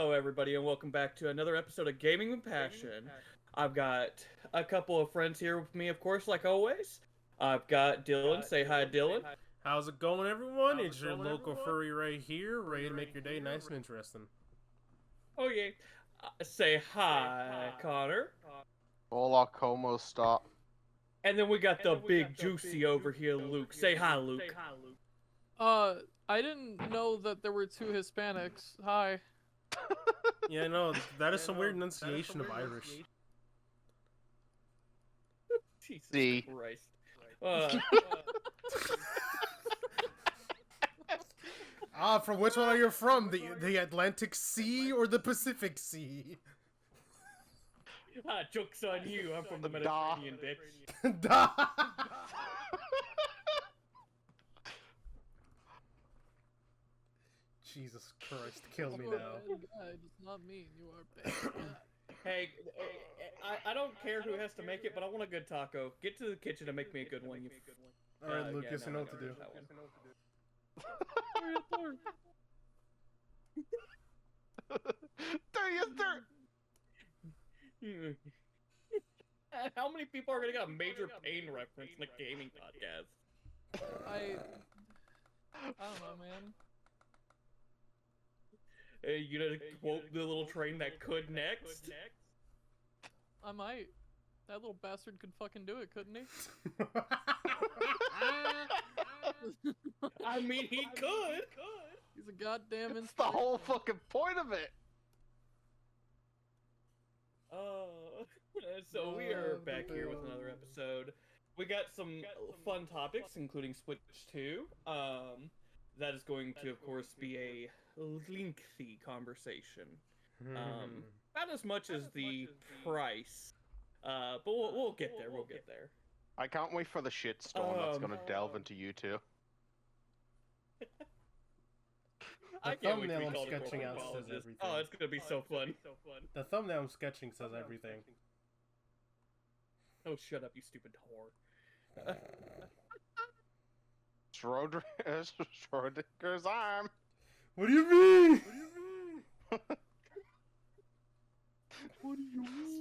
Hello, everybody, and welcome back to another episode of Gaming with Passion. I've got a couple of friends here with me, of course, like always. I've got Dylan. Say hi, Dylan. How's it going, everyone? It's your local furry right here, ready to make your day nice and interesting. Oh, yeah. Say hi, Connor. Hola, como stop. And then we got the big juicy over here, Luke. Say hi, Luke. I didn't know that there were two Hispanics. Hi. Yeah, no, that is some weird enunciation of Irish. Jesus See. Christ. From which one are you from? The Atlantic Sea or the Pacific Sea? Joke's on you. I'm from the Mediterranean, bitch. Duh. Jesus Christ, kill me You are now. a bad guy, does not mean you are a bad guy. Hey, I don't care who has to make it, but I want a good taco. Get to the kitchen and make me a good one. Alright, Lucas, yeah, you know what to do. How many people are gonna get a Major Pain reference in a gaming podcast? I don't know, man. Hey, you gonna quote the little train that could next? I might. That little bastard could fucking do it, couldn't he? I mean, he could. He's a goddamn That's the whole fucking point of it. So we are back here with another episode. We got some fun topics, including Switch 2. That is going to, of course, be a lengthy conversation. Not as much as the price, but we'll get there. We'll get there. I can't wait for the shitstorm that's gonna delve into you two. I can't wait to be thumbnail I'm called a sketching corporate out says apologist. everything. Oh, it's gonna be so fun. The thumbnail I'm sketching says everything. Oh, shut up, you stupid whore. Schrodinger's arm. What do you mean?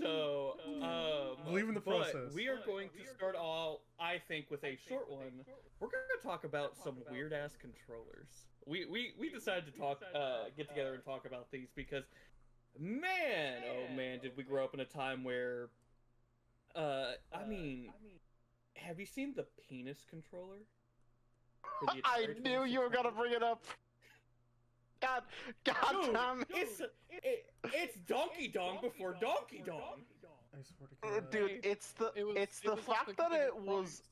So, Believe in the but process. we are going to start all, I think, with a short one. We're going to talk about some weird ass controllers. We decided to talk, get together and talk about these because, man, oh man, did we grow up in a time where, I mean, have you seen the penis controller? For the I Atari knew you were gonna 2600? bring it up. God Dude, damn it's Donkey Dong before Donkey Dong. I swear to God. Dude, it's the fact that it was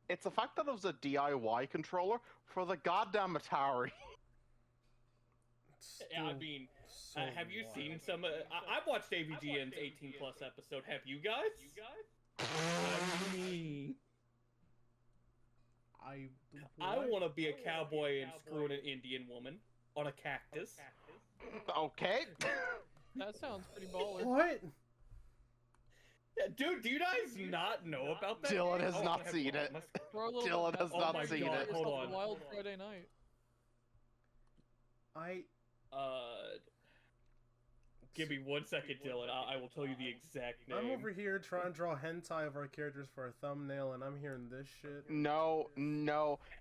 it's the fact that it was a DIY controller for the goddamn Atari. Yeah, I mean, So have you wild. seen some? I've watched AVGN's 18 plus episode. Have you guys? I mean, I want to be a cowboy and screwing an Indian woman on a cactus. Okay. That sounds pretty baller. What? Yeah, dude, do you guys not know about that? Dylan game? has Oh, not I have seen one. it. For our little Dylan has Oh not my seen God, it. hold yourself on. a Wild Friday night. Give me 1 second, Dylan. I will tell you the exact name. I'm over here trying to draw hentai of our characters for a thumbnail, and I'm hearing this shit. No.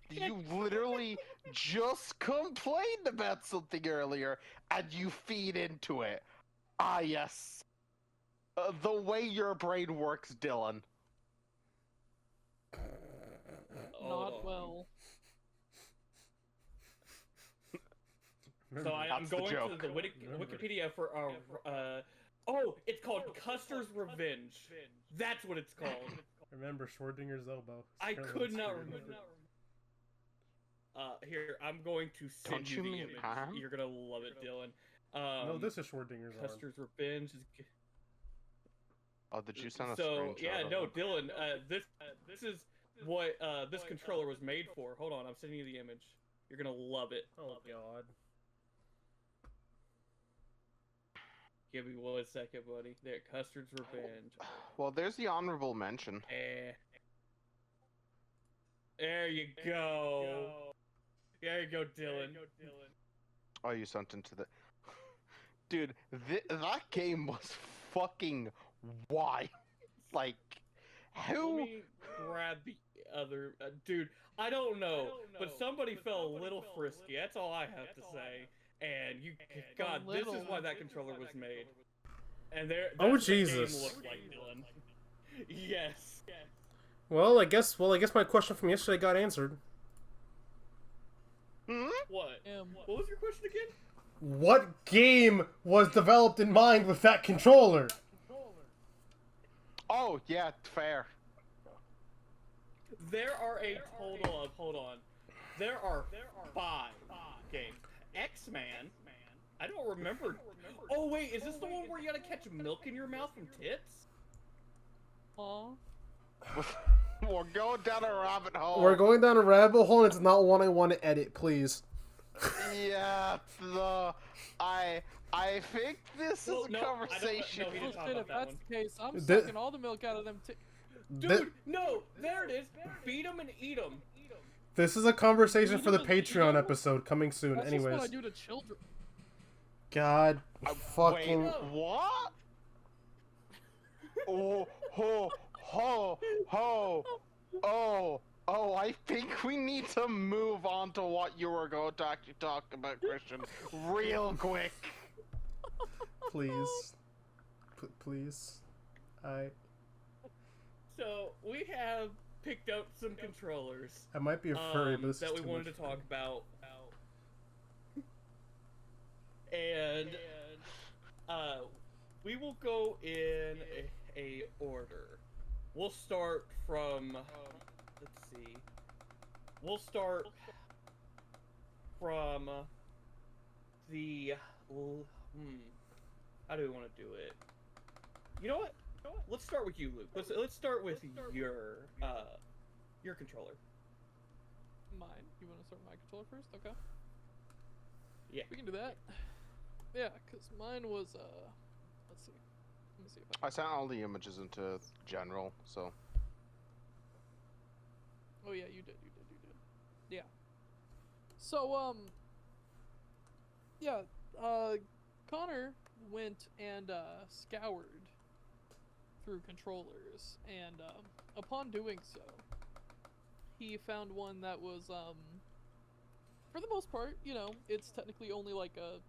You literally just complained about something earlier, and you feed into it. Ah, yes. The way your brain works, Dylan. Hold Not on. well. So I'm That's the going to joke. the Wikipedia for oh, it's called Custer's Revenge. That's what it's called. Remember Schrodinger's elbow. I Apparently could it's not weird. remember. Here, I'm going to send Don't you you the mean image. ham? You're gonna love it, Dylan. No, this is Schrodinger's arm. Custer's Revenge is. Oh, did you send a So screenshot yeah, of no, it? Dylan. This is what this controller was made for. Hold on, I'm sending you the image. You're gonna love it. Oh God. Give me 1 second, buddy. There, Custer's Revenge. Well, there's the honorable mention. There you go. There you go, Dylan. Oh, you sent into the... Dude, that game was fucking wild. Like, Let who? me grab the other dude. I don't know, but somebody felt a little frisky. That's all I have to say. And you, God, this is why that controller was made. And there, Oh, that's what the Jesus. game looked like, Dylan. Yes. Well, I guess my question from yesterday got answered. Hmm? What? Him. What was your question again? What game was developed in mind with that controller? Oh, yeah, fair. There are a total of, hold on. There are 5 games. X-Man. I don't remember. Oh wait, is this the one where you gotta catch milk in your mouth from tits? Aw. We're going down a rabbit hole. We're going down a rabbit hole, and it's not one I want to edit, please. Yeah, I think this Well, is a no, I don't- conversation. no, he Oh didn't talk shit, about if that that's one. the case, I'm The- sucking all the milk out of them Dude, no, there it is. Beat him and eat him. This is a conversation for the Patreon episode coming soon. That's just what I Anyways, do to children. God, Wait, fucking. what? Oh, ho, ho, ho, oh, I think we need to move on to what you were going to actually talk about, Christian, real quick. Please. Please. So we have picked up some controllers I might be a furry, but this that is we too wanted much to fun. talk about. And we will go in a order. We'll start from let's see. We'll start from the how do we want to do it? You know what? Let's start with you, Luke. Let's start with your controller. Mine. You want to start with my controller first? Okay. Yeah. We can do that. Yeah, because mine was, let's see. Let me see if I I sent all the images into general, so. Oh yeah, you did. Yeah. So, yeah, Connor went and, scoured through controllers, and, upon doing so, he found one that was, for the most part, you know, it's technically only like a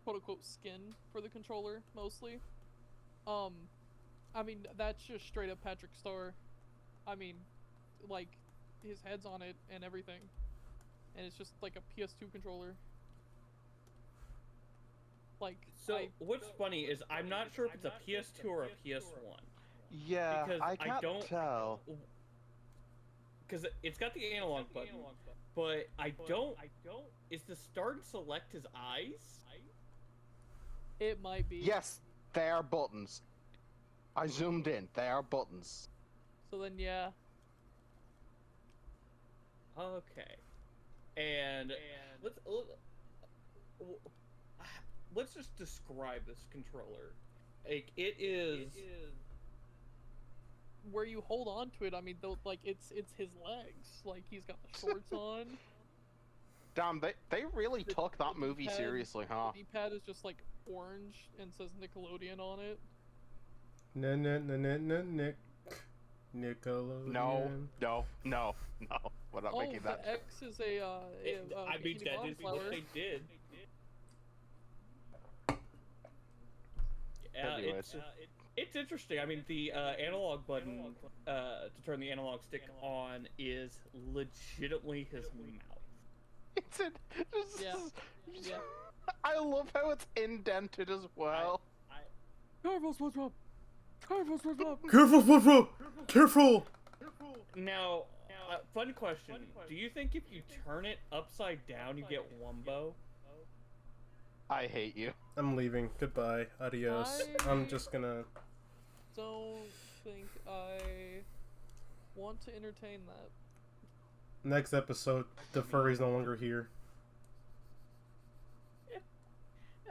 quote-unquote skin for the controller, mostly. I mean, that's just straight up Patrick Star. I mean, like, his head's on it and everything. And it's just like a PS2 controller. Like, So what's funny is I'm not sure if it's a PS2 or a PS1 Yeah, Because I I can't don't- tell. because it's got the analog button, but I don't. Is the start and select his eyes? it might be. Yes, they are buttons. I zoomed in. They are buttons. So then, yeah. Okay, and let's just describe this controller. Like it is. Where you hold on to it, I mean, though, like, it's his legs. Like, he's got the shorts on. Damn, they really took that movie D-pad- seriously, huh? The D-pad is just, like, orange and says Nickelodeon on it. Nickelodeon. No. We're not Oh, making that. the X is a, I mean, bikini that bottom is what flower. they did. Yeah, Anyways. it's interesting. I mean, the analog button to turn the analog stick on is legitimately his mouth. It's in. Yeah. Yeah. I love how it's indented as well. Careful, SpongeBob! Careful, SpongeBob! Careful, SpongeBob! Careful! Now, fun question. Do you think if you turn it upside down, you get Wumbo? I hate you. I'm leaving. Goodbye. Adios. I'm just gonna. Don't think I want to entertain that. Next episode, the furry's no longer here.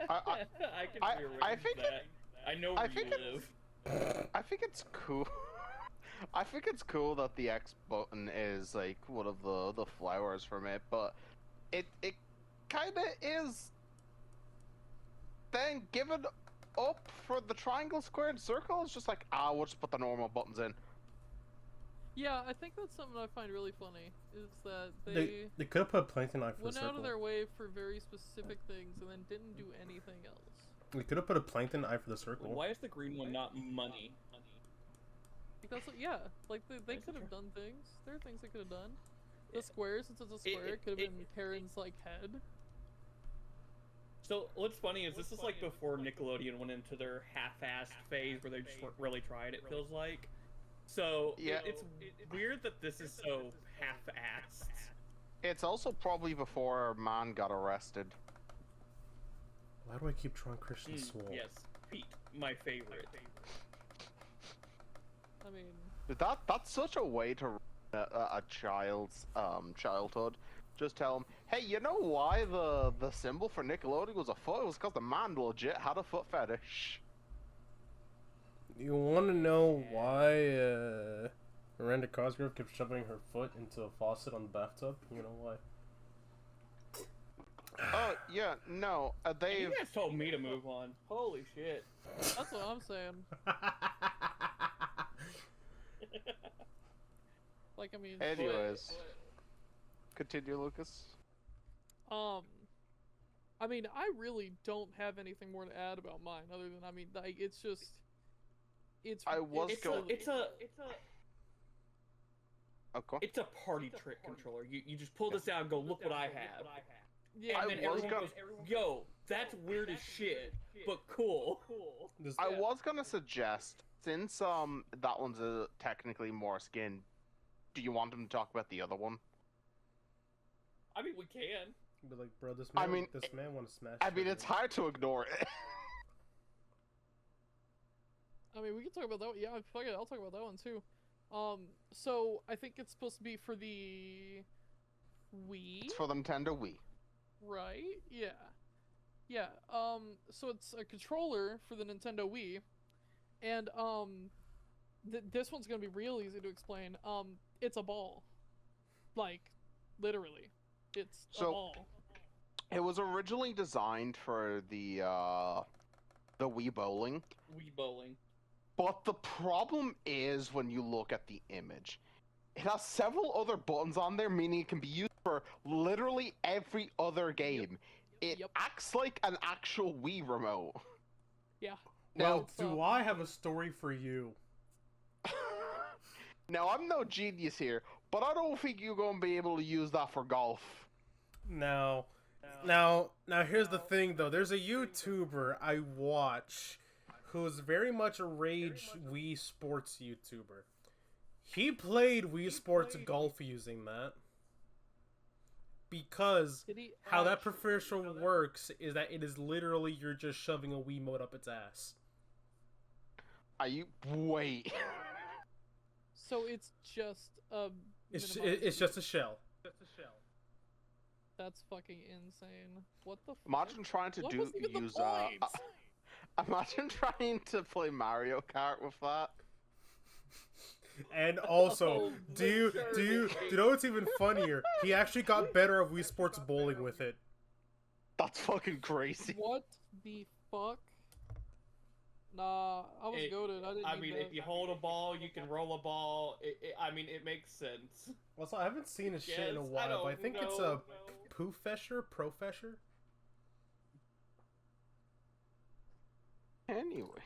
I can I think that. I know where I you think live. I think it's cool. I think it's cool that the X button is like one of the flowers from it, but it kind of is then given up for the triangle, square, and circle, it's just like, we'll just put the normal buttons in. Yeah, I think that's something I find really funny, is that they could have put plankton eye for the went circle. out of their way for very specific things and then didn't do anything else. They could have put a plankton eye for the circle. Why is the green one not money? Because, yeah, like, they could have done things. There are things they could have done. The square, since it's a square, it could have been Terran's, like, head. So what's funny is this is like before Nickelodeon went into their half-assed phase where they just weren't really tried. It feels like. So Yeah. it's weird that this is so half-assed. It's also probably before Man got arrested. Why do I keep drawing Christian Swole? Yes, Pete, my favorite. I mean... That's such a way to a child's childhood. Just tell him, hey, you know why the symbol for Nickelodeon was a foot? It was because the man legit had a foot fetish. You want to know why Miranda Cosgrove kept shoving her foot into a faucet on the bathtub? You know why? Oh, yeah, no, You guys told me to move on. Holy shit. That's what I'm saying. Like, I mean... Anyways. Continue, Lucas. I mean, I really don't have anything more to add about mine, other than, I mean, like, it's just... It's I was It's going... It's a party trick controller. You just pull this out and go, look what I have. Yeah, And then I was everyone goes, yo, that's weird as shit, but cool. I was gonna suggest, since that one's technically more skin, do you want him to talk about the other one? I mean, we can. But like, bro, this I man, mean, this man want to smash. I mean, shit, it's man. hard to ignore it. I mean, we can talk about that one. Yeah, fuck it, I'll talk about that one too. So I think it's supposed to be for the Wii, It's for the Nintendo Wii. right? Yeah. Yeah, so it's a controller for the Nintendo Wii, and, this one's gonna be real easy to explain. It's a ball. Like, literally. It's a ball. It was originally designed for the Wii Bowling. Wii bowling. But the problem is when you look at the image, it has several other buttons on there, meaning it can be used for literally every other game. It Yep. acts like an actual Wii remote. Yeah. Well, It's, do I have a story for you? Now, I'm no genius here, but I don't think you're going to be able to use that for golf. Now, here's the thing, though. There's a YouTuber I watch who's very much a rage Wii Sports YouTuber. He played Wii Sports Golf using that. Because Did he how that actually- professional works is that it is literally you're just shoving a Wiimote up its ass. Are you... Wait. So it's just a... It's minimized just a shell. That's fucking insane. What the fuck? Imagine trying to What do... was even the use point? Imagine trying to play Mario Kart with that. And also, Oh, do you know what's even funnier? He actually got better at Wii Sports Bowling with it. That's fucking crazy. What the fuck? Nah, I was goated. I didn't I need mean, that. if you hold a ball, you can roll a ball. I mean, it makes sense. Also, I haven't seen his shit in a Yes, while, but I think it's a know. Professor? Anyway.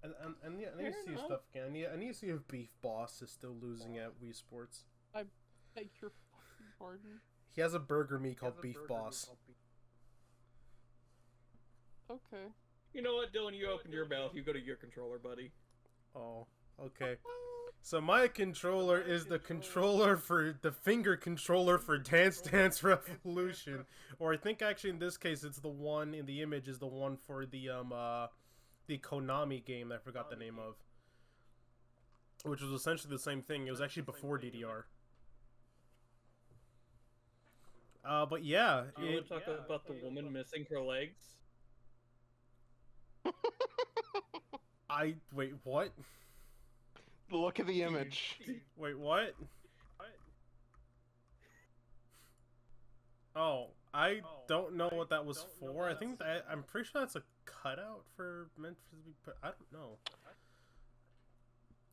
And yeah, I need to see his enough. stuff again. I need to see if Beef Boss is still losing at Wii Sports. Beg your fucking pardon. He has a burger meat called Beef Boss. Okay. You know what, Dylan? You opened your mouth. You go to your controller, buddy. Oh, okay. So my controller is the controller for the finger controller for Dance Dance Revolution, or I think actually in this case it's the one in the image is the one for the Konami game that I forgot the name of, which was essentially the same thing. It was actually before DDR. But yeah, Do you want to talk about the woman missing her legs? wait, what? Look at the image. Wait, what? Oh, I don't know what that was for. I think I'm pretty sure that's a cutout for meant to be put. I don't know.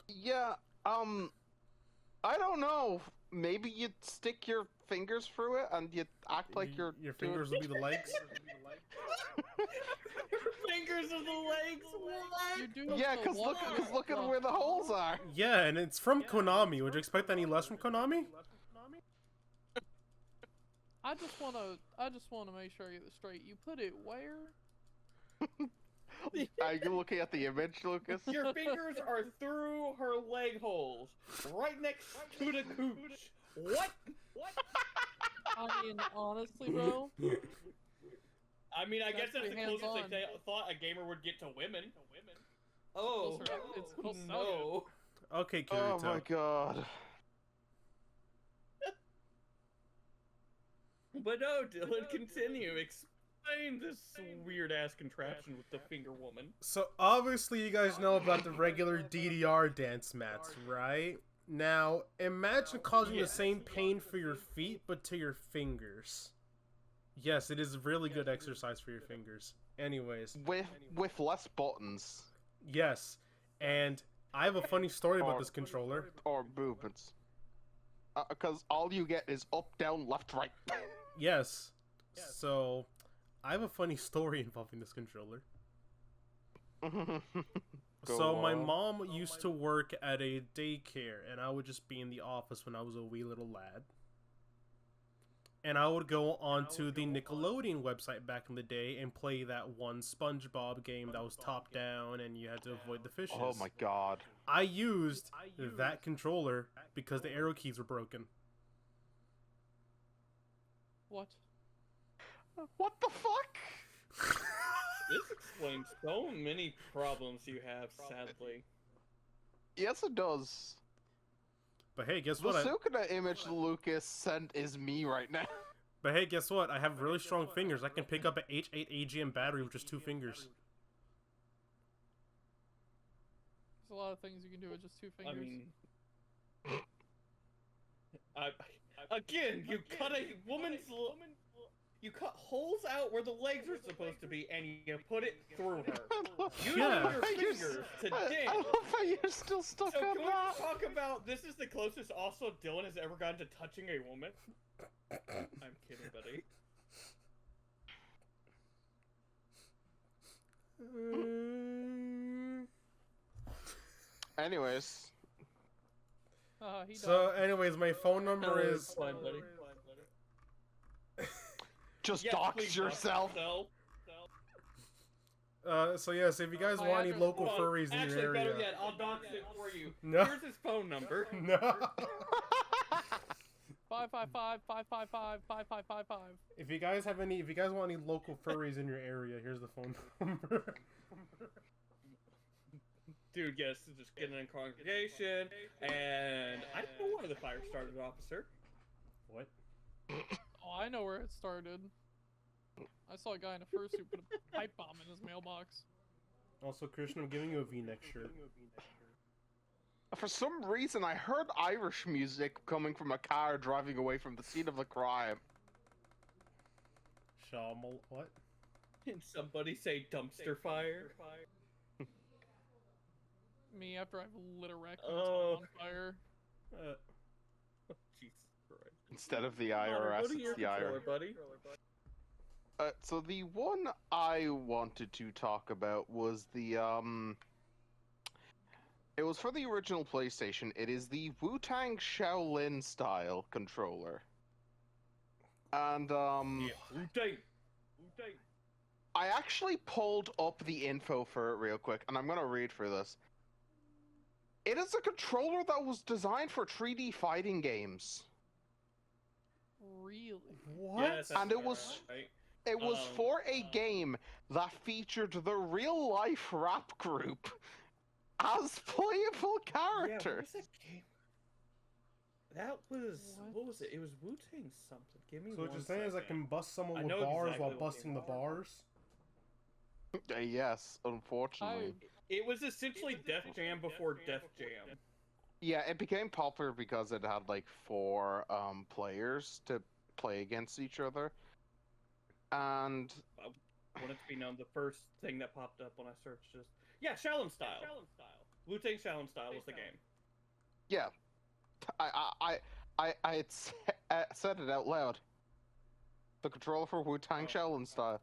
Yeah, I don't know. Maybe you stick your fingers through it and you act like you're Your doing- fingers will be the legs. Fingers of the legs. What? You do Yeah, the because look walk- at where the holes are. Yeah, and it's from Konami. Would you expect any less from Konami? I just wanna make sure I get this straight. You put it where? Are you looking at the image, Lucas? Your fingers are through her leg holes, right next to the cooch. What? What? I mean, honestly, bro. I mean, I guess That's that's the pretty closest hands-on. I thought a gamer would get to women. Oh, It's close to no. Okay, Oh Kirito. my god. But no, Dylan, continue. Explain this weird-ass contraption with the finger woman. So obviously you guys know about the regular DDR dance mats, right? Now, imagine causing the same pain for your feet, but to your fingers. Yes, it is really good exercise for your fingers. Anyways, With less buttons yes, and I have a funny story about Or- this controller. or movements. Because all you get is up, down, left, right. Yes, so I have a funny story involving this controller. Go So my on. mom used to work at a daycare, and I would just be in the office when I was a wee little lad. And I would go onto the Nickelodeon website back in the day and play that one SpongeBob game that was top down and you had to avoid the fishes. Oh my god. I used that controller because the arrow keys were broken. What? What the fuck? This explains so many problems you have, sadly. Yes, it does. But hey, guess The what? Sukuna image Lucas sent is me right now. But hey, guess what? I have really strong fingers. I can pick up an H8 AGM battery with just 2 fingers. There's a lot of things you can do with just 2 I fingers. mean, again, you cut a woman's. You cut holes out where the legs are supposed to be, and you put it through her. You Yeah. use your fingers to I dance. love how you're still stuck So on can we that. talk about this is the closest also Dylan has ever gotten to touching a woman? I'm kidding, buddy. Anyways, He So, died. anyways, my phone number is. Fine, buddy. just Yes, dox please, yourself. So yes, if you guys My want any address- local Hold on. furries in Actually, your better area, yet, I'll dox it for you. No. Here's his phone number. no. 555-555-555-555. If you guys want any local furries in your area, here's the phone number. Dude, yes, just getting in congregation, and I don't know where the fire started, officer. What? Oh, I know where it started. I saw a guy in a fursuit put a pipe bomb in his mailbox. Also, Christian, I'm giving you a V-neck shirt. For some reason, I heard Irish music coming from a car driving away from the scene of the crime. Shamal, what? Did somebody say dumpster fire? Me after I've lit a wreck Oh. on fire. Jesus Christ. Instead of the Connor, IRS, go to it's your the controller, IRS. buddy. So the one I wanted to talk about was the it was for the original PlayStation. It is the Wu-Tang Shaolin style controller. And Yeah, Wu-Tang. I actually pulled up the info for it real quick, and I'm gonna read through this. It is a controller that was designed for 3D fighting games. Really? What? Yes, that's And it was- right. It was for a Um, game that featured the real life rap group as playable characters. Yeah, what was that game? That was What? what was it? It was Wu-Tang something. Give me So what one you're saying is I second. can bust someone I with know bars exactly while what busting the game. bars? Yes, unfortunately. It was essentially Def Jam before Def Jam. Yeah, it became popular because it had like 4 players to play against each other. And I want it to be known, the first thing that popped up when I searched is Shaolin Style. Wu-Tang Shaolin Style was the game. yeah, I had said it out loud. The controller for Wu-Tang Shaolin Style.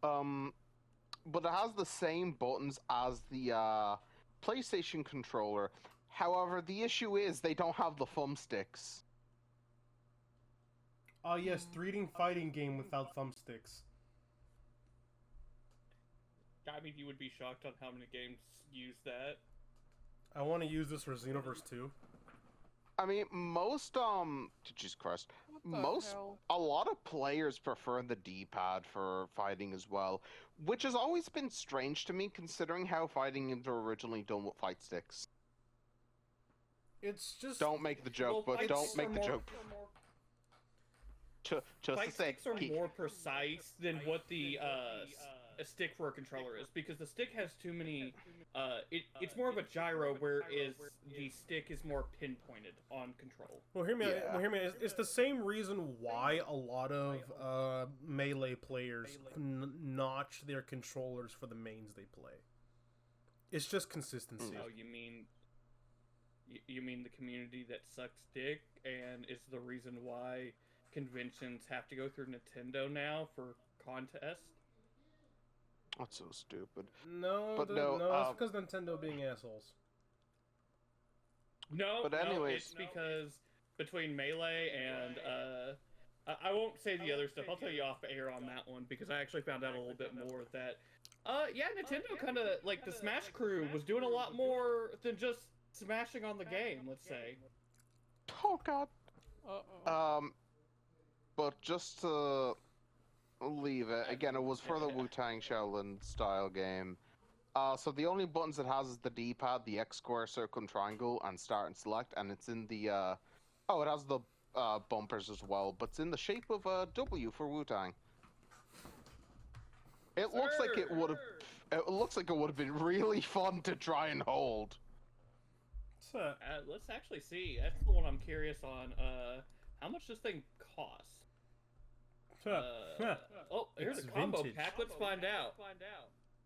But it has the same buttons as the PlayStation controller. However, the issue is they don't have the thumbsticks. Oh yes, 3D fighting game without thumbsticks. I mean, you would be shocked on how many games use that. I want to use this for Xenoverse 2. I mean, most Jesus Christ, What the hell? a lot of players prefer the D-pad for fighting as well, which has always been strange to me considering how fighting games were originally done with fight sticks. It's just Don't make the joke, Well, but don't fight make the sticks are joke. Just Fight to say, sticks are more precise than what the a stick for a controller is, because the stick has too many. It's more of a gyro, whereas the stick is more pinpointed on control. Well, hear me. Yeah. Well, hear me. It's the same reason why a lot of melee players notch their controllers for the mains they play. It's just consistency. Oh, you mean the community that sucks dick, and is the reason why conventions have to go through Nintendo now for contests? That's so stupid. No, But no, no, that's because Nintendo being assholes. No, But no, anyways- it's because between Melee and I won't say the other stuff. I'll tell you off air on that one, because I actually found out a little bit more that Nintendo kind of, like, the Smash crew was doing a lot more than just smashing on the game, let's say. Oh God. Uh-oh. But just to leave it again, it was for the Wu-Tang Shaolin style game. So the only buttons it has is the D-pad, the X, square, circle, and triangle, and start and select, and it's in the it has the bumpers as well, but it's in the shape of a W for Wu-Tang. It looks like it would have. It looks like it would have been really fun to try and hold. Let's actually see. That's the one I'm curious on. How much this thing costs? Oh, here's It's a combo vintage. pack. Let's find out.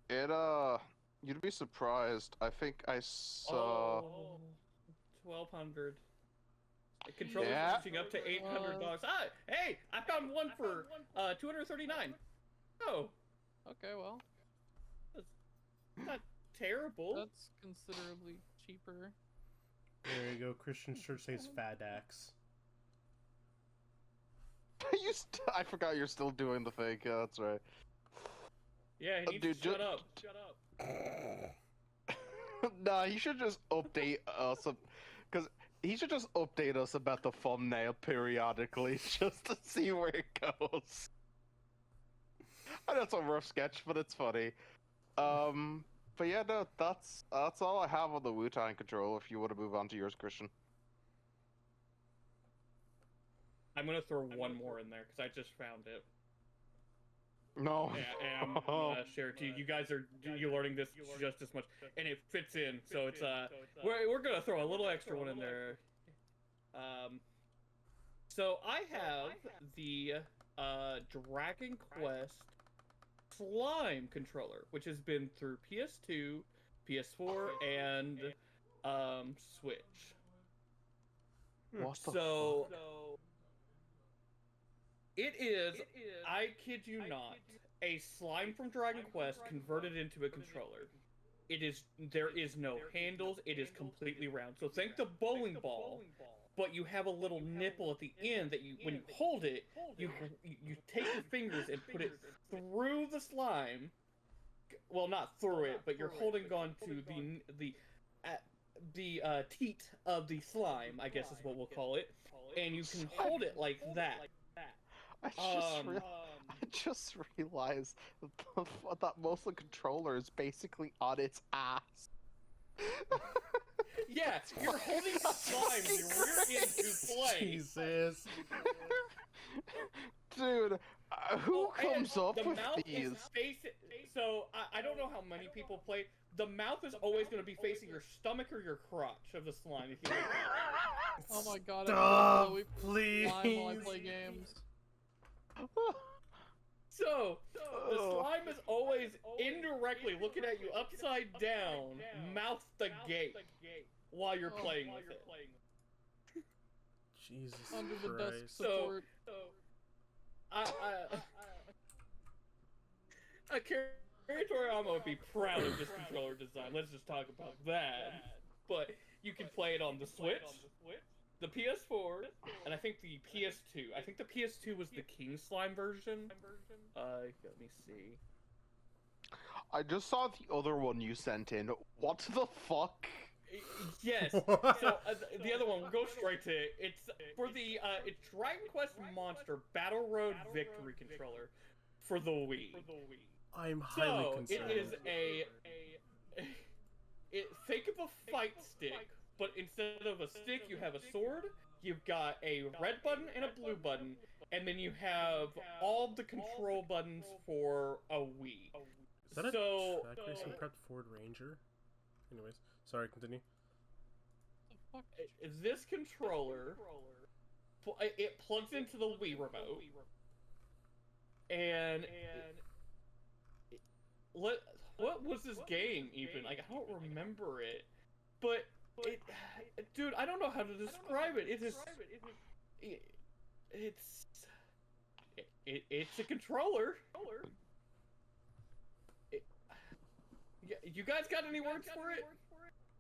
It you'd be surprised. I think I saw. Oh, 1,200. The controller's Yeah. reaching up to $800. Ah, hey, I found one for $239. Oh, Okay, well, not terrible. that's considerably cheaper. There you go. Christian Church says Fadax. I forgot you're still doing the thing. Yeah, that's right. Yeah, he needs Dude, to shut up. Shut up. Nah, he should just update us, because he should just update us about the thumbnail periodically, just to see where it goes. I know it's a rough sketch, but it's funny. But yeah, no, that's all I have on the Wu-Tang control. If you want to move on to yours, Christian. I'm gonna throw one more in there because I just found it. No. Yeah, and I'm gonna share it to you. You guys are learning this just as much, and it fits in. So it's we're gonna throw a little extra one in there. So I have the Dragon Quest Slime controller, which has been through PS2, PS4, and Switch. What the So fuck? it is, I kid you not, a slime from Dragon Quest converted into a controller. There is no handles, it is completely round. So think the bowling ball, but you have a little nipple at the end that when you hold it, you take your fingers and put it through the slime. Well, not through it, but you're holding on to the teat of the slime, I guess is what we'll call it, and you can hold it like that. I just realized that most of the controller is basically on its ass. Yeah, you're holding the slime with your rear end to play. Jesus. Dude, who comes And up the with mouth these? is so I don't know how many people play. The mouth is always going to be facing your stomach or your crotch of the slime. If you look at it. Oh my god, Stop, I please. slime while I play games. So, the slime is always indirectly looking at you upside down, mouth agape, while you're playing with it. Jesus Under the Christ. desk support. Akira Toriyama would be proud of this controller design. Let's just talk about that. But you can play it on the Switch, the PS4, and I think the PS2. I think the PS2 was the King Slime version. Let me see. I just saw the other one you sent in. What the fuck? Yes. So the other one, we'll go straight to it. It's for the it's Dragon Quest Monster Battle Road Victory controller for the Wii. I'm highly So concerned. it is think of a fight stick, but instead of a stick, you have a sword. You've got a red button and a blue button, and then you have all the control buttons for a Wii. Is that a track racing prepped Ford Ranger? Anyways, sorry, continue. Fuck. This controller, it plugs into the Wii remote, and what was this game even? Like, I don't remember it, but dude, I don't know how to describe it. It's a controller. You guys got any words for it?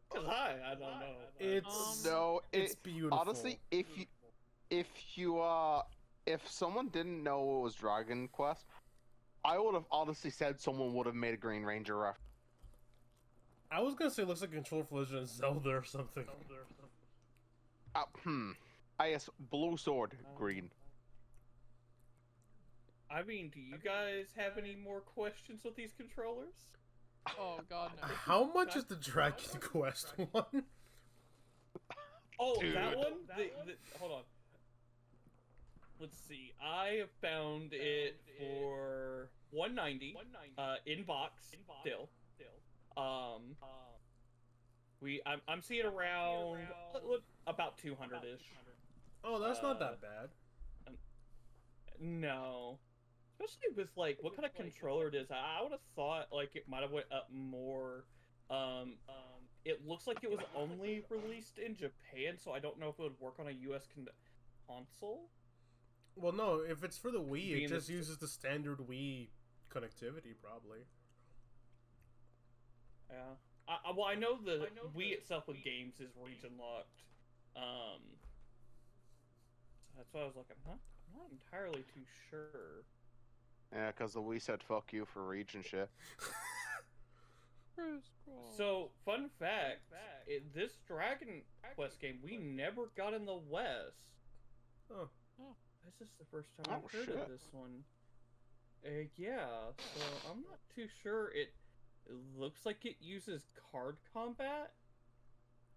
Cause I don't know. It's beautiful. Honestly, if someone didn't know it was Dragon Quest, I would have honestly said someone would have made a Green Ranger reference. I was gonna say it looks like a controller for Legend of Zelda or something. Yes, blue sword, green. I mean, do you guys have any more questions with these controllers? Oh god, no. How much is the Dragon Quest one? Oh, Dude. that one? Hold on. Let's see. I have found it for $190 in box still. I'm seeing around about 200-ish. Oh, that's not that bad. No. Especially with like what kind of controller it is. I would have thought like it might have went up more. It looks like it was only released in Japan, so I don't know if it would work on a US console. Well, no, if it's for the Wii, Being it just the- uses the standard Wii connectivity, probably. Yeah. Well, I know the Wii itself with games is region locked. That's why I was like, I'm not entirely too sure. Yeah, because the Wii said fuck you for region shit. So, fun fact, this Dragon Quest game, we never got in the West. Oh. This is the first time I've heard shit. of this one. Yeah, so I'm not too sure. It looks like it uses card combat.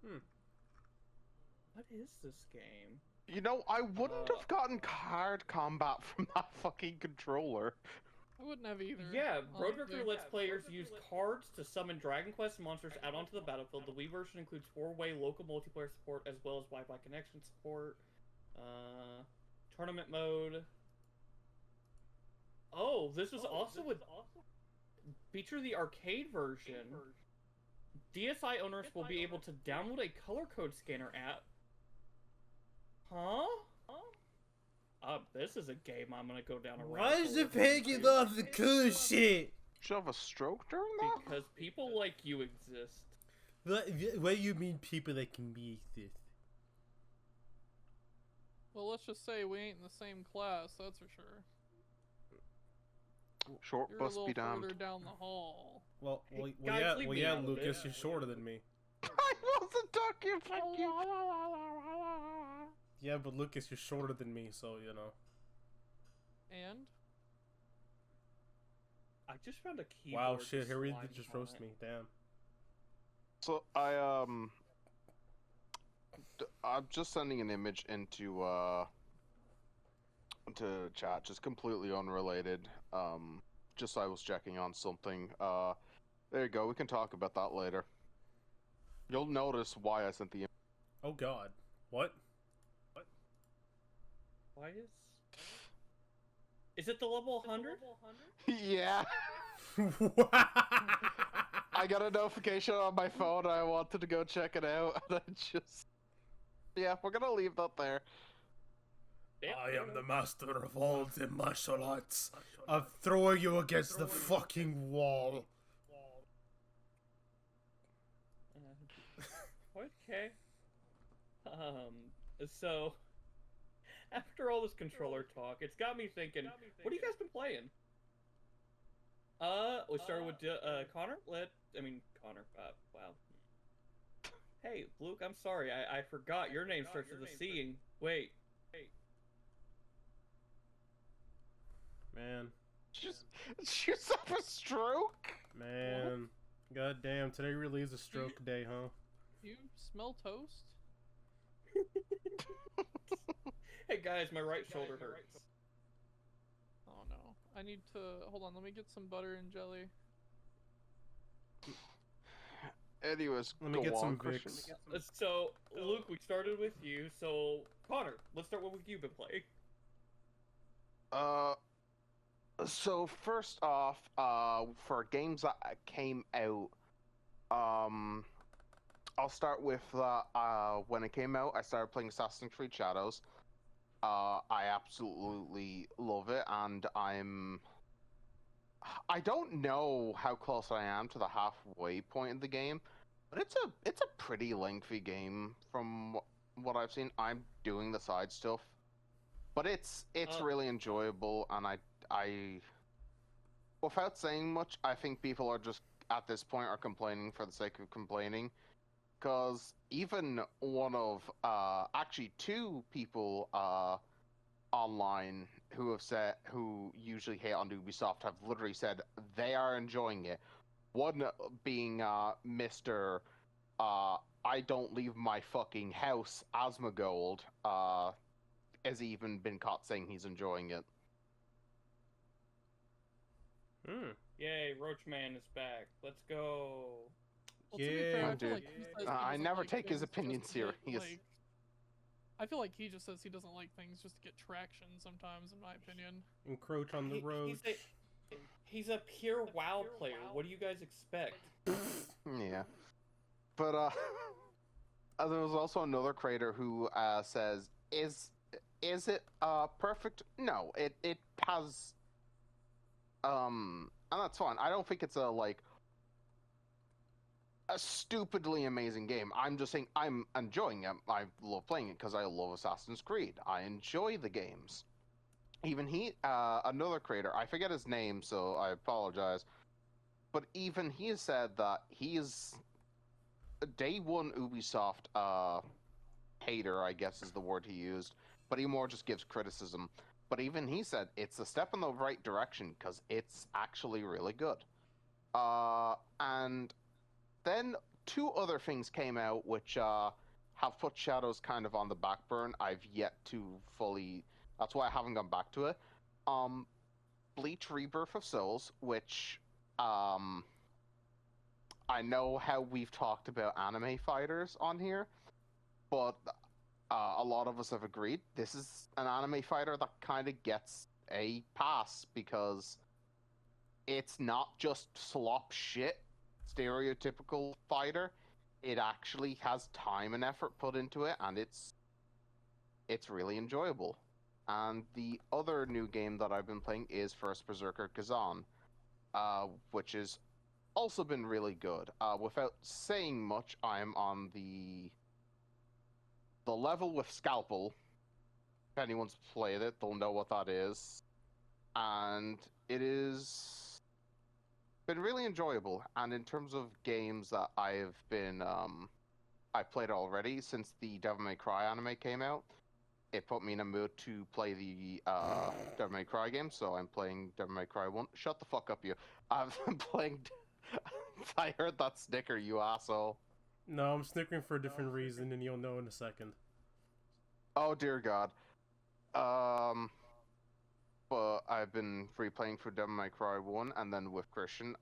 What is this game? You know, I wouldn't have gotten card combat from that fucking controller. I wouldn't have either. Yeah, honestly. Roadrunner lets players use cards to summon Dragon Quest monsters out onto the battlefield. The Wii version includes 4-way local multiplayer support as well as Wi-Fi connection support. Tournament mode. Oh, this is also with feature the arcade version. DSi owners will be able to download a color code scanner app. Huh? This is a game I'm gonna go down a rabbit Why is hole it with. picking up the cool shit? Should I have a stroke during that? Because people like you exist. What do you mean people that can be this? Well, let's just say we ain't in the same class, that's for sure. Short You're a bus little be damned. further down the hall. Well, Hey, guys, leave me out of Lucas, this. you're shorter than me. I wasn't talking about you. Yeah, but Lucas, you're shorter than me, so, you know. And? I just found a keyboard. Wow, shit, here we slime just on roast it. me, damn. So I'm just sending an image into chat, just completely unrelated. Just I was checking on something. There you go. We can talk about that later. You'll notice why I sent the image. Oh god. What? Why Is it the level 100? Yeah. I got a notification on my phone. I wanted to go check it out, and I just... Yeah, we're gonna leave that there. I am the master of all the martial arts. I'll throw you against the fucking wall. Okay. So after all this controller talk, it's got me thinking, what have you guys been playing? We started with Connor. Connor. Wow. Hey, Luke, I'm sorry. I forgot your name starts with a C. And wait. Man. Just have a stroke? Man. God damn, today really is a stroke day, huh? You smell toast? Hey guys, my right shoulder hurts. Oh no. I need to... Hold on, let me get some butter and jelly. Anyways, Let me go get on, some Christian. Vicks. So, Luke, we started with you. So, Connor, let's start with what you've been playing. So first off, for games that came out, I'll start with when it came out, I started playing Assassin's Creed Shadows. I absolutely love it, and I don't know how close I am to the halfway point in the game, but it's a pretty lengthy game from what I've seen. I'm doing the side stuff, but it's really enjoyable, and I without saying much, I think people are just at this point are complaining for the sake of complaining, because even one of actually two people online who usually hate on Ubisoft have literally said they are enjoying it. One being Mr. I don't leave my fucking house, Asmongold, has even been caught saying he's enjoying it. Yay, Roachman is back. Let's go. Well, to be fair, I Yeah, feel like dude. he says he I doesn't never like take his things opinion just to get, serious. like- I feel like he just says he doesn't like things just to get traction sometimes, in my opinion. Encroach on the road. He's a pure WoW player. What do you guys expect? Yeah. But there was also another creator who says, is it perfect? No, it has and that's fine. I don't think it's a stupidly amazing game. I'm just saying I'm enjoying it. I love playing it because I love Assassin's Creed. I enjoy the games. Even another creator, I forget his name, so I apologize, but even he has said that he is a day one Ubisoft hater, I guess is the word he used, but he more just gives criticism. But even he said it's a step in the right direction because it's actually really good. And then two other things came out which have put Shadows kind of on the back burn. I've yet to fully... That's why I haven't gone back to it. Bleach Rebirth of Souls, which I know how we've talked about anime fighters on here, but a lot of us have agreed this is an anime fighter that kind of gets a pass because it's not just slop shit, stereotypical fighter. It actually has time and effort put into it, and it's really enjoyable. And the other new game that I've been playing is First Berserker Kazan, which has also been really good. Without saying much, I'm on the level with Scalpel. If anyone's played it, they'll know what that is. And it is been really enjoyable. And in terms of games that I've played already since the Devil May Cry anime came out, it put me in a mood to play the Devil May Cry game, so I'm playing Devil May Cry 1. Shut the fuck up, you. I've been playing... I heard that snicker, you asshole. No, I'm snickering for a different reason, and you'll know in a second. Oh, dear God. But I've been replaying for Devil May Cry 1, and then with Christian,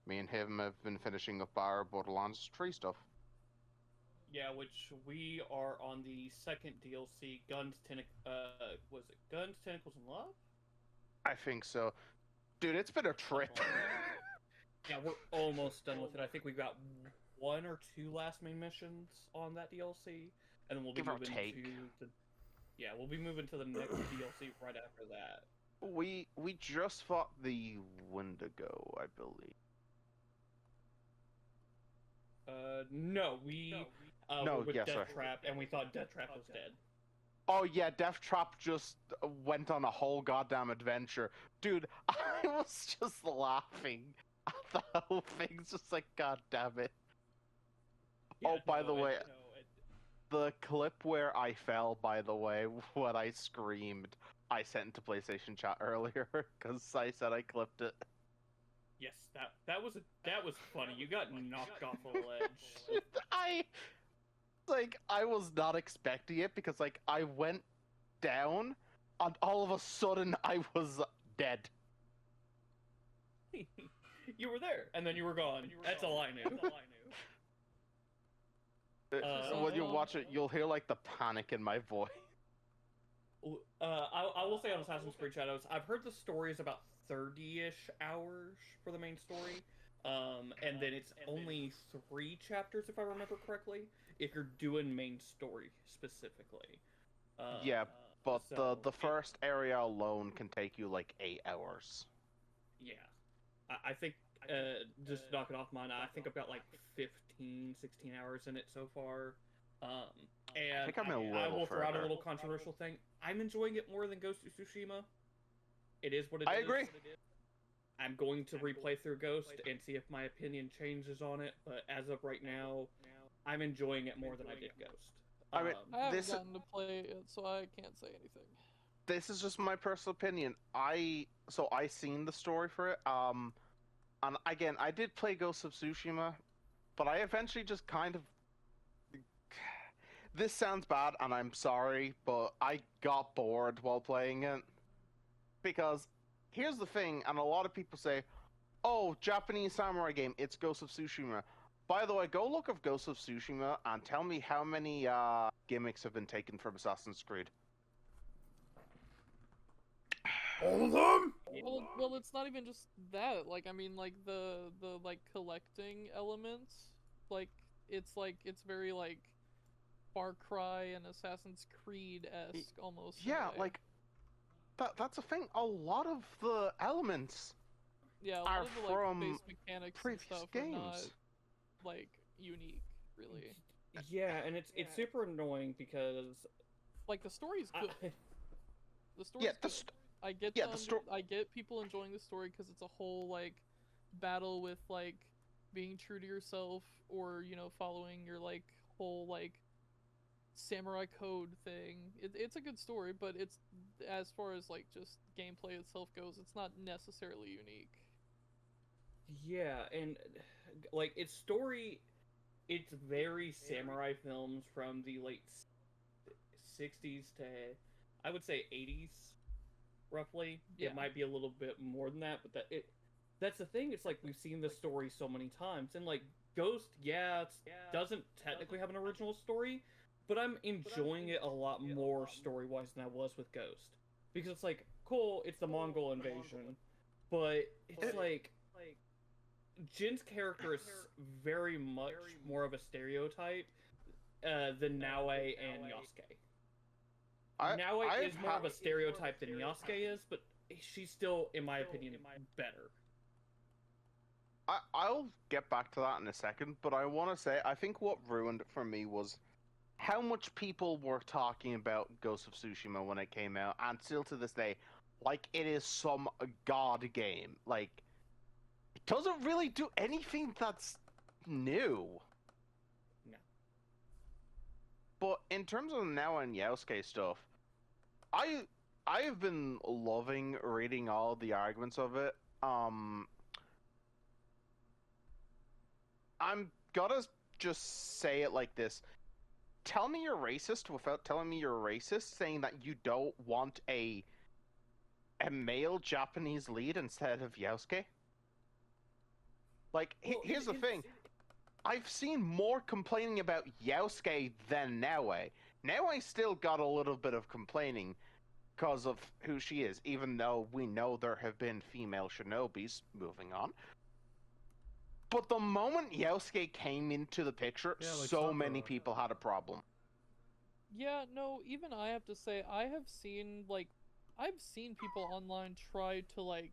me and him have been finishing up our Borderlands 3 stuff. Yeah, which we are on the second DLC, was it Guns, Tentacles, and Love? I think so. Dude, it's been a trip. Yeah, we're almost done with it. I think we've got 1 or 2 last main missions on that DLC, and then we'll be Give or moving take. to the. Yeah, we'll be moving to the next DLC right after that. We just fought the Wendigo, I believe. No, we No, were with yeah, Death sorry. Trap, and we thought Death Trap was dead. Oh yeah, Death Trap just went on a whole goddamn adventure. Dude, I was just laughing at the whole thing. It's just like, god damn it. Yeah, Oh, by the no, way, it- the clip where I fell, by the way, when I screamed, I sent to PlayStation chat earlier, because I said I clipped it. yes, that was funny. You got knocked off a ledge. I was not expecting it, because, like, I went down, and all of a sudden, I was dead. You were there, and then you were gone. That's all I knew. When you watch it, you'll hear, like, the panic in my voice. I will say on Assassin's Creed Shadows, I've heard the story is about 30-ish hours for the main story, and then it's only 3 chapters if I remember correctly, if you're doing main story specifically. Yeah, but so the first area alone can take you like 8 hours. Yeah, I think just knocking off mine, I think I've got like 15, 16 hours in it so far. And I think I'm a I little will throw out a further. little controversial thing. I'm enjoying it more than Ghost of Tsushima. It is what it is. I agree. I'm going to replay through Ghost and see if my opinion changes on it, but as of right now, I'm enjoying it more than I did Ghost. I mean, I haven't This- gotten to play it, so I can't say anything. This is just my personal opinion. I seen the story for it. And again, I did play Ghost of Tsushima, but I eventually just kind of. This sounds bad, and I'm sorry, but I got bored while playing it. Because here's the thing, and a lot of people say, "Oh, Japanese samurai game, it's Ghost of Tsushima." By the way, go look up Ghost of Tsushima and tell me how many gimmicks have been taken from Assassin's Creed. All of them? Well, it's not even just that. Like, I mean, like the like collecting elements, like it's very like Far Cry and Assassin's Creed-esque almost. in a Yeah, way. like that's a thing. A lot of the elements yeah, a are lot of the like from base mechanics and previous stuff games. are not like unique, really. Yeah, and it's super annoying because Like the story's I- good. The story's Yeah, the good. st- I get yeah, the the sto- I get people enjoying the story because it's a whole like battle with like being true to yourself or following your like whole like samurai code thing. It's a good story, but it's as far as like just gameplay itself goes, it's not necessarily unique. yeah, and like its story, it's very samurai films from the late 60s to I would say 80s, roughly. Yeah. It might be a little bit more than that, but that's the thing. It's like we've seen this story so many times, and like Ghost, yeah, it doesn't technically have an original story, but I'm enjoying it a lot more story-wise than I was with Ghost, because it's like cool, it's the Mongol invasion, but it's like Jin's character is very much more of a stereotype than Naue and Yasuke. Naue is more of a stereotype than Yasuke is, but she's still, in my opinion, better. I'll get back to that in a second, but I want to say I think what ruined it for me was how much people were talking about Ghost of Tsushima when it came out, and still to this day, like it is some god game. Like, it doesn't really do anything that's new. No. But in terms of Now and Yasuke stuff, I have been loving reading all the arguments of it. I'm gonna just say it like this. Tell me you're racist without telling me you're racist, saying that you don't want a male Japanese lead instead of Yasuke. Like, Well, here's the it's- thing. I've seen more complaining about Yasuke than Naue. Naue still got a little bit of complaining, because of who she is, even though we know there have been female shinobis. Moving on. But the moment Yosuke came into the picture, Yeah, like so many Sakura. people had a problem. Yeah, no, even I have to say, I've seen people online try to, like,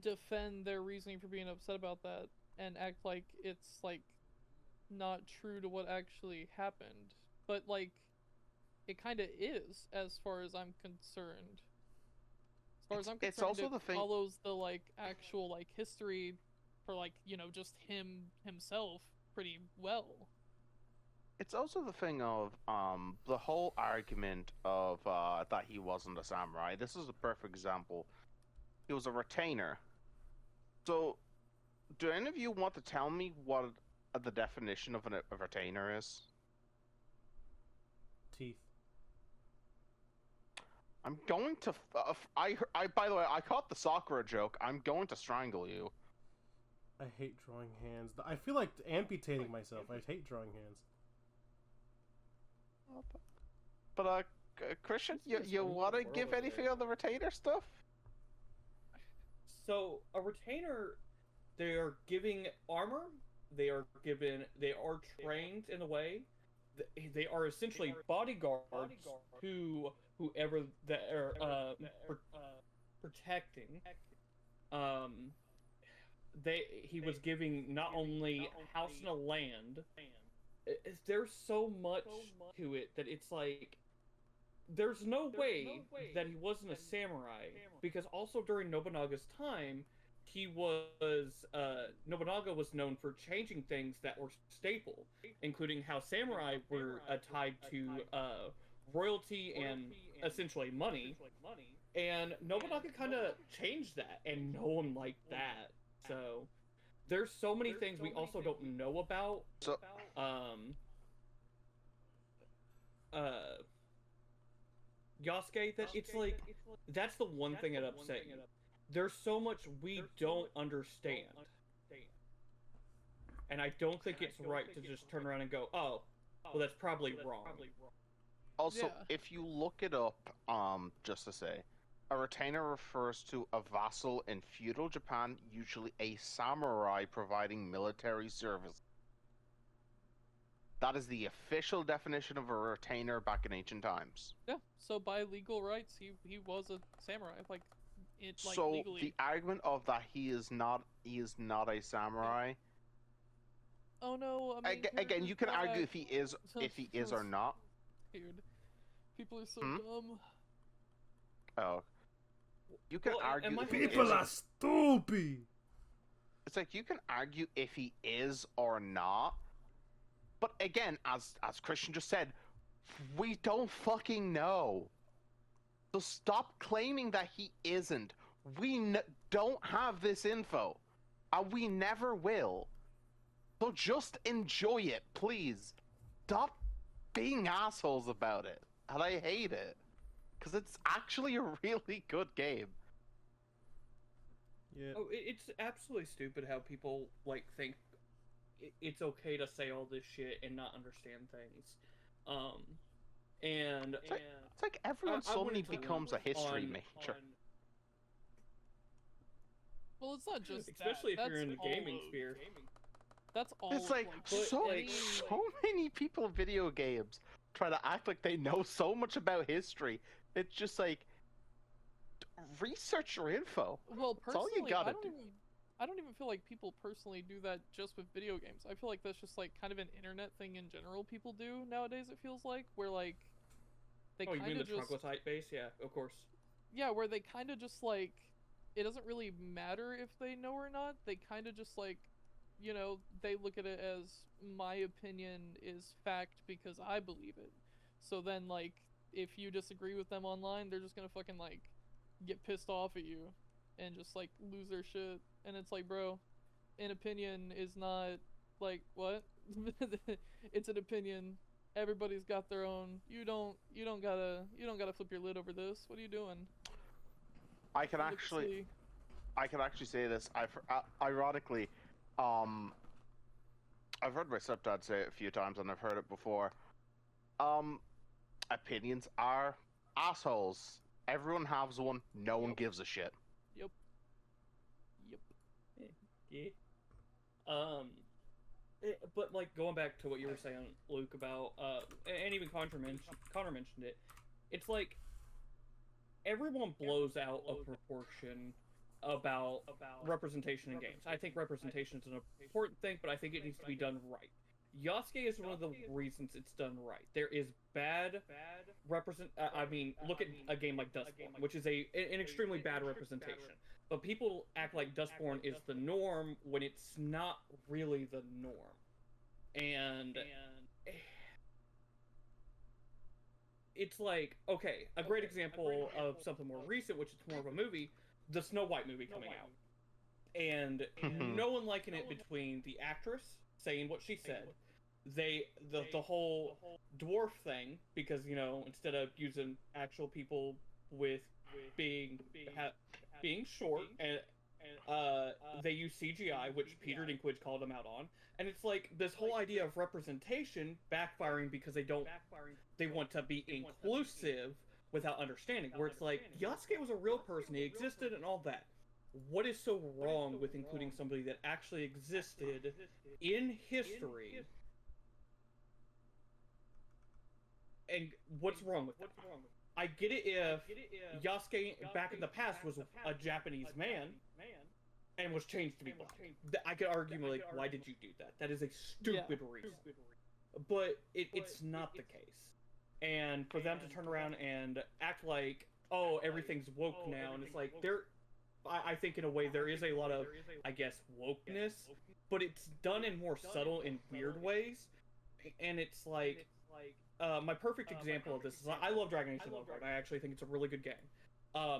defend their reasoning for being upset about that and act like it's, like, not true to what actually happened. But, like, it kind of is, as far as I'm concerned. As far as I'm It's concerned, also it the thing. follows the, like, actual, like, history for, like, just himself pretty well. It's also the thing of the whole argument of that he wasn't a samurai. This is a perfect example. He was a retainer. So, do any of you want to tell me what the definition of a retainer is? Teeth. I'm going to. I by the way, I caught the Sakura joke. I'm going to strangle you. I hate drawing hands. I feel like amputating myself. I hate drawing hands. But Christian, you want to give anything on the retainer stuff? So a retainer, they are giving armor. They are trained in a way. They are essentially bodyguards to whoever that are protecting. He was giving not only house and a land. There's so much to it that it's like there's no way that he wasn't a samurai, because also during Nobunaga's time he was Nobunaga was known for changing things that were staple, including how samurai were tied to royalty and essentially money, and Nobunaga kind of changed that, and no one liked that. So there's so many things we also don't know about. So, Yasuke, that it's like that's the one thing that upset you. There's so much we don't understand, and I don't think it's right to just turn around and go, "Oh, well, that's probably wrong." also, Yeah. if you look it up, just to say, a retainer refers to a vassal in feudal Japan, usually a samurai providing military service. That is the official definition of a retainer back in ancient times. Yeah, so by legal rights, he was a samurai, like So legally. the argument of that he is not a samurai. Oh no, I mean, Again, you can here's argue that. if he is or not. Dude, people are so Hmm? dumb. Oh, you can Well, argue and my if thing he is- People is. are stupid. It's like you can argue if he is or not, but again, as Christian just said, we don't fucking know. So stop claiming that he isn't. We don't have this info, and we never will. So just enjoy it, please. Stop being assholes about it, and I hate it, because it's actually a really good game. Yeah. Oh, it's absolutely stupid how people like think it's okay to say all this shit and not understand things. And It's like everyone I suddenly wanted to becomes a history on- major. Well, it's not just especially that. if you're in the That's gaming all of sphere. gaming. That's all. It's of, like so any, so many people in video games try to act like they know so much about history. It's just like research your info. Well, That's all you personally, gotta do. I don't even feel like people personally do that just with video games. I feel like that's just like kind of an internet thing in general. People do nowadays. It feels like where like they Oh, you kind mean the of just troglodyte base? Yeah, of course. where they kind of just like it doesn't really matter if they know or not. They kind of just like they look at it as my opinion is fact because I believe it. So then like if you disagree with them online, they're just gonna fucking like get pissed off at you and just like lose their shit. And it's like, bro, an opinion is not like what? It's an opinion. Everybody's got their own. You don't gotta flip your lid over this. What are you doing? I can Look, actually see. say this. Ironically, I've heard my stepdad say it a few times, and I've heard it before. Opinions are assholes. Everyone has one. No one gives a shit. Yep. Yep. Yeah. But like going back to what you were saying, Luke, about and even Connor mentioned it. It's like everyone blows out of proportion about representation in games. I think representation is an important thing, but I think it needs to be done right. Yasuke is one of the reasons it's done right. There is bad I mean, look at a game like Dustborn, which is an extremely bad representation. But people act like Dustborn is the norm when it's not really the norm. And it's like, okay, a great example of something more recent, which is more of a movie, the Snow White movie coming out. And no one liking it between the actress saying what she said, the whole dwarf thing, because, you know, instead of using actual people with being short, and they use CGI, which Peter Dinklage called him out on, and it's like this whole idea of representation backfiring because they want to be inclusive without understanding, where it's like, Yasuke was a real person, he existed and all that. What is so wrong with including somebody that actually existed in history? And what's wrong with that? I get it if Yasuke back in the past was a Japanese man and was changed to be black. I could argue, like, why did you do that? That is a stupid reason. But it's not the case. And for them to turn around and act like, oh, everything's woke now, and it's like, I think in a way there is a lot of, I guess, wokeness, but it's done in more subtle and weird ways. And it's like, my perfect example of this is, I love Dragon Age Orlocust. I actually think it's a really good game.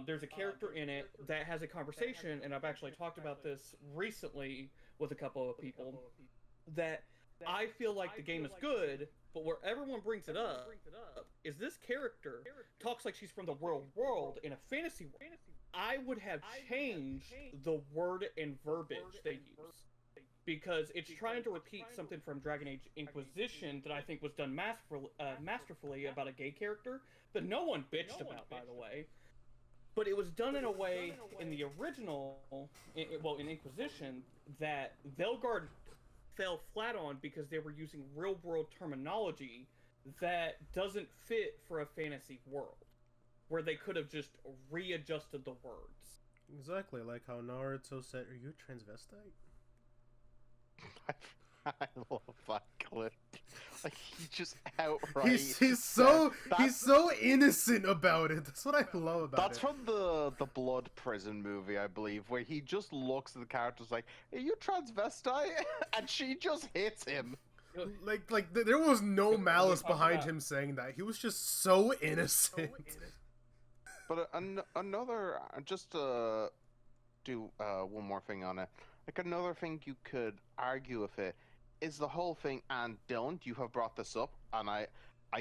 There's a character in it that has a conversation, and I've actually talked about this recently with a couple of people, that I feel like the game is good, but where everyone brings it up is this character talks like she's from the real world in a fantasy world. I would have changed the word and verbiage they use, because it's trying to repeat something from Dragon Age Inquisition that I think was done masterfully about a gay character that no one bitched about, by the way. But it was done in a way in the original, in Inquisition, that Velgard fell flat on because they were using real-world terminology that doesn't fit for a fantasy world, where they could have just readjusted the words. Exactly, like how Naruto said, "Are you a transvestite?" I love that clip. Like, he just outright. He's so innocent about it. That's what I love about That's it. from the Blood Prison movie, I believe, where he just looks at the characters like, "Are you transvestite?" and she just hits him. Like there was no malice behind him saying that. He was just so innocent. But another, just to do one more thing on it, like another thing you could argue with it is the whole thing, and Dylan, you have brought this up, and I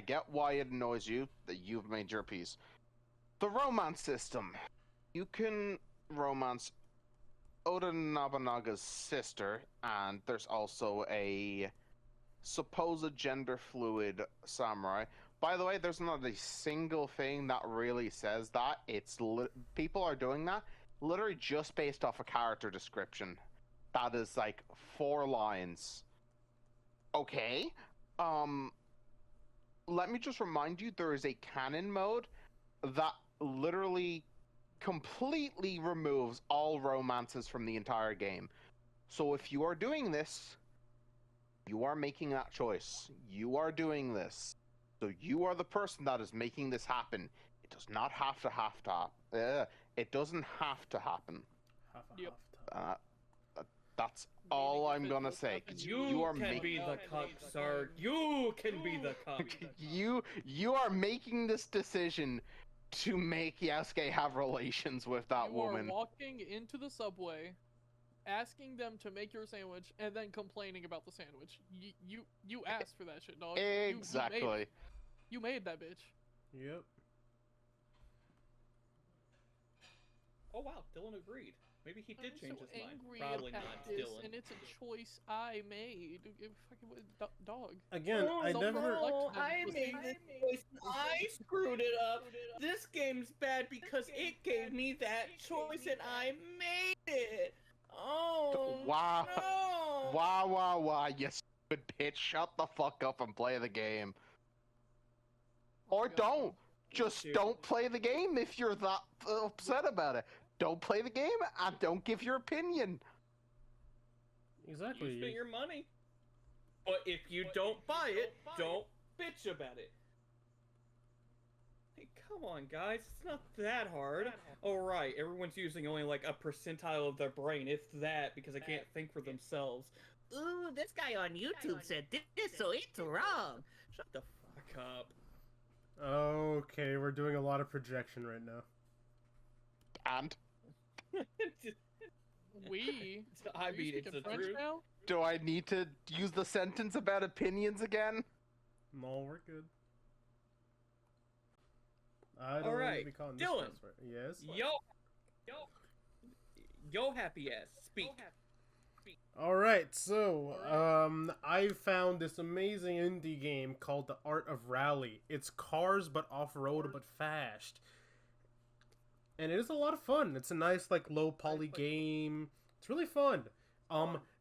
get why it annoys you, that you've made your piece. The romance system. You can romance Oda Nobunaga's sister, and there's also a supposed gender fluid samurai. By the way, there's not a single thing that really says that. It's people are doing that literally just based off a character description. That is like 4 lines. Okay. Let me just remind you, there is a canon mode that literally completely removes all romances from the entire game. So if you are doing this, you are making that choice. You are doing this. So you are the person that is making this happen. It does not have to it doesn't have to happen. That's all I'm gonna say. You are can be the cuck, sir. You can be the cuck. You are making this decision to make Yasuke have relations with that woman. You are walking into the subway, asking them to make your sandwich, and then complaining about the sandwich. You asked for that shit, dog. Exactly. You made that bitch. Yep. Oh wow, Dylan agreed. Maybe he did I'm change so his mind. angry Probably at not, this, Dylan. and it's a choice I made. Dog. Again, I Don't never. reflect them. I Listen. made this choice. I screwed it up. This game's bad because it gave me that choice and I made it. Oh Wow. no! Wow, you stupid bitch. Shut the fuck up and play the game. Or God. don't. Just Dude. don't play the game if you're that upset about it. Don't play the game and don't give your opinion. You Exactly. spent your money. But if you don't buy it, don't bitch about it. Hey, come on, guys. It's not that hard. Oh, right. Everyone's using only like a percentile of their brain, if that, because they can't think for themselves. Ooh, this guy on YouTube said this, so it's wrong. Shut the fuck up. Okay, we're doing a lot of projection right now. And We. I Are you mean, it's speaking the French truth. now? do I need to use the sentence about opinions again? No, we're good. I don't Alright, want to be calling this Dylan. password. Yes. Yo, happy ass. Speak. All right, so I found this amazing indie game called The Art of Rally. It's cars but off-road but fast, and it is a lot of fun. It's a nice like low poly game. It's really fun.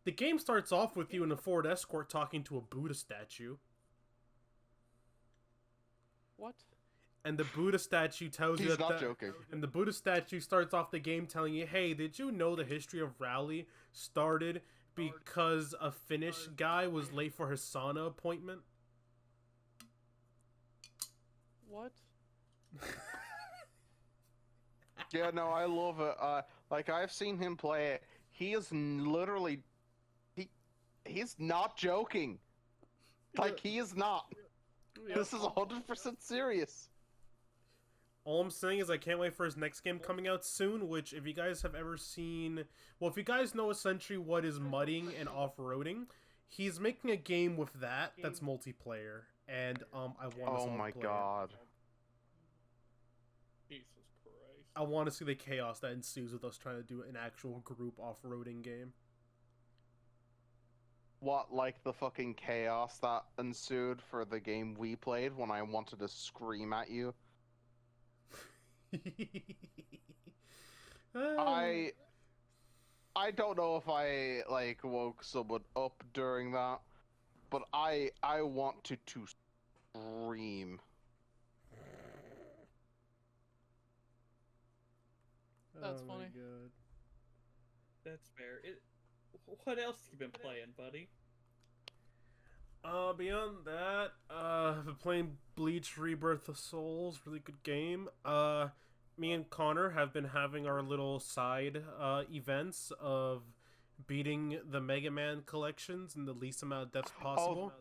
The game starts off with you in a Ford Escort talking to a Buddha statue, What? and the Buddha statue tells you He's that not joking. And the Buddha statue starts off the game telling you, hey, did you know the history of Rally started because a Finnish guy was late for his sauna appointment? What? Yeah, no, I love it. Like I've seen him play it. He is literally, he's not joking. Like he is not. This is 100% serious. All I'm saying is I can't wait for his next game coming out soon, which if you guys have ever seen... Well, if you guys know essentially what is mudding and off-roading, he's making a game with that's multiplayer, and I want to Oh my god. Jesus Christ. I want to see the chaos that ensues with us trying to do an actual group off-roading game. What, like the fucking chaos that ensued for the game we played when I wanted to scream at you? I don't know if I like woke someone up during that, but I wanted to scream. That's Oh my funny. God. That's fair. What else have you been playing, buddy? Beyond that, I've been playing Bleach Rebirth of Souls, really good game. Me and Connor have been having our little side, events of beating the Mega Man collections in the least amount of deaths possible.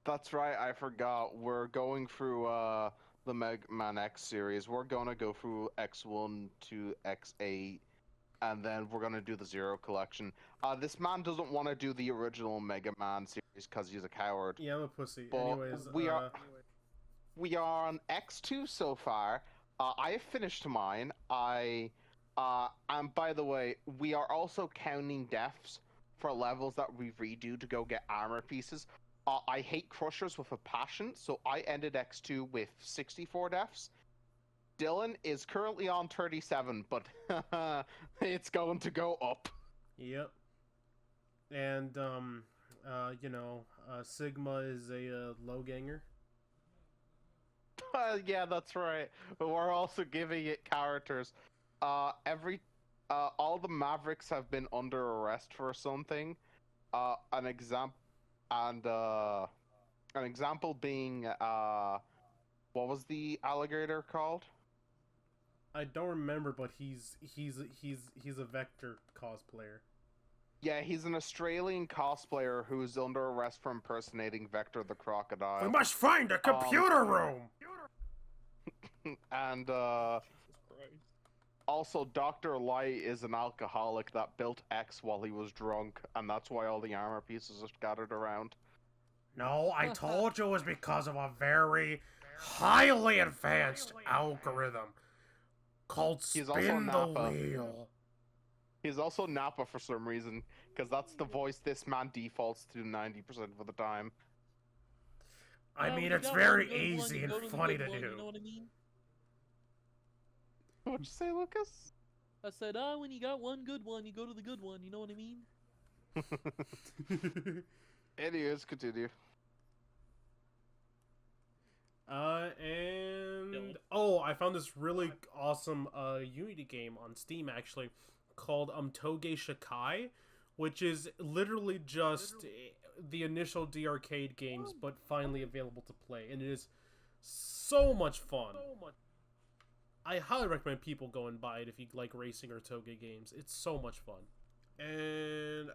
That's right, I forgot. We're going through, the Mega Man X series. We're gonna go through X1 to X8, and then we're gonna do the Zero collection. This man doesn't want to do the original Mega Man series because he's a coward. Yeah, I'm a pussy. But Anyways, we are on X2 so far. I have finished mine. And by the way, we are also counting deaths for levels that we redo to go get armor pieces. I hate crushers with a passion, so I ended X2 with 64 deaths. Dylan is currently on 37, but it's going to go up. Yep. And, Sigma is a low ganger. Yeah, that's right. But we're also giving it characters. All the Mavericks have been under arrest for something. An example being, what was the alligator called? I don't remember, but he's a Vector cosplayer. Yeah, he's an Australian cosplayer who's under arrest for impersonating Vector the crocodile. We must find a computer room. And Jesus Christ. also, Dr. Light is an alcoholic that built X while he was drunk, and that's why all the armor pieces are scattered around. No, I told you it was because of a very highly advanced algorithm called He's also Spin the Nappa. Wheel. He's also Nappa for some reason, because that's the voice this man defaults to 90% of the time. I mean, when you it's got very one good one, easy you and go to the funny good to one, do. You know what I mean? What'd you say, Lucas? I said, when you got one good one, you go to the good one. You know what I mean? Anyways, continue. And oh, I found this really awesome Unity game on Steam actually called Toge Shikai, which is literally just the initial D arcade games, but finally available to play, and it is so much fun. I highly recommend people go and buy it if you like racing or Toge games. It's so much fun. And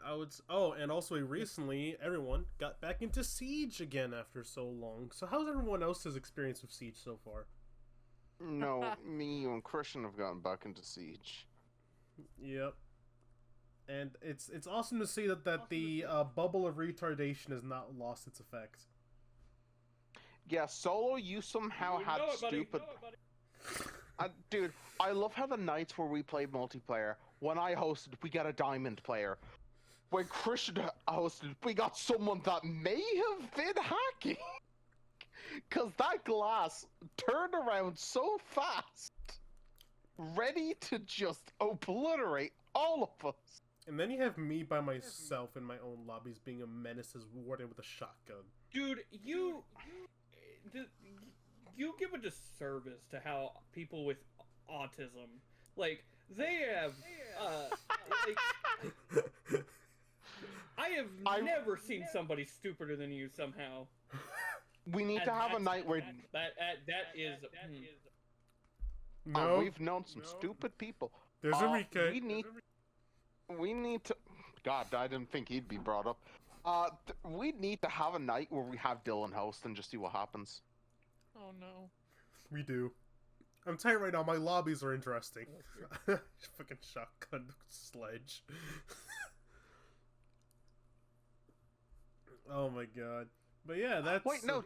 and also recently everyone got back into Siege again after so long. So how's everyone else's experience with Siege so far? No, me, you, and Christian have gotten back into Siege. Yep. And it's awesome to see that the bubble of retardation has not lost its effect. Yeah, solo, you somehow You had know it, buddy. stupid. You know it, buddy. Dude, I love how the nights where we played multiplayer, when I hosted, we got a diamond player. When Christian hosted, we got someone that may have been hacking. Because that glass turned around so fast, ready to just obliterate all of us. And then you have me by myself in my own lobbies being a menace as warden with a shotgun. Dude, you give a disservice to how people with autism, like, they have, like, I have never seen somebody stupider than you somehow. We need to have a night where that is. No, we've known some stupid people. there's Enrique. We need to. God, I didn't think he'd be brought up. We need to have a night where we have Dylan host and just see what happens. Oh no. We do. I'm telling you right now, my lobbies are interesting. Fucking shotgun sledge. Oh my god. But yeah, that's... Wait, no,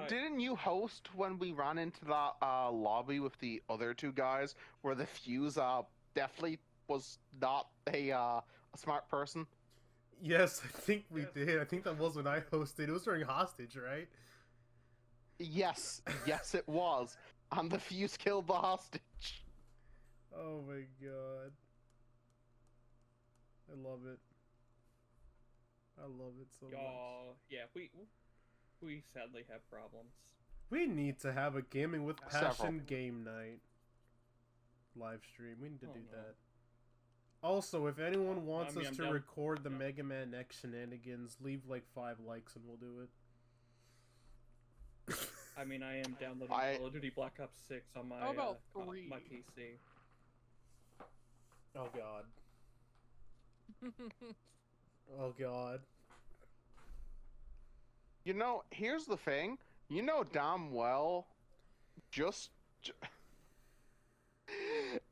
didn't you host when we ran into that lobby with the other two guys where the fuse definitely was not a smart person? Yes, I think we did. I think that was when I hosted. It was during Hostage, right? Yes, yes it was. And the fuse killed the hostage. Oh my god. I love it. I love it so much. Oh, yeah, we sadly have problems. We need to have a Gaming with Passion Several. game night. Live stream. We need to do no. that. Also, if anyone wants I mean, us I'm to down. record the Mega Man X shenanigans, leave like 5 likes and we'll do it. I mean, I am downloading Call of Duty Black Ops 6 on my How about on 3? my PC. Oh god. Oh god. You know, here's the thing. You know damn well,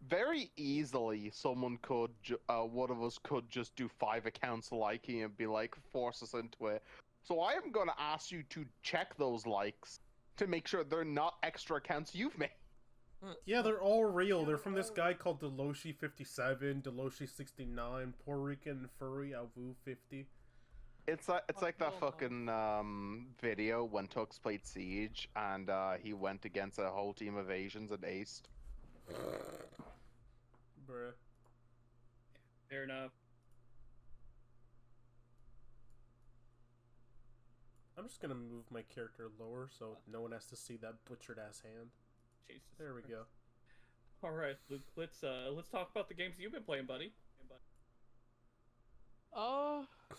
very easily someone could, one of us could just do 5 accounts liking and be like, force us into it. So I am gonna ask you to check those likes to make sure they're not extra accounts you've made. Yeah, they're all real. They're from this guy called Deloshi57, Deloshi69, Puerto Rican Furry Avu 50. It's like that hell no. fucking video when Tux played Siege and he went against a whole team of Asians and aced. Bruh. Fair enough. I'm just gonna move my character lower so no one has to see that butchered ass hand. Jesus. There we go. All right, Luke. Let's talk about the games you've been playing, buddy.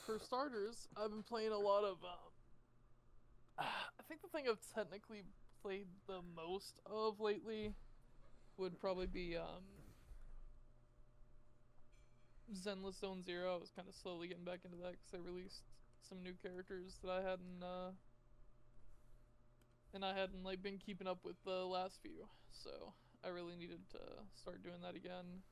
For starters, I've been playing a lot of, I think the thing I've technically played the most of lately would probably be, Zenless Zone Zero. I was kind of slowly getting back into that because they released some new characters that I hadn't, like, been keeping up with the last few, so I really needed to start doing that again.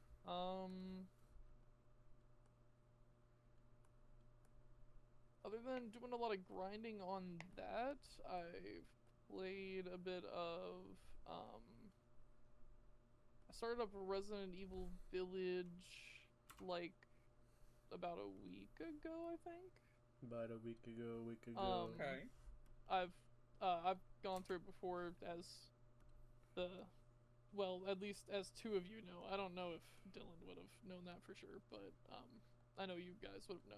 Other than doing a lot of grinding on that, I've played a bit of, I started up a Resident Evil Village like about a week ago, I think. About a week ago. Okay. I've gone through it before as at least as two of you know. I don't know if Dylan would have known that for sure, but I know you guys would have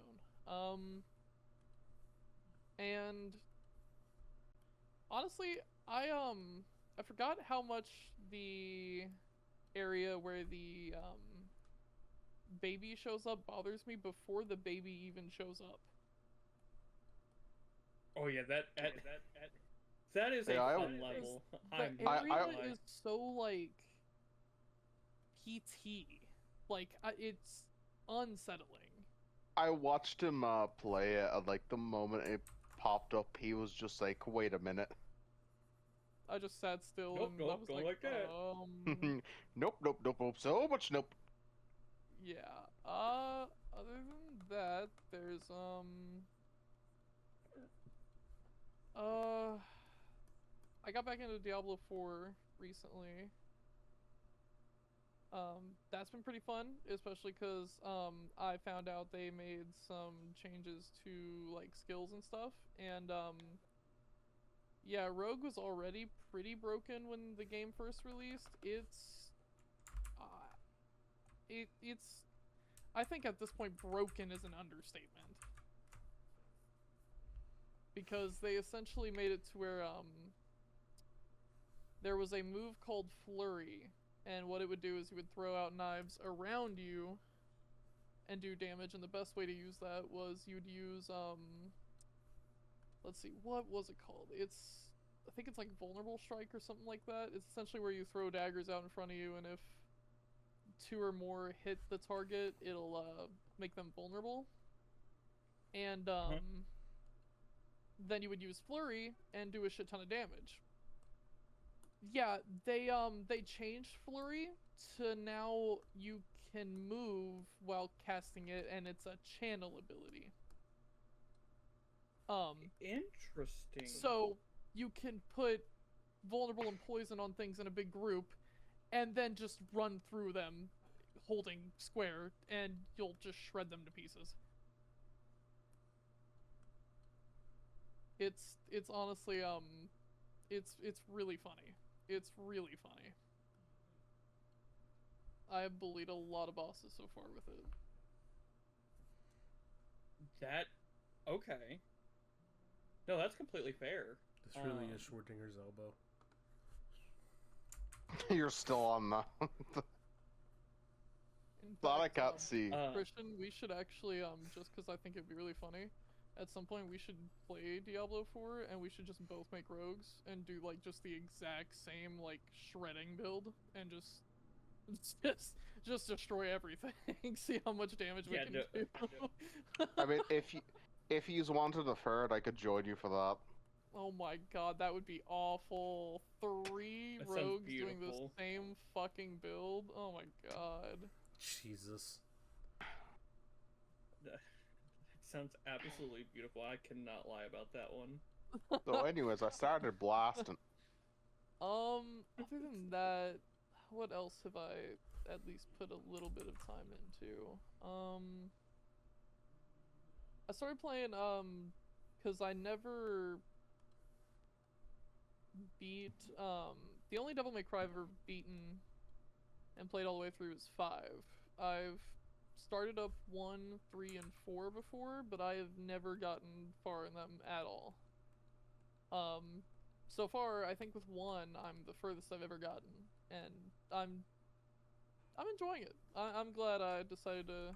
known. And honestly, I forgot how much the area where the baby shows up bothers me before the baby even shows up. Oh yeah, that is a Yeah, fun level. The area is so like PT, like it's unsettling. I watched him play it, and like the moment it popped up, he was just like, "Wait a minute." I just sat still Nope, and I nope, was don't like, like that. Nope. So much nope. yeah. Other than that, there's I got back into Diablo 4 recently. That's been pretty fun, especially because I found out they made some changes to like skills and stuff, and yeah, Rogue was already pretty broken when the game first released. It's I think at this point broken is an understatement, because they essentially made it to where there was a move called Flurry, and what it would do is you would throw out knives around you and do damage, and the best way to use that was you'd use let's see, what was it called? I think it's like Vulnerable Strike or something like that. It's essentially where you throw daggers out in front of you, and if two or more hit the target, it'll make them vulnerable. And then you would use Flurry and do a shit ton of damage. Yeah, they changed Flurry to now you can move while casting it, and it's a channel ability. Interesting. So you can put vulnerable and poison on things in a big group, and then just run through them holding square, and you'll just shred them to pieces. It's honestly it's really funny. It's really funny. I have bullied a lot of bosses so far with it. Okay. No, that's completely fair. This really is Schwarzenegger's elbow. You're still on the. In Thought I fact, can't see. Christian, we should actually just because I think it'd be really funny. At some point, we should play Diablo 4, and we should just both make rogues and do like just the exact same like shredding build, and just destroy everything. See how much damage we can do. I mean, if you wanted a third, I could join you for that. Oh my god, that would be awful. 3 That sounds rogues doing the beautiful. same fucking build. Oh my god. Jesus. That sounds absolutely beautiful. I cannot lie about that one. So, anyways, I started blasting. Other than that, what else have I at least put a little bit of time into? I started playing, because I never beat, the only Devil May Cry I've ever beaten and played all the way through is 5. I've started up 1, 3, and 4 before, but I have never gotten far in them at all. So far, I think with 1, I'm the furthest I've ever gotten, and I'm enjoying it. I'm glad I decided to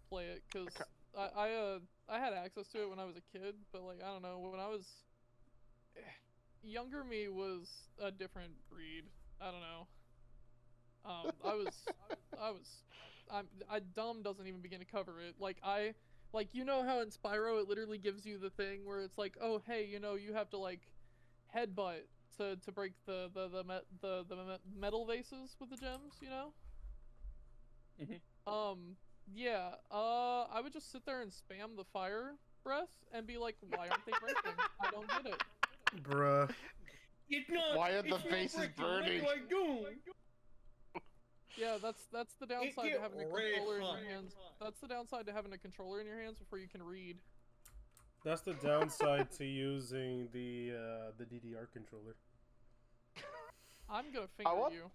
play it, because I had access to it when I was a kid, but like, I don't know, when I was younger, me was a different breed. I don't know. Dumb doesn't even begin to cover it. Like, you know how in Spyro it literally gives you the thing where it's like, oh hey, you know, you have to like headbutt to break the metal vases with the gems, you know? Yeah, I would just sit there and spam the fire breath and be like, why aren't they breaking? I don't get it. Bruh. It's not. Why are the it's not faces breaking. burning? What do I do? Yeah, that's the downside to get having a really controller in fun. your hands. That's the downside to having a controller in your hands before you can read. That's the downside to using the DDR controller. I'm gonna finger want- you.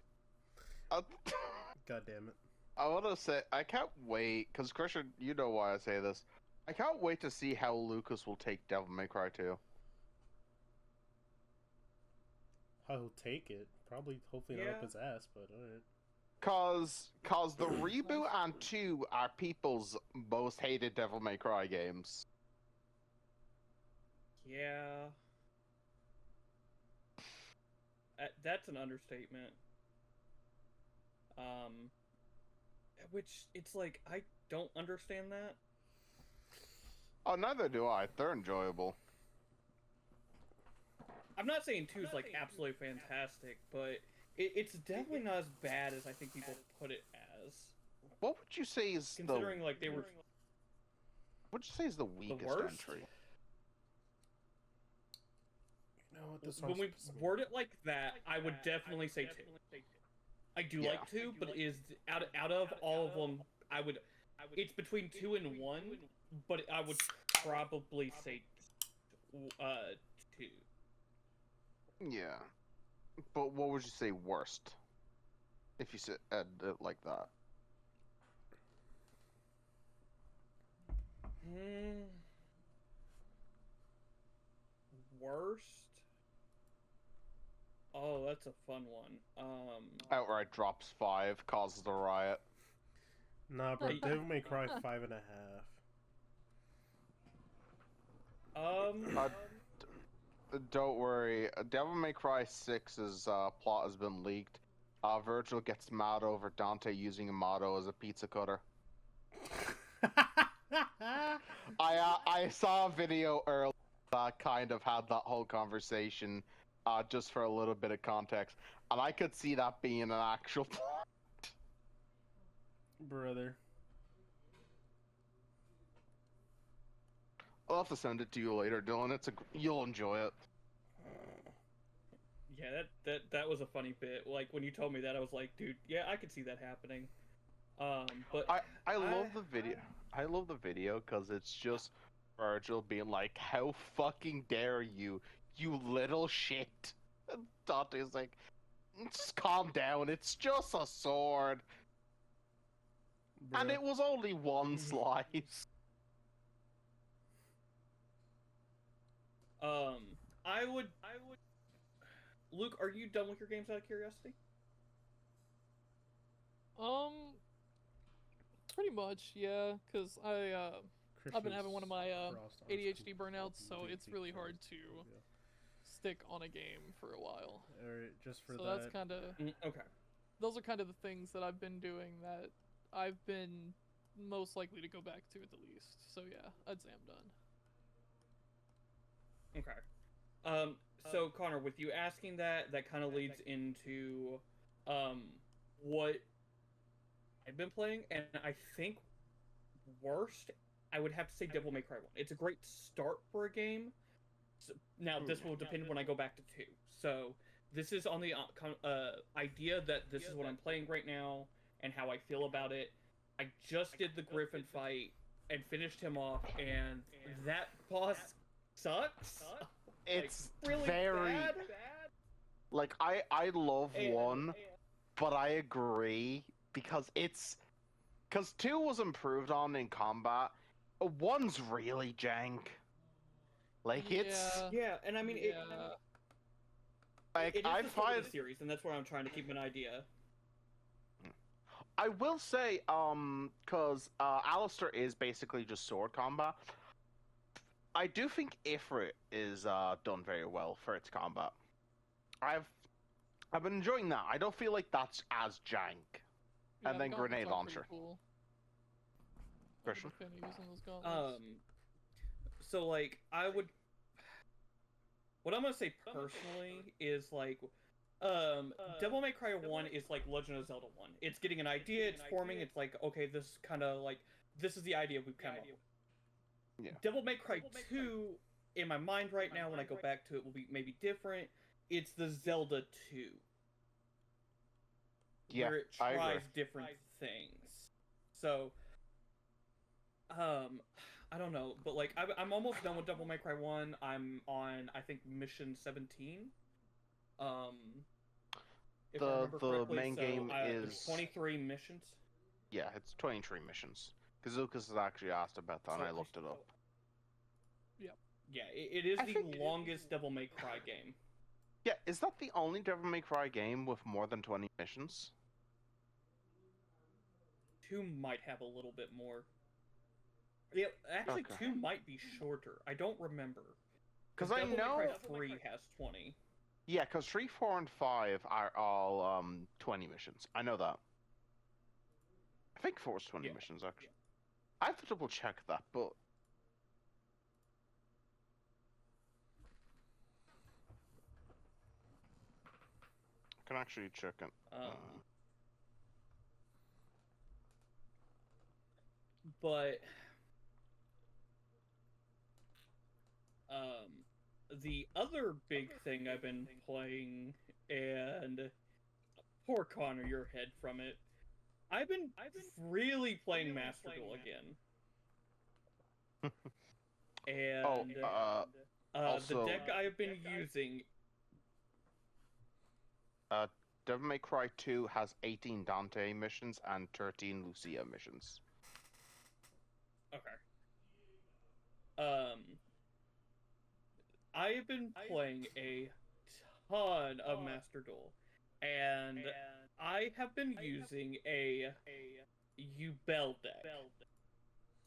God damn it. I want to say, I can't wait, because Christian, you know why I say this. I can't wait to see how Lucas will take Devil May Cry 2. How he'll take it. Probably, hopefully not up Yeah. his ass, but alright. Cause the reboot and 2 are people's most hated Devil May Cry games. Yeah. That's an understatement. Which, it's like, I don't understand that. Oh, neither do I. They're enjoyable. I'm not saying 2 is, like, absolutely fantastic, but it's definitely not as bad as I think people put it as. What would you say is Considering, like, they were... What'd you say is the weakest worst? entry? You know what, this When song we pisses me word off. it like that, I would definitely say 2. I do Yeah. like 2, but it is out of all of them, it's between 2 and 1, but I would probably say 2. Yeah. But what would you say worst? If you said it like that. Worst? Oh, that's a fun one. Outright drops 5, causes a riot. Nah, bro, Devil May Cry 5.5. Don't worry. Devil May Cry 6's plot has been leaked. Virgil gets mad over Dante using Amato as a pizza cutter. I saw a video earlier that kind of had that whole conversation, just for a little bit of context, and I could see that being an actual plot. Brother. I'll have to send it to you later, Dylan. You'll enjoy it. Yeah, that was a funny bit. Like, when you told me that, I was like, dude, yeah, I could see that happening. But I love the video. I love the video because it's just Virgil being like, "How fucking dare you, you little shit!" And Dante's like, "Just calm down. It's just a sword, and Bruh. it was only one slice." I would. Luke, are you done with your games out of curiosity? Pretty much, yeah. Cause I've been having one of my Frost Arts ADHD Cool. burnouts, so it's Big really Frost hard to Cool, stick on a game for a while. yeah. Alright, just for So that. that's kind of Okay. those are kind of the things that I've been doing that I've been most likely to go back to at the least. So yeah, I'd say I'm done. Okay. So Connor, with you asking that kind of leads into what I've been playing, and I think worst, I would have to say Devil May Cry 1. It's a great start for a game. So, now, this will depend when I go back to 2. So, this is on the idea that this is what I'm playing right now, and how I feel about it. I just did the Griffin fight, and finished him off, and that boss sucks. It's really very bad. like I love And- 1, but I agree because 2 was improved on in combat. 1's really jank. Like it's Yeah, and I mean, Yeah. like it is I the start of find the series, and that's where I'm trying to keep an idea. I will say cuz Alistair is basically just sword combat. I do think Ifrit is done very well for its combat. I've been enjoying that. I don't feel like that's as jank. Yeah, And the then gauntlets grenade are pretty launcher. Cool. Christian? I'm a big fan of using those gauntlets. So like, what I'm gonna say personally is like, Devil May Cry 1 is like Legend of Zelda 1. It's getting an idea, it's forming, it's like, okay, this kind of like, this is the idea we've come up with. Yeah. Devil May Cry 2, in my mind right now, when I go back to it, will be maybe different. It's the Zelda 2. Yeah, where it I tries agree. different things. So, I don't know, but like I'm almost done with Devil May Cry 1. I'm on, I think, mission 17. Um, if I remember The correctly, main so game there's is 23 missions. yeah, it's 23 missions. Because Lucas has actually asked about that, and So I looked it up. Yeah, it is I the think- longest Devil May Cry game. Yeah, is that the only Devil May Cry game with more than 20 missions? 2 might have a little bit more. Yeah, actually, Okay. 2 might be shorter. I don't remember. Because I Devil know. May Cry 3 has 20. Yeah, because 3, 4, and 5 are all 20 missions. I know that. I think 4 is 20 Yeah. missions, actually. I have to double check that, but. I can actually check it. But the other big thing I've been playing, and poor Connor, your head from it. I've been really playing Master Duel again. And the also- deck I've been using. Devil May Cry 2 has 18 Dante missions and 13 Lucia missions. Okay. I have been playing a ton of Master Duel, and I have been using a Ubel deck.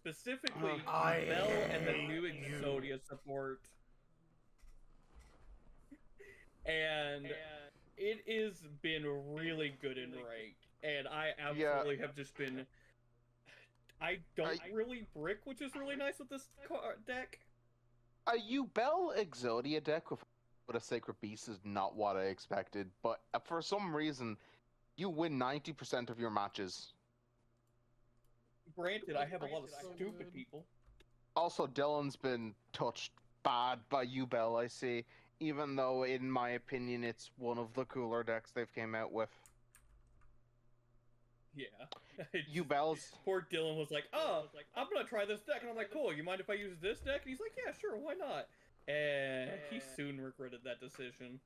Specifically, I Ubel and the hate new you. Exodia support. And it has been really good in rank, and I absolutely have just been. I don't really brick, which is really nice with this deck. A Ubel Exodia deck with a Sacred Beast is not what I expected, but for some reason, you win 90% of your matches. Granted, I have a lot of So stupid good. people. Also, Dylan's been touched bad by Ubel, I see, even though, in my opinion, it's one of the cooler decks they've came out with. Yeah. Ubel's... Poor Dylan was like, "Oh, I'm gonna try this deck," and I'm like, "Cool. You mind if I use this deck?" And he's like, "Yeah, sure. Why not?" And he soon regretted that decision.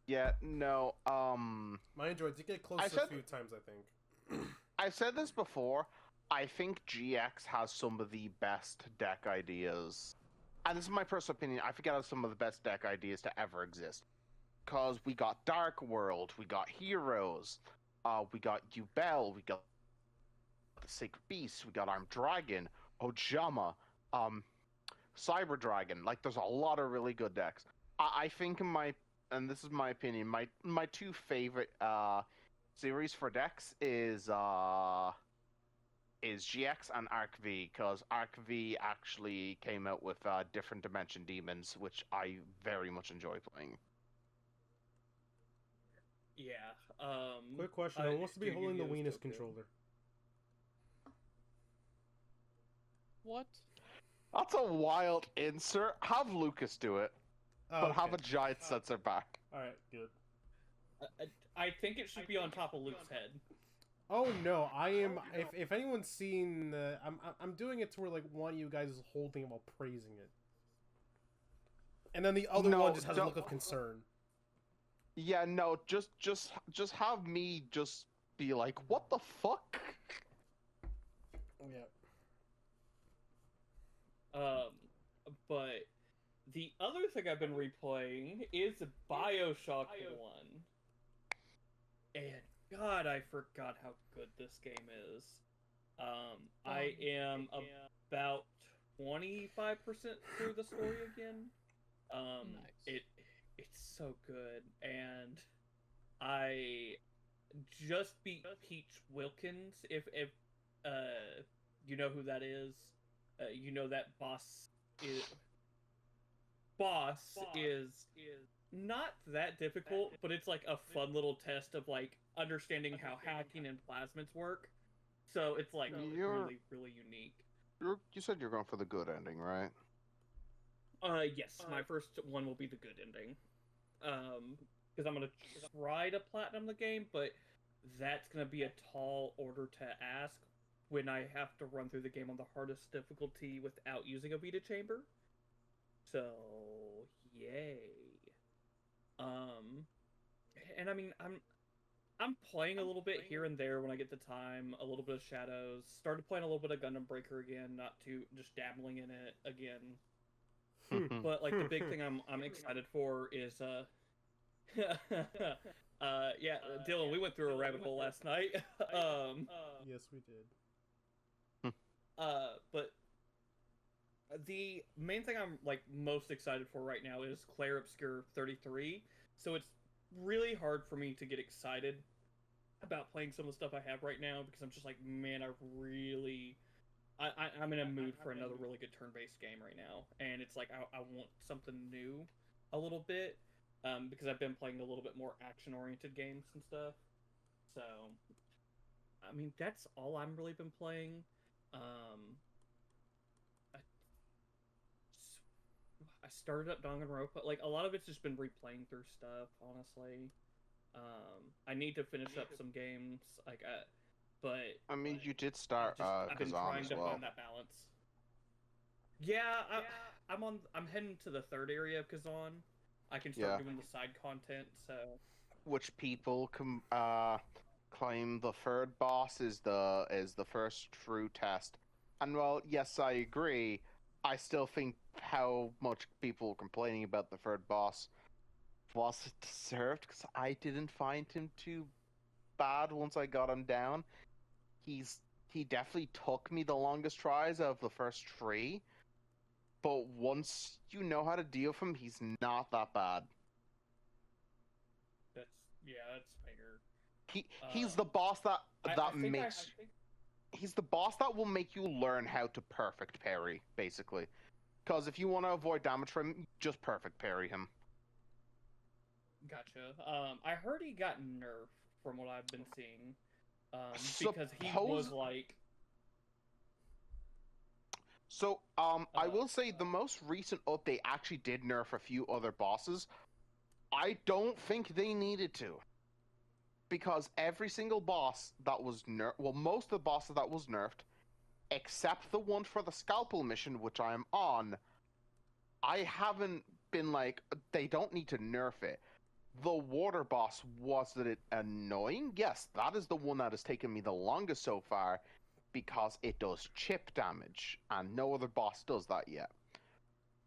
Yeah, no, My Android did get close a few times, I think. I've said this before. I think GX has some of the best deck ideas. And this is my personal opinion. I think it has some of the best deck ideas to ever exist. Because we got Dark World, we got Heroes, we got Ubel, we got the Sacred Beast, we got Armed Dragon, Ojama, Cyber Dragon. Like, there's a lot of really good decks. I think and this is my opinion, my two favorite series for decks is GX and Arc V, because Arc V actually came out with different Dimension Demons, which I very much enjoy playing. Yeah. Quick question: Who wants to be holding the Weenus controller? What? That's a wild insert. Have Lucas do it, Oh, but have a okay. giant sensor back. All right, good. I think it should be on top of Luke's head. Oh no, I am. If anyone's seen, I'm doing it to where like one of you guys is holding it while praising it, and then the other one just has a look of concern. Yeah, no, just have me just be like, what the fuck? Yeah. But the other thing I've been replaying is BioShock 1. And God, I forgot how good this game is. I am about 25% through the story again. Nice. It's so good, and I just beat Peach Wilkins. If you know who that is, you know that boss is not that difficult, but it's like a fun little test of like understanding how hacking and plasmids work. So it's like really, really unique. You said you're going for the good ending, right? Yes, my first one will be the good ending. Because I'm gonna try to platinum the game, but that's gonna be a tall order to ask when I have to run through the game on the hardest difficulty without using a Vita chamber. So, yay. And I mean, I'm playing a little bit here and there when I get the time. A little bit of Shadows. Started playing a little bit of Gundam Breaker again. Not too just dabbling in it again. But like the big thing I'm excited for is yeah, Dylan, we went through a rabbit hole last night. Yes, we did. But the main thing I'm like most excited for right now is Claire Obscure 33. So it's really hard for me to get excited about playing some of the stuff I have right now because I'm just like, man, I'm in a mood for another really good turn-based game right now, and it's like I want something new a little bit because I've been playing a little bit more action-oriented games and stuff. So, I mean, that's all I'm really been playing. I started up Danganronpa. Like, a lot of it's just been replaying through stuff, honestly. I need to finish up some games, like, but... I mean, you did start I've been Kazan trying as to well. find that balance. Yeah, I'm heading to the third area of Kazan. I can start doing the side content, so... Which people can claim the third boss is the first true test. And well, yes, I agree. I still think how much people were complaining about the third boss was deserved, because I didn't find him too bad once I got him down. He definitely took me the longest tries of the first 3, but once you know how to deal with him, he's not that bad. That's fair. He's the boss he's the boss that will make you learn how to perfect parry, basically. Because if you want to avoid damage from him, just perfect parry him. Gotcha. I heard he got nerfed from what I've been seeing. Because he was like... So, I will say the most recent update actually did nerf a few other bosses. I don't think they needed to. Because every single boss that was nerfed, well, most of the bosses that was nerfed, except the one for the scalpel mission, which I am on, I haven't been like, they don't need to nerf it. The water boss, was it annoying? Yes, that is the one that has taken me the longest so far, because it does chip damage, and no other boss does that yet.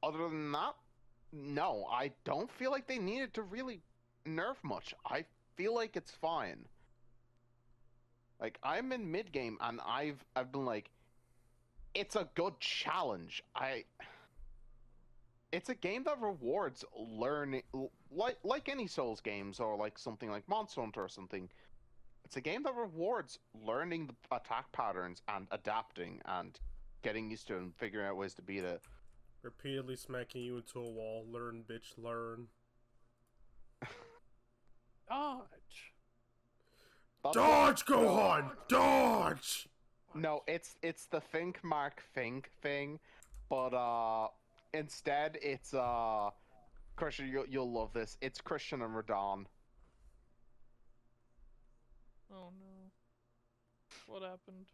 Other than that, no, I don't feel like they needed to really nerf much. I feel like it's fine. Like, I'm in mid-game, and I've been like, it's a good challenge. It's a game that rewards learning, like any Souls games, or like something like Monster Hunter or something. It's a game that rewards learning the attack patterns and adapting and getting used to it and figuring out ways to beat it. Repeatedly smacking you into a wall. Learn, bitch, learn. Dodge. Dodge, Gohan! Dodge! No, it's the Think Mark Think thing, but instead it's Christian, you'll love this. It's Christian and Radon. Oh no. What happened?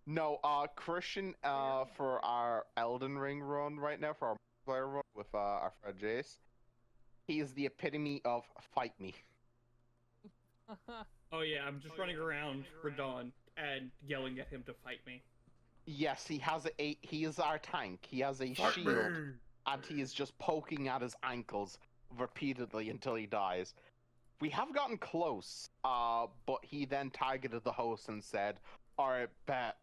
No, Christian for our Elden Ring run right now, for our player run with our friend Jace, he is the epitome of fight me. Oh yeah, I'm just running around Radon and yelling at him to fight me. Yes, he is our tank. He has a Fight shield, me! and he is just poking at his ankles repeatedly until he dies. We have gotten close, but he then targeted the host and said, "Alright, bet."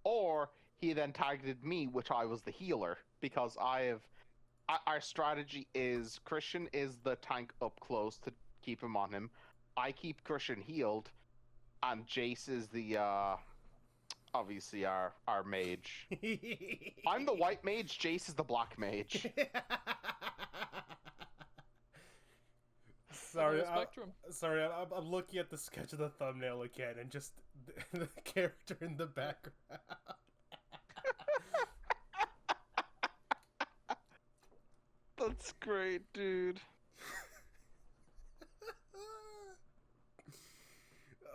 Or he then targeted me, which I was the healer, because our strategy is Christian is the tank up close to keep him on him. I keep Christian healed, and Jace is the obviously our mage. I'm the white mage, Jace is the black mage. Sorry, I'm looking at the sketch of the thumbnail again, and just the character in the background. That's great, dude.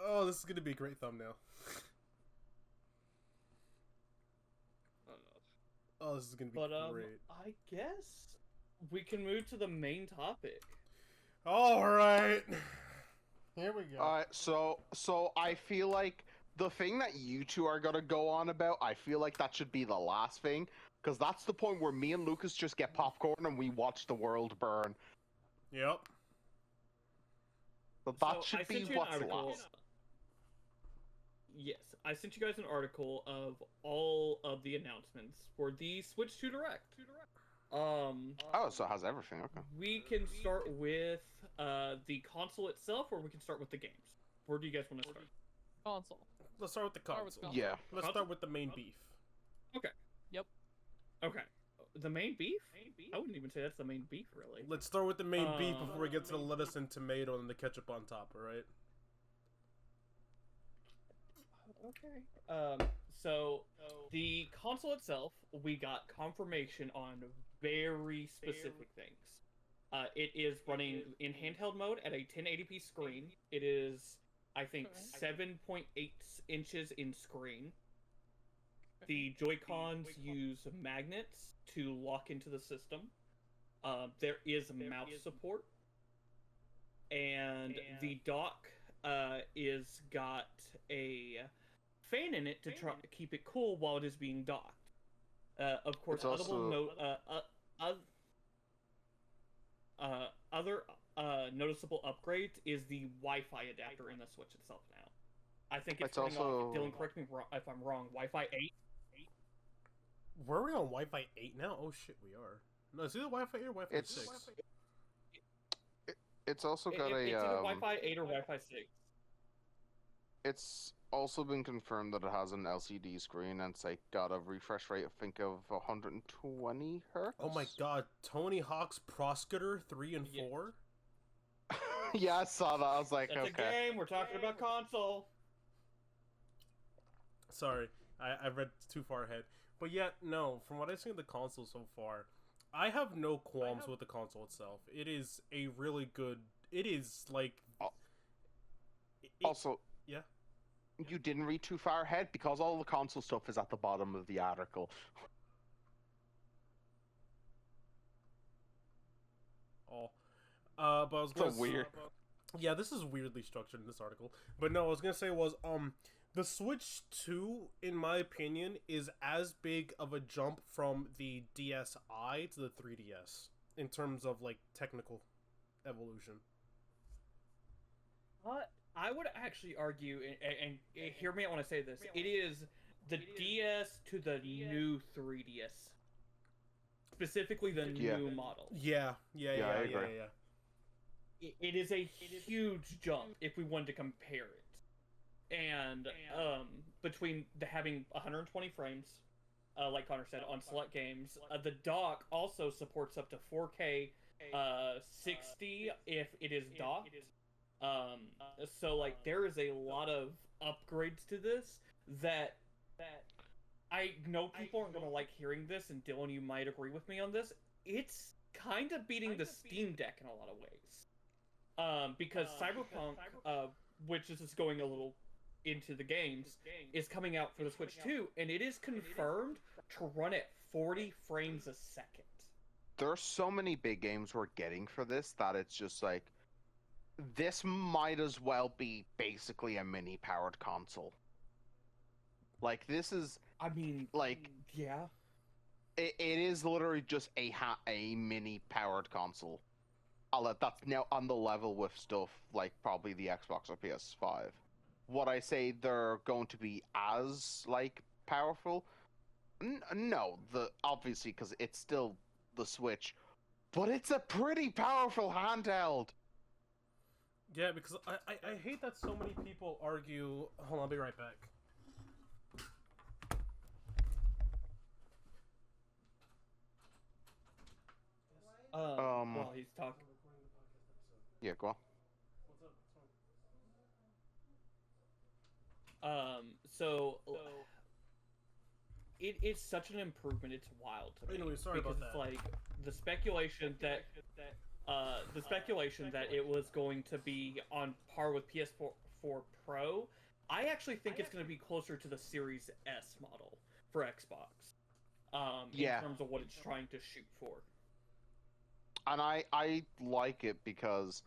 Oh, this is gonna be a great thumbnail. Oh, this is gonna be But great. I guess we can move to the main topic. All right. Here we go. Alright, so I feel like the thing that you two are gonna go on about, I feel like that should be the last thing, because that's the point where me and Lucas just get popcorn and we watch the world burn. Yep. So that So, I should be sent you an what's article. last. Yes, I sent you guys an article of all of the announcements for the Switch 2 Direct. Oh, so it has everything, okay. We can start with the console itself, or we can start with the games. Where do you guys want to start? Console. Let's start with the Start with console. console. Yeah. Let's start with the main beef. Okay, the main beef? I wouldn't even say that's the main beef, really. Let's start with the main beef before we get to the lettuce and tomato and the ketchup on top, alright? Okay. So the console itself, we got confirmation on very specific things. It is running in handheld mode at a 1080p screen. It is, I think, 7.8 inches in screen. The Joy-Cons use magnets to lock into the system. There is mouse support. And the dock is got a fan in it to try to keep it cool while it is being docked. Of course, It's also- other noticeable upgrades is the Wi-Fi adapter in the Switch itself now. I think it's running off, Dylan, correct me if I'm wrong, Wi-Fi 8? Were we on Wi-Fi 8 now? Oh shit, we are. No, it's either Wi-Fi 8 or Wi-Fi It's 6. it's also got It's either a Wi-Fi 8 or Wi-Fi 6. it's also been confirmed that it has an LCD screen and it's like got a refresh rate, I think, of 120 hertz. Oh my god, Tony Hawk's Pro Scooter 3 and Yeah. 4? Yeah, I saw that. I was like, That's okay. a game. We're talking about console. Sorry, I read too far ahead. But yet, no, from what I've seen of the console so far, I have no qualms with the console itself. It is a really good... It is, like... Al- it- Also, yeah? you didn't read too far ahead because all the console stuff is at the bottom of the article. Oh. But I was So gonna... weird. Yeah, this is weirdly structured in this article. But no, I was gonna say was, the Switch 2, in my opinion, is as big of a jump from the DSi to the 3DS in terms of, like, technical evolution. I would actually argue, and hear me out when I say this, it is the DS to the new 3DS. Specifically the Yeah. new model. Yeah, I agree. It is a huge jump if we wanted to compare it. And between having 120 frames, like Connor said, on select games, the dock also supports up to 4K 60 if it is docked. So like there is a lot of upgrades to this that I know people aren't gonna like hearing this, and Dylan, you might agree with me on this. It's kind of beating the Steam Deck in a lot of ways, because Cyberpunk, which is just going a little into the games, is coming out for the Switch 2, and it is confirmed to run at 40 frames a second. There are so many big games we're getting for this that it's just like, this might as well be basically a mini powered console. Like, this is, I mean, like, yeah. it is literally just a mini powered console. That's now on the level with stuff like probably the Xbox or PS5. Would I say they're going to be as, like, powerful? No, obviously, because it's still the Switch, but it's a pretty powerful handheld. Yeah, because I hate that so many people argue... Hold on, I'll be right back. While he's talking. Yeah, go on. So it is such an improvement. It's wild to me. Anyway, sorry because about it's that. like the speculation that it was going to be on par with PS4 PS4 Pro. I actually think it's going to be closer to the Series S model for Xbox. Yeah. In terms of what it's trying to shoot for. And I like it because,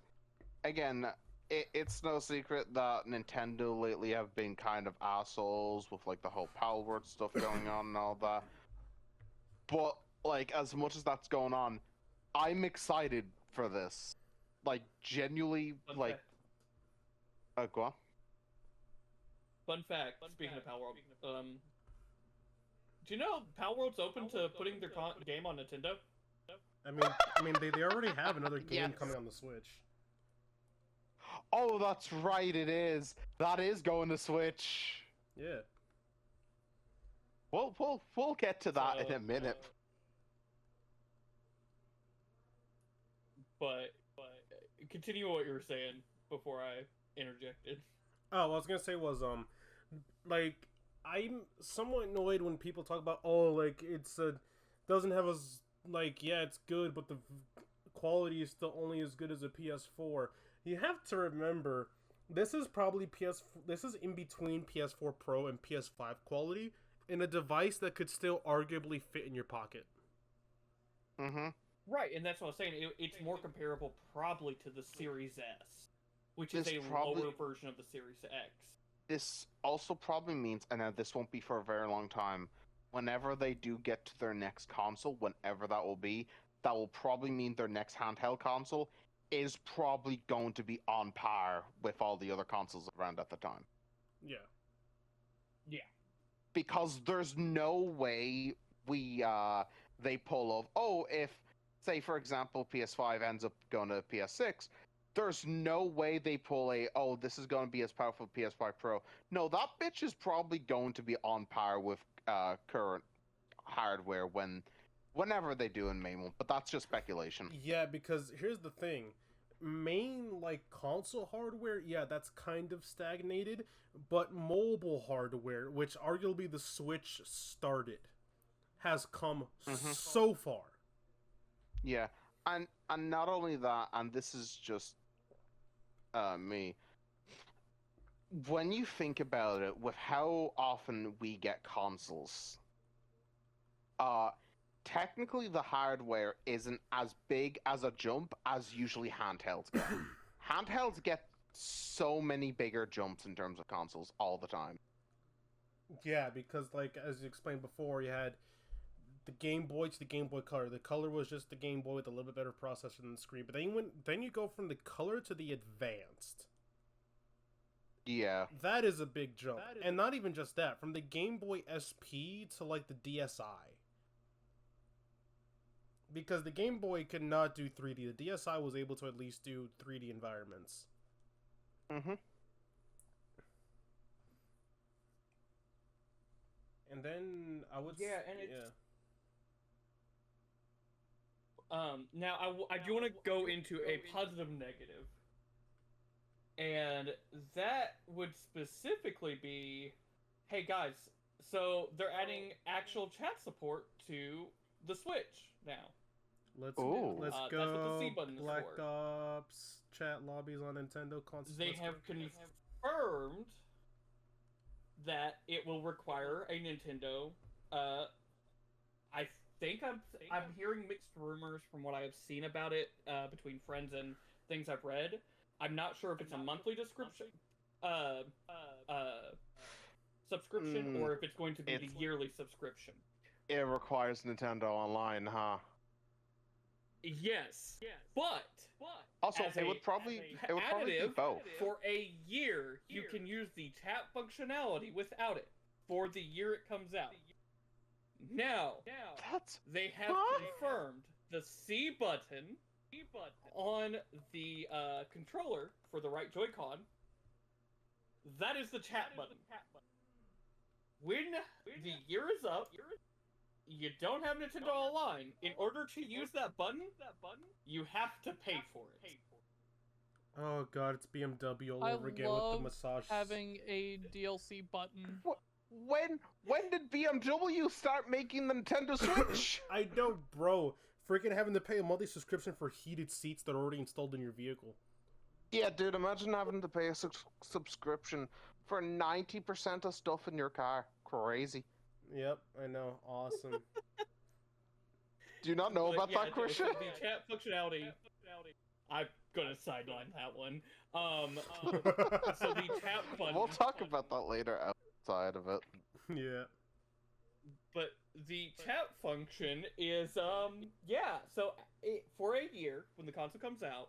again, it's no secret that Nintendo lately have been kind of assholes with like the whole Palworld stuff going on and all that. But like, as much as that's going on, I'm excited for this. Like, genuinely, like, go on. Fun fact, speaking of Palworld, do you know Palworld's open to putting their game on Nintendo? I mean, they already have another game Yes. coming on the Switch. Oh, that's right, it is. That is going to Switch. Yeah. We'll get to that in a minute. But continue what you were saying before I interjected. Oh, what I was gonna say was, like, I'm somewhat annoyed when people talk about, oh, like, it's doesn't have as, like, yeah, it's good, but the quality is still only as good as a PS4. You have to remember, this is probably this is in between PS4 Pro and PS5 quality, in a device that could still arguably fit in your pocket. Mm-hmm. Right, and that's what I was saying. It's more comparable probably to the Series S, which is This a probably- lower version of the Series X. This also probably means, and this won't be for a very long time, whenever they do get to their next console, whenever that will be, that will probably mean their next handheld console is probably going to be on par with all the other consoles around at the time. Yeah. Because there's no way they pull off, oh, if, say, for example, PS5 ends up going to PS6, there's no way they pull oh, this is going to be as powerful as PS5 Pro. No, that bitch is probably going to be on par with current hardware whenever they do in main one, but that's just speculation. Yeah, because here's the thing. Main, like, console hardware, yeah, that's kind of stagnated, but mobile hardware, which arguably the Switch started, has come so far. Yeah, and not only that, and this is just me. When you think about it, with how often we get consoles, technically the hardware isn't as big as a jump as usually handhelds get. Handhelds get so many bigger jumps in terms of consoles all the time. Yeah, because, like, as you explained before, you had the Game Boy to the Game Boy Color. The Color was just the Game Boy with a little bit better processor than the screen. But then you go from the Color to the Advanced. Yeah. That is a big jump. And not even just that. From the Game Boy SP to, like, the DSi. Because the Game Boy could not do 3D. The DSi was able to at least do 3D environments. Mm-hmm. And then I would... Yeah, and it's... Now, I do want to go into a positive negative. And that would specifically be, hey guys, so they're adding actual chat support to the Switch now. Let's Ooh. let's That's go. what the C button is Black for. Ops chat lobbies on Nintendo consoles. They Let's go. have confirmed that it will require a Nintendo. I think I'm hearing mixed rumors from what I have seen about it between friends and things I've read. I'm not sure if it's a monthly subscription or if it's going to be the yearly subscription. It requires Nintendo Online, huh? Yes, but Also, as it would a probably be additive, both. for a year, you can use the tap functionality without it for the year it comes out. Now, That's they have What? confirmed the C button on the controller for the right Joy-Con. That is the chat button. When the year is up, you don't have Nintendo Online. In order to use that button, you have to pay for it. Oh god, it's BMW all I over again love with the massage. having a DLC button. when did BMW start making the Nintendo Switch? I know, bro. Freaking having to pay a monthly subscription for heated seats that are already installed in your vehicle. Yeah, dude, imagine having to pay a subscription for 90% of stuff in your car. Crazy. Yep, I know. Awesome. Do you not know But about yeah, that, no, Christian? so the chat functionality. I'm gonna sideline that one. So the chat fun. We'll talk about that later outside of it. Yeah. But the chat function is yeah. So for a year, when the console comes out,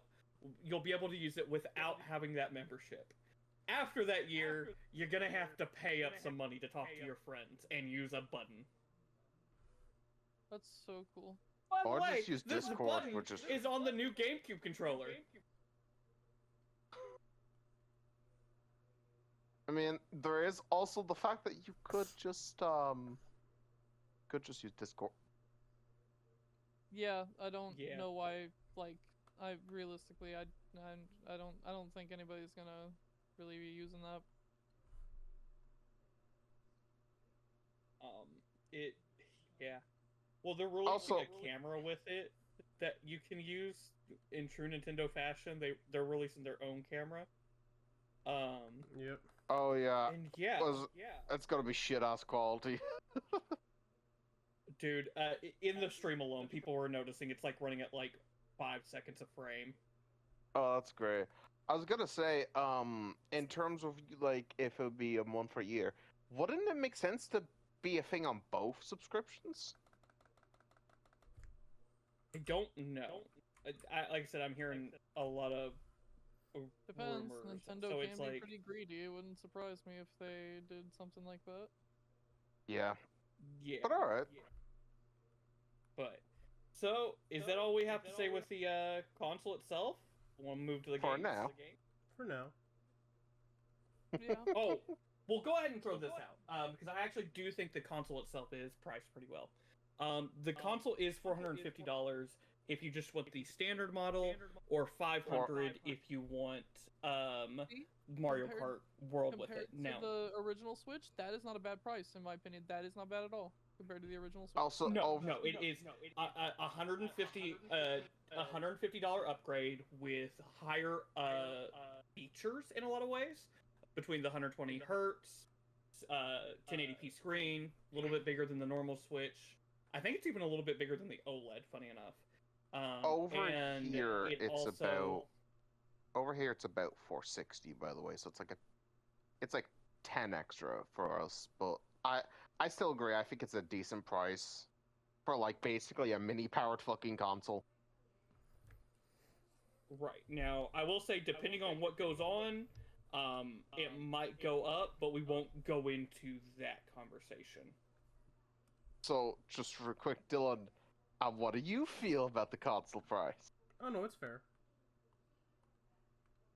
you'll be able to use it without having that membership. After that year, you're gonna have to pay up some money to talk to your friends and use a button. That's so cool. By the Or way, just use this Discord, button which is on the new GameCube controller. I mean, there is also the fact that you could just use Discord. Yeah, I don't Yeah. know why. Like, I realistically, I don't think anybody's gonna really be using that. It, yeah. Well, they're releasing Also- a camera with it that you can use in true Nintendo fashion. They're releasing their own camera. Yep. Oh yeah, And yeah, yeah, it's gonna be shit ass quality. dude. In the stream alone, people were noticing it's like running at like 5 seconds a frame. Oh, that's great. I was gonna say, in terms of like if it would be a month or a year, wouldn't it make sense to be a thing on both subscriptions? I don't know. Like I said, I'm hearing a lot of Depends. rumors. Nintendo so can it's be like, pretty greedy. It wouldn't surprise me if they did something like that. Yeah, yeah. but all right. But so is that all we have to say with the console itself? Want to move to the For games? now. For now. Yeah. Oh, well, go ahead and throw this out because I actually do think the console itself is priced pretty well. The console is $450 if you just want the standard model, or $500 if you want Mario Compared- Kart World with Compared it. Now, to the original Switch, that is not a bad price in my opinion. That is not bad at all compared to the original Switch. Also, no, it is a $150 upgrade with higher features in a lot of ways. Between the 120 hertz, 1080p screen, a little bit bigger than the normal Switch. I think it's even a little bit bigger than the OLED. Funny enough. over and here it it's also- about over here it's about 460, by the way. So it's like 10 extra for us, but I still agree. I think it's a decent price for like basically a mini powered fucking console. Right. Now, I will say, depending on what goes on, it might go up, but we won't go into that conversation. So just for quick, Dylan, what do you feel about the console price? Oh no, it's fair.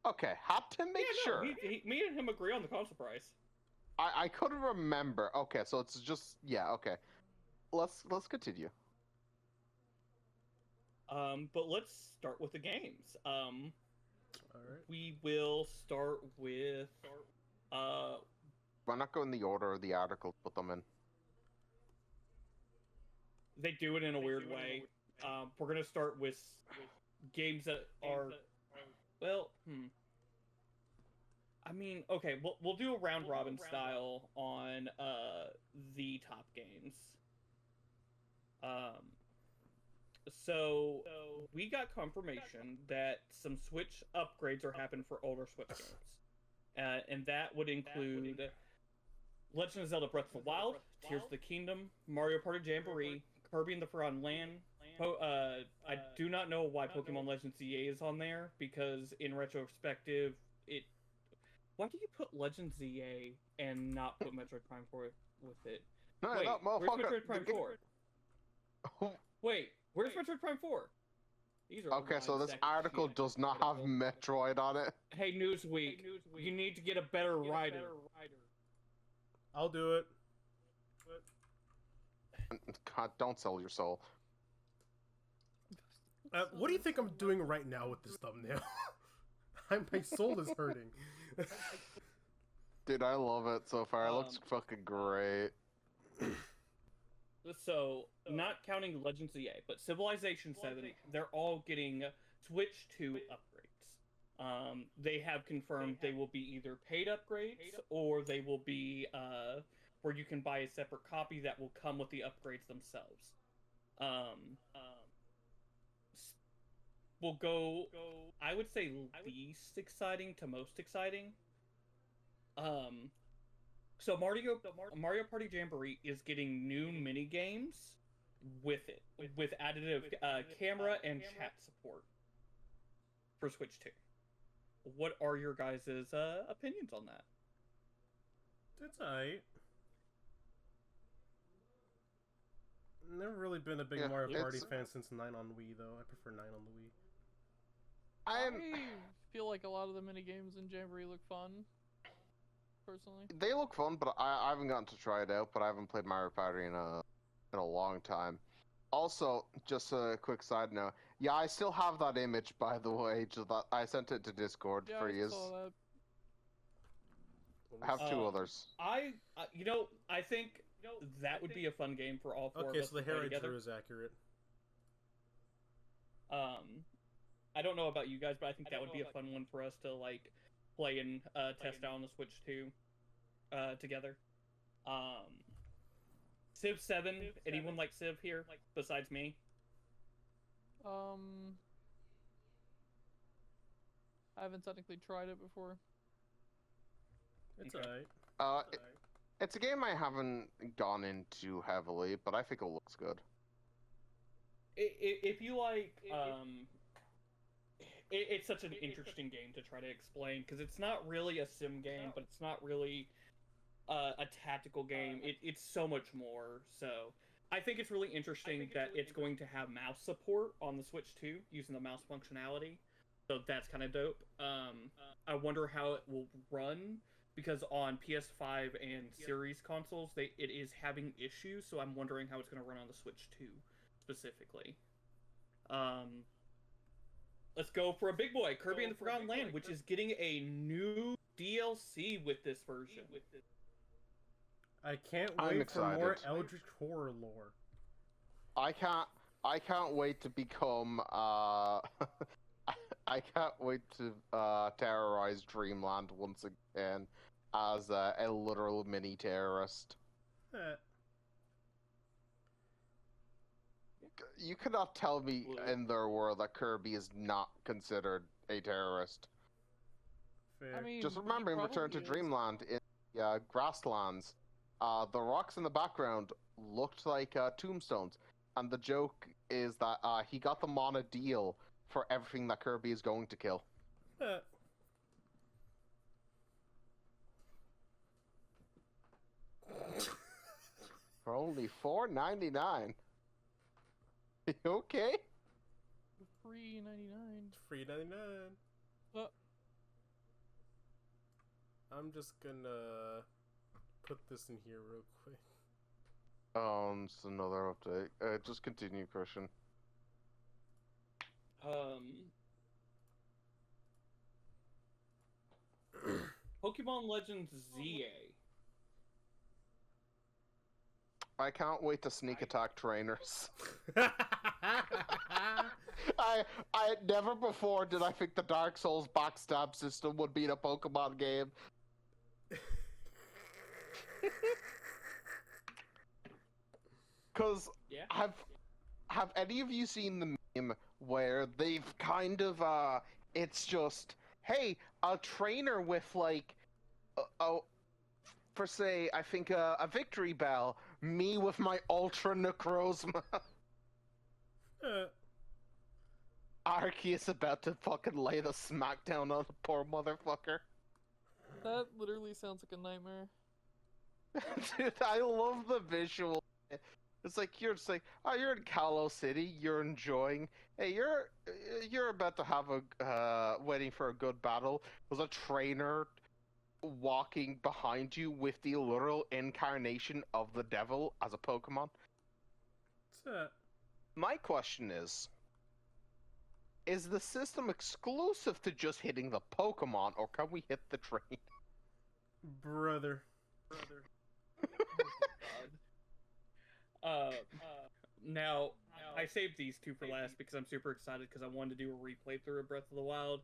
Okay, had to make Yeah, no, sure. me and him agree on the console price. I couldn't remember. Okay, so it's just yeah. Okay, let's continue. But let's start with the games. All right. We will start with Why not go in the order of the articles? Put them in. they do it in a weird way. We're gonna start with games that are well. I mean, okay, we'll do a round robin style on the top games. So we got confirmation that some Switch upgrades are happening for older Switch games, and that would include Legend of Zelda: Breath of the Wild, Tears of the Kingdom, Mario Party Jamboree, Kirby and the Forgotten Land. I do not know why Pokemon Legends ZA is on there, because in retrospective, why do you put Legends ZA and not put Metroid Prime 4 with it? No, Wait, no, where's motherfucker. Metroid Prime 4? Wait, where's Metroid Prime 4? These are Okay, so overlined this sections. article does not have Metroid on it. Hey, Newsweek, you need to get a better writer. I'll do it. God, don't sell your soul. What do you think I'm doing right now with this thumbnail? My soul is hurting. Dude, I love it so far. It looks fucking great. So, not counting Legends ZA, but Civilization 7, they're all getting Switch 2 upgrades. They have confirmed they will be either paid upgrades or they will be where you can buy a separate copy that will come with the upgrades themselves. Will go, I would say, least exciting to most exciting. So Mario Party Jamboree is getting new mini games with it, with additive camera and chat support for Switch 2. What are your guys' opinions on that? It's alright. Never really been a big Yeah, Mario Party it's- fan since 9 on Wii, though. I prefer 9 on the Wii. I feel like a lot of the mini games in Jamboree look fun. Personally, They look fun, but I haven't gotten to try it out. But I haven't played Mario Party in a long time. Also, just a quick side note. Yeah, I still have that image, by the way. Just that I sent it to Discord yeah, for I you. saw that. I have two Um, others. I think that would be a fun game for all four Okay, of us so the to play hair I together. drew is accurate. I don't know about you guys, but I think that would be a fun one for us to like play and test out on the Switch 2 together. Civ 7, anyone like Civ here besides me? I haven't technically tried it before. It's Okay. alright. It's a game I haven't gone into heavily, but I think it looks good. If you like, it's such an interesting game to try to explain because it's not really a sim game, but it's not really a tactical game. It's so much more. So I think it's really interesting that it's going to have mouse support on the Switch 2 using the mouse functionality. So that's kind of dope. I wonder how it will run because on PS5 and Series consoles, it is having issues. So I'm wondering how it's going to run on the Switch 2 specifically. Let's go for a big boy, Kirby and the Forgotten Land, which is getting a new DLC with this version. I can't I'm wait for more excited. Eldritch Horror lore. I can't wait to become I can't wait to terrorize Dreamland once again as a literal mini terrorist. Eh, You cannot tell me Blue. in their world that Kirby is not considered a terrorist. fair. I mean, Just he remember in Return to probably is. Dreamland in the grasslands, the rocks in the background looked like tombstones, and the joke is that he got them on a deal for everything that Kirby is going to kill. Eh, For only $4.99. You okay? $3.99. free 99. Uh. I'm just gonna put this in here real quick. It's another update. Just continue, Christian. Pokemon Legends ZA. I can't wait to sneak attack trainers. I never before did I think the Dark Souls backstab system would be in a Pokemon game. Cause Yeah. have any of you seen the meme where they've kind of it's just, hey, a trainer with like for say I think a victory bell, me with my ultra necrozma. Eh, Arceus about to fucking lay the smackdown on the poor motherfucker. That literally sounds like a nightmare. Dude, I love the visual. It's like you're just like, oh, you're in Kalos City, you're enjoying. Hey, you're about to have a waiting for a good battle. There's a trainer walking behind you with the literal incarnation of the devil as a Pokemon. eh. My question is the system exclusive to just hitting the Pokemon, or can we hit the train? Brother. Now, I saved these two for last because I'm super excited because I wanted to do a replay through of Breath of the Wild,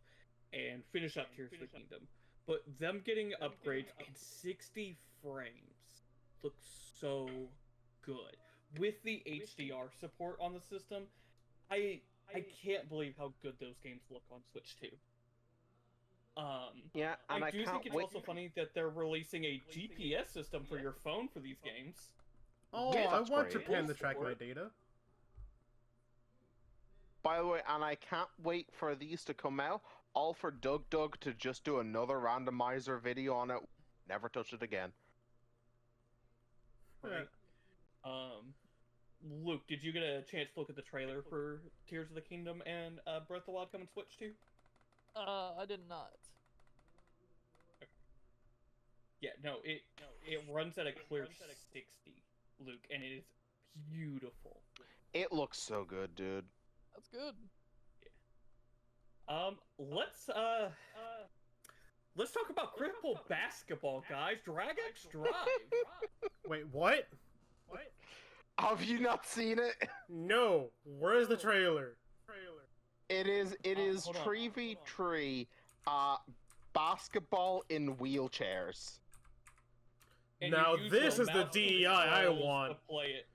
and finish up Tears of the Kingdom. But them getting upgrades in 60 frames looks so good. With the HDR support on the system, I can't believe how good those games look on Switch 2. Yeah, and I do can't think it's wait. also funny that they're releasing a GPS system for your phone for these games. Oh, Yeah, I that's want great. Japan to track my Support. data. By the way, and I can't wait for these to come out, all for Doug to just do another randomizer video on it. Never touch it again. Right. Luke, did you get a chance to look at the trailer for Tears of the Kingdom and Breath of the Wild coming to Switch 2? I did not. Yeah, no, it runs at a clear 60, Luke, and it is beautiful. It looks so good, dude. That's good. Let's talk about cripple basketball, guys. Drag X Drive. Wait, what? Have you not seen it? No. Where's the trailer? It is hold on. Tree v Tree, basketball in wheelchairs. And Now you use this the is the mouse and DEI I controls want. to play it.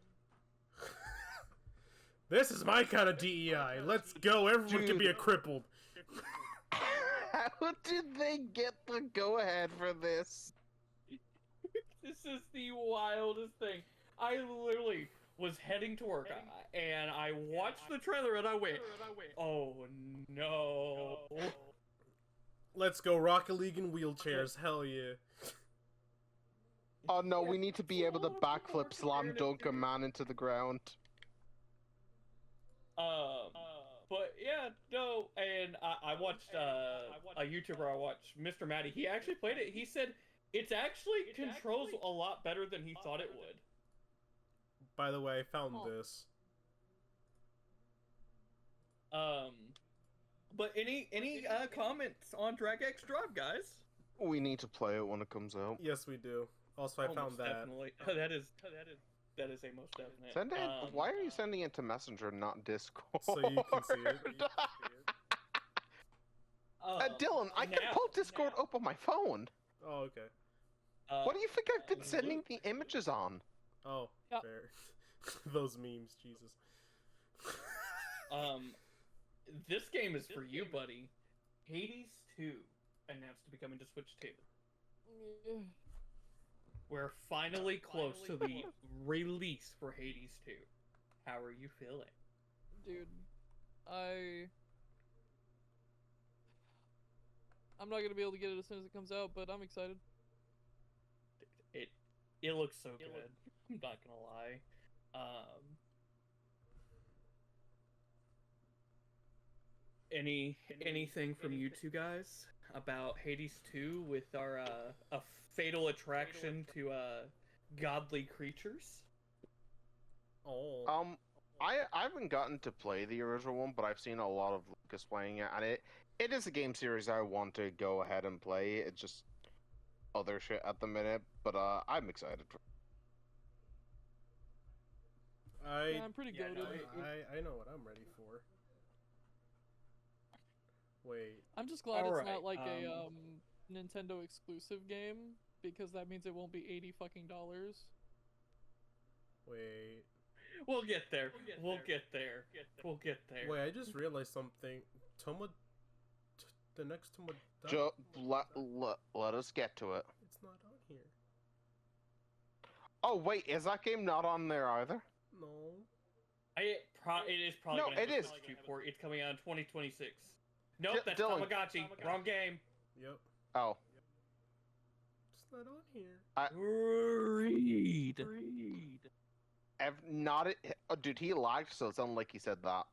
This is my kind of DEI. Let's go. Everyone can be a crippled. How did they get the go-ahead for this? This is the wildest thing. I literally was heading to work and I watched the trailer and I went, oh no. Let's go. Rocket League in wheelchairs. Hell yeah. Oh no, we need to be able to backflip slam dunk a man into the ground. But yeah, no, and I watched a YouTuber I watched, Mr. Matty. He actually played it. He said it's actually controls a lot better than he thought it would. By the way, I found Oh. this. But any comments on Drag X Drive, guys? We need to play it when it comes out. Yes, we do. Also, I Oh, found most that. Definitely. That is a most definite. Send it. Why are you sending it to Messenger, not Discord? So you can see it. Dylan, I can now- pull Discord up on my phone. Oh, okay. What do you think I've been sending the images on? Oh, Yep. fair. Those memes, Jesus. This game is for you, buddy. Hades 2 announced to be coming to Switch 2. Yeah. We're finally close to the release for Hades 2. How are you feeling? Dude, I'm not gonna be able to get it as soon as it comes out, but I'm excited. It looks so good. I'm not gonna lie. Anything from you two guys about Hades 2 with our a fatal attraction to godly creatures? Oh. I haven't gotten to play the original one, but I've seen a lot of Lucas playing it, and it is a game series I want to go ahead and play. It's just other shit at the minute, but I'm excited. Yeah, I'm pretty yeah, goated. no, I know what I'm ready for. Wait. I'm just glad it's Alright, not like a Nintendo exclusive game, because that means it won't be $80 fucking dollars. Wait. We'll get there. We'll get there. Wait, I just realized something. The next Toma... Let us get to it. It's not on here. Oh wait, is that game not on there either? No. It is probably No, gonna have it a is. Switch 2 port. It's coming out in 2026. Nope, that's Dylan. Tamagotchi. Wrong game. Yep. Oh, It's not on here. Read. Oh, dude, he lagged, so it sounded like he said that.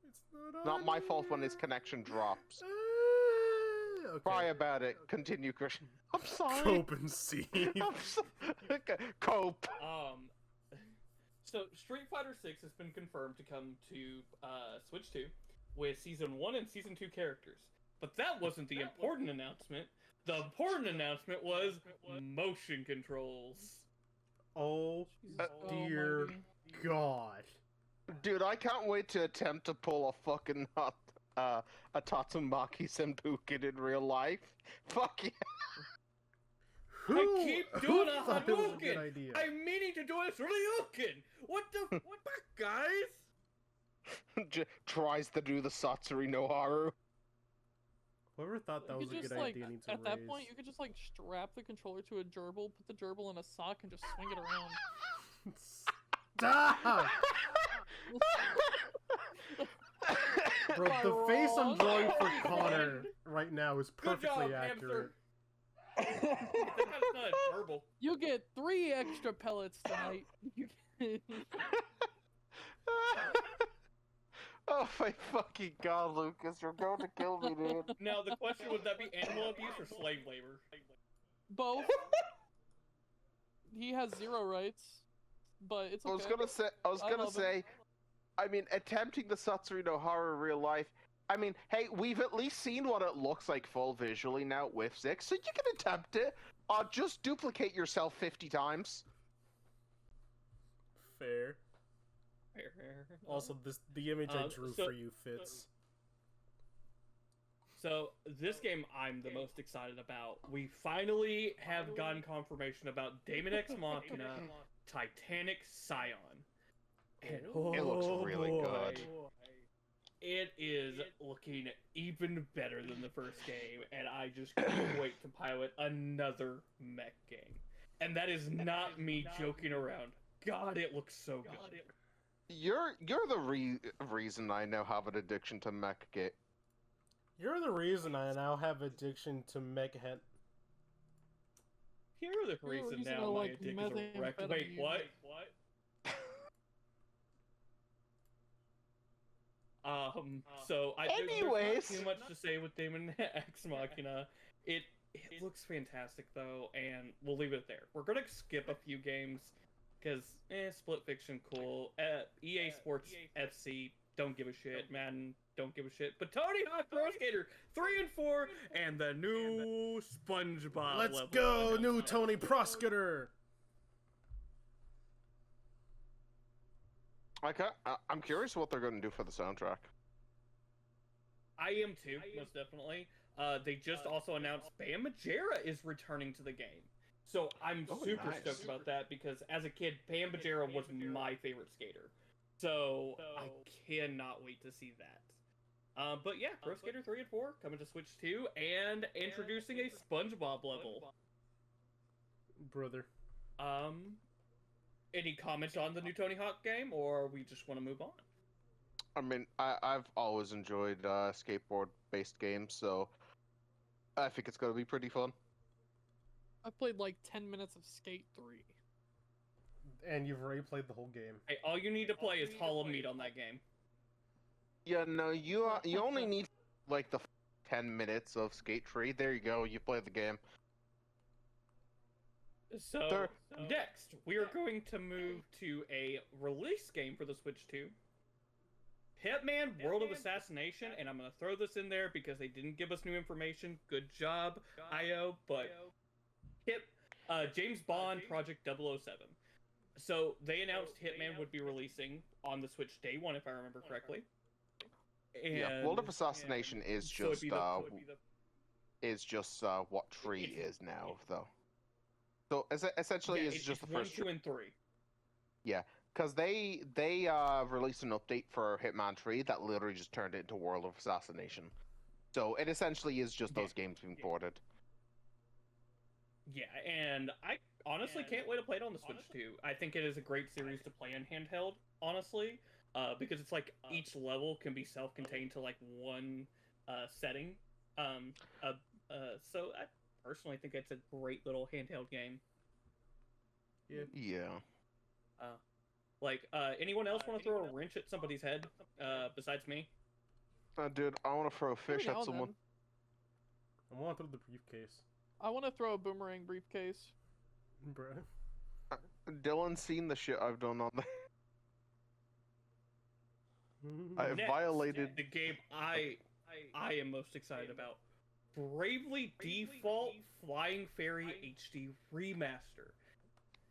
It's not on Not my fault when his here. connection drops. Okay. Cry about it. Continue, Christian. I'm sorry. Cope and see. Okay, Cope. So Street Fighter 6 has been confirmed to come to Switch 2 with Season 1 and Season 2 characters. But that wasn't the important announcement. The important announcement was motion controls. Oh Jesus dear almighty. God. Dude, I can't wait to attempt to pull a fucking nut. a Tatsumaki Senpuken in real life. Fuck yeah. I keep doing a thought it was a good Hadouken! idea? I'm meaning to do a Ryuken! What the fuck, guys? Tries to do the Satsuri no Haru. Whoever thought that You was could a good just, like, idea needs a at raise. that point, you could just like strap the controller to a gerbil, put the gerbil in a sock, and just swing it around. Stop! Bro, Am I the face I'm wrong? drawing for Connor right now is Good job, perfectly hamster. accurate. That guy's not a gerbil. You get 3 extra pellets tonight. You get- Oh my fucking god, Lucas, you're going to kill me, dude. Now, the question, would that be animal abuse or slave labor? Both. He has 0 rights, but it's okay. I was I gonna love say, I mean, attempting the Satsuri no Haru in real life. I mean, hey, we've at least seen what it looks like full visually now with 6, so you can attempt it. Just duplicate yourself 50 times. Fair. Also, the image I drew so- for you fits. So, this game I'm the most excited about. We finally have gotten confirmation about Daemon X Machina Titanic Scion. And It looks really good. It is looking even better than the first game, and I just can't wait to pilot another mech game. And that is not me joking around. God, it looks so good. You're the reason I now have an addiction to mech game. You're the reason I now have addiction to Megahead. You're the reason reason I now my like dick is erect. Wait, methamphetamine. what? So there's Anyways. not too much to say with Daemon X Machina. It looks fantastic though, and we'll leave it there. We're gonna skip a few games because Split Fiction cool. EA Sports FC don't give a shit. Madden don't give a shit. But Tony Hawk Pro Skater 3 and 4 and the new SpongeBob. Let's level go, announced. new Tony Proskater! I'm curious what they're going to do for the soundtrack. I am too, most definitely. They just also announced Bam Margera is returning to the game. So I'm Oh, super nice. stoked about that because as a kid, Bam Margera was my favorite skater. So I cannot wait to see that. But yeah, Pro Skater 3 and 4 coming to Switch 2 and introducing a SpongeBob level. Brother. Any comments on the new Tony Hawk game, or we just want to move on? I mean, I've always enjoyed skateboard-based games, so I think it's going to be pretty fun. I played like 10 minutes of Skate 3. And you've already played the whole game. Hey, all you need to play is Hollow Meat on that game. Yeah, no, you only need like the 10 minutes of Skate 3. There you go, you play the game. So, next, we are going to move to a release game for the Switch 2. Hitman World of Assassination, and I'm going to throw this in there because they didn't give us new information. Good job, IO, but James Bond Project 007. So, they announced Hitman would be releasing on the Switch day 1, if I remember correctly. And, Yeah, World of Assassination is so it'd just be what 3 is now, though. So essentially, yeah, it's just the 1, first. 2, and 3. Because they released an update for Hitman 3 that literally just turned it into World of Assassination. So it essentially is just those games being ported. Yeah, and I honestly can't wait to play it on the Switch 2. I think it is a great series to play in handheld, honestly, because it's like each level can be self-contained to like one setting. So I personally think it's a great little handheld game. Yeah. Anyone else want to throw a wrench at somebody's head besides me? Dude, I want to throw a fish Every now at and someone. then. I want through the briefcase. I want to throw a boomerang briefcase. Bruh. Dylan's seen the shit I've done on there. I Next, violated. the game I am most excited about. Bravely Default Flying Fairy HD Remaster.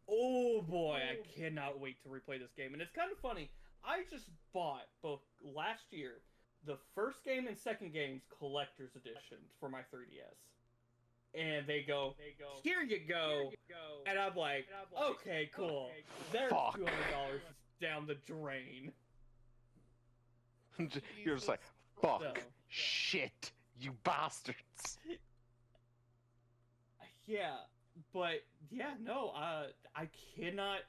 Oh boy, I cannot wait to replay this game. And it's kind of funny. I just bought both last year the first game and second game's collector's editions for my 3DS. And they go, here you go. And I'm like, okay, cool. There's Fuck. $200 down the drain. You're just like, Jesus fuck, So, shit, you bastards. yeah, but yeah, no, I cannot.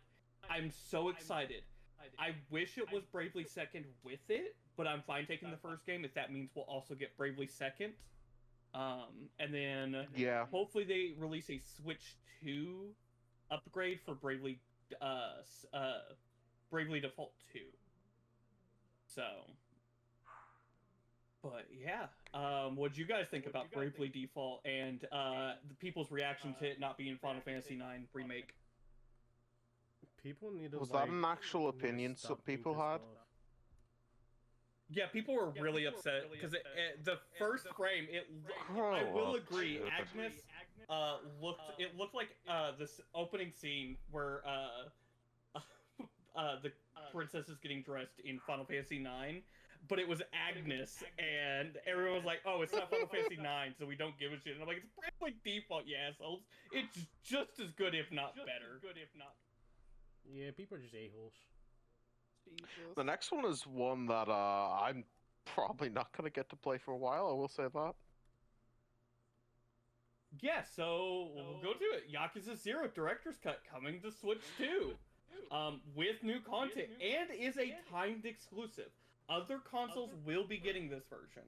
I'm so excited. I wish it was Bravely Second with it, but I'm fine taking the first game if that means we'll also get Bravely Second. And then Yeah. hopefully they release a Switch 2 upgrade for Bravely Bravely Default 2. So, but yeah, what'd you guys think about Bravely Default and the people's reaction to it not being Final Fantasy IX remake? People need to. Was that like, an actual need to opinion some stop being people pissed had? off. Yeah, people were really upset because the first frame, I will agree, stupid. Agnes looked like this opening scene where the princess is getting dressed in Final Fantasy IX, but it was Agnes, and everyone was like, "Oh, it's not Final Fantasy IX, so we don't give a shit." And I'm like, "It's Bravely Default, you assholes. It's just as good, if not better." Yeah, people are just a-holes. Jesus. The next one is one that I'm probably not gonna get to play for a while. I will say that. Yeah, so we'll go to it. Yakuza 0 Director's Cut coming to Switch 2, with new content, and is a timed exclusive. Other consoles will be getting this version.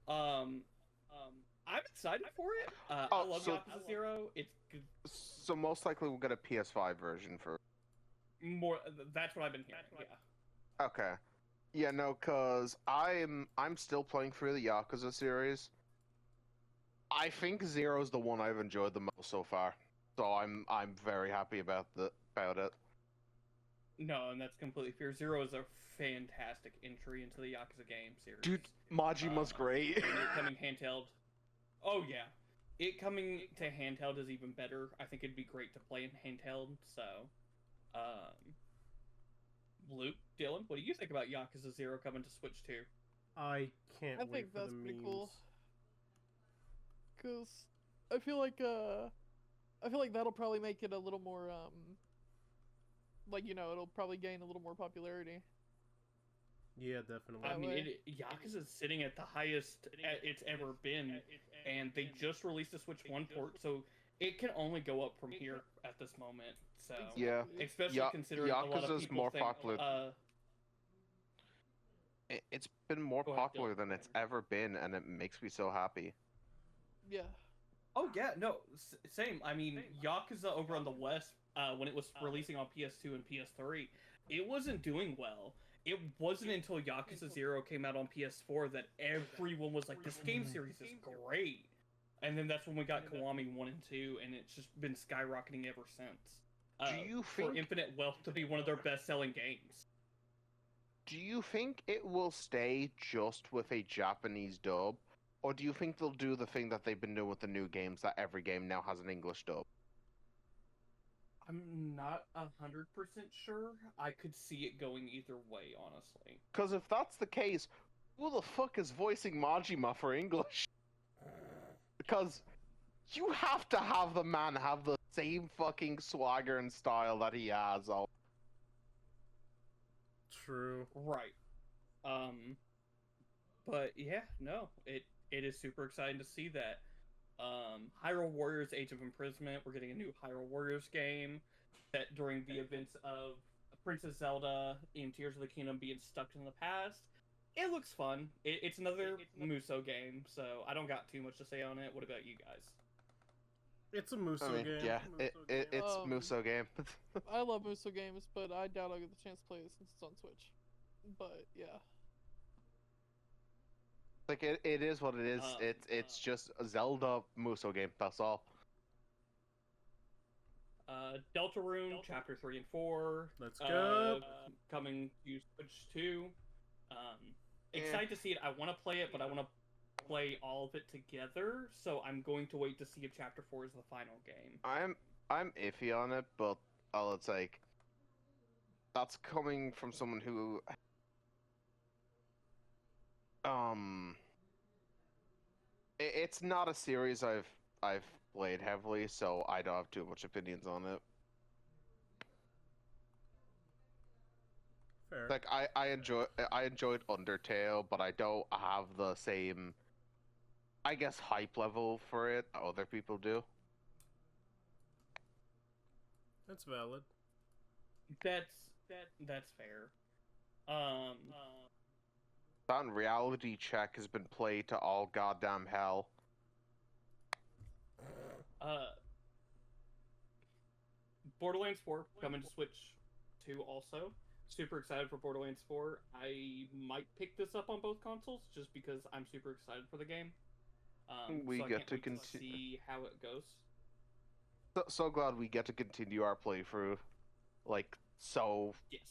I'm excited for it. I love so- Yakuza 0. It's good. So most likely we'll get a PS5 version for. More. That's what I've been hearing. Yeah. Okay. Yeah, no, cause I'm still playing through the Yakuza series. I think Zero's the one I've enjoyed the most so far. So I'm very happy about it. No, and that's completely fair. 0 is a fantastic entry into the Yakuza game series. Dude, Majima's great. And it coming handheld. Oh yeah, it coming to handheld is even better. I think it'd be great to play in handheld. So, Luke, Dylan, what do you think about Yakuza 0 coming to Switch 2? I can't I wait think for that's the pretty memes. cool. Cause I feel like that'll probably make it a little more like, you know, it'll probably gain a little more popularity. Yeah, definitely. I mean, way. Yakuza's sitting at the highest it's ever been, and they just released a Switch 1 port, so it can only go up from here at this moment. So, Yeah. especially Ya- considering a lot of Yakuza's people more think, popular. It's been more Go ahead, popular Dylan. than it's ever been, and it makes me so happy. Yeah. Oh yeah, no, same. I mean, Yakuza over on the West, when it was releasing on PS2 and PS3, it wasn't doing well. It wasn't until Yakuza 0 came out on PS4 that everyone was like, "This game series is great," and then that's when we got Kiwami 1 and 2, and it's just been skyrocketing ever since. Do you for think- Infinite Wealth to be one of their best-selling games? Do you think it will stay just with a Japanese dub? Or do you think they'll do the thing that they've been doing with the new games, that every game now has an English dub? I'm not 100% sure. I could see it going either way, honestly. Because if that's the case, who the fuck is voicing Majima for English? Because you have to have the man have the same fucking swagger and style that he has. True. Right. But yeah, no, it is super exciting to see that. Hyrule Warriors Age of Imprisonment, we're getting a new Hyrule Warriors game set during the events of Princess Zelda in Tears of the Kingdom being stuck in the past. It looks fun. It's another Muso game, so I don't got too much to say on it. What about you guys? It's a Muso I mean, game. yeah, it's Um, Muso game. I love Muso games, but I doubt I'll get the chance to play it since it's on Switch. But yeah. Like it is what it is. It's just a Zelda Muso game. That's all. Deltarune Chapter 3 and 4. Let's go. Coming to Switch 2. Excited to see it. I want to play it, but I want to play all of it together, so I'm going to wait to see if Chapter 4 is the final game. I'm iffy on it, but it's like that's coming from someone who um, it's not a series I've played heavily, so I don't have too much opinions on it. Fair. Like I enjoyed Undertale, but I don't have the same, I guess, hype level for it that other people do. That's valid. That's fair. Um, That reality check has been played to all goddamn hell. uh, Borderlands 4 coming to Switch 2 also. Super excited for Borderlands 4. I might pick this up on both consoles just because I'm super excited for the game. We so I get can't to wait to continue. see how it goes. So glad we get to continue our playthrough, like so Yes.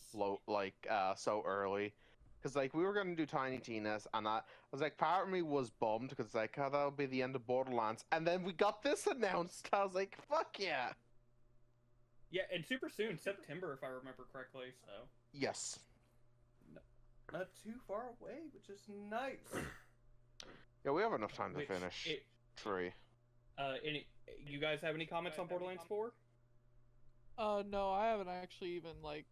so early, because like we were gonna do Tiny Tina's, and I was like, part of me was bummed because like, oh, that'll be the end of Borderlands, and then we got this announced. I was like, fuck yeah. Yeah, and super soon, September if I remember correctly. So Yes. not too far away, which is nice. Yeah, we have enough time to Which finish it, 3. you guys have any comments on Borderlands 4? No, I haven't actually even I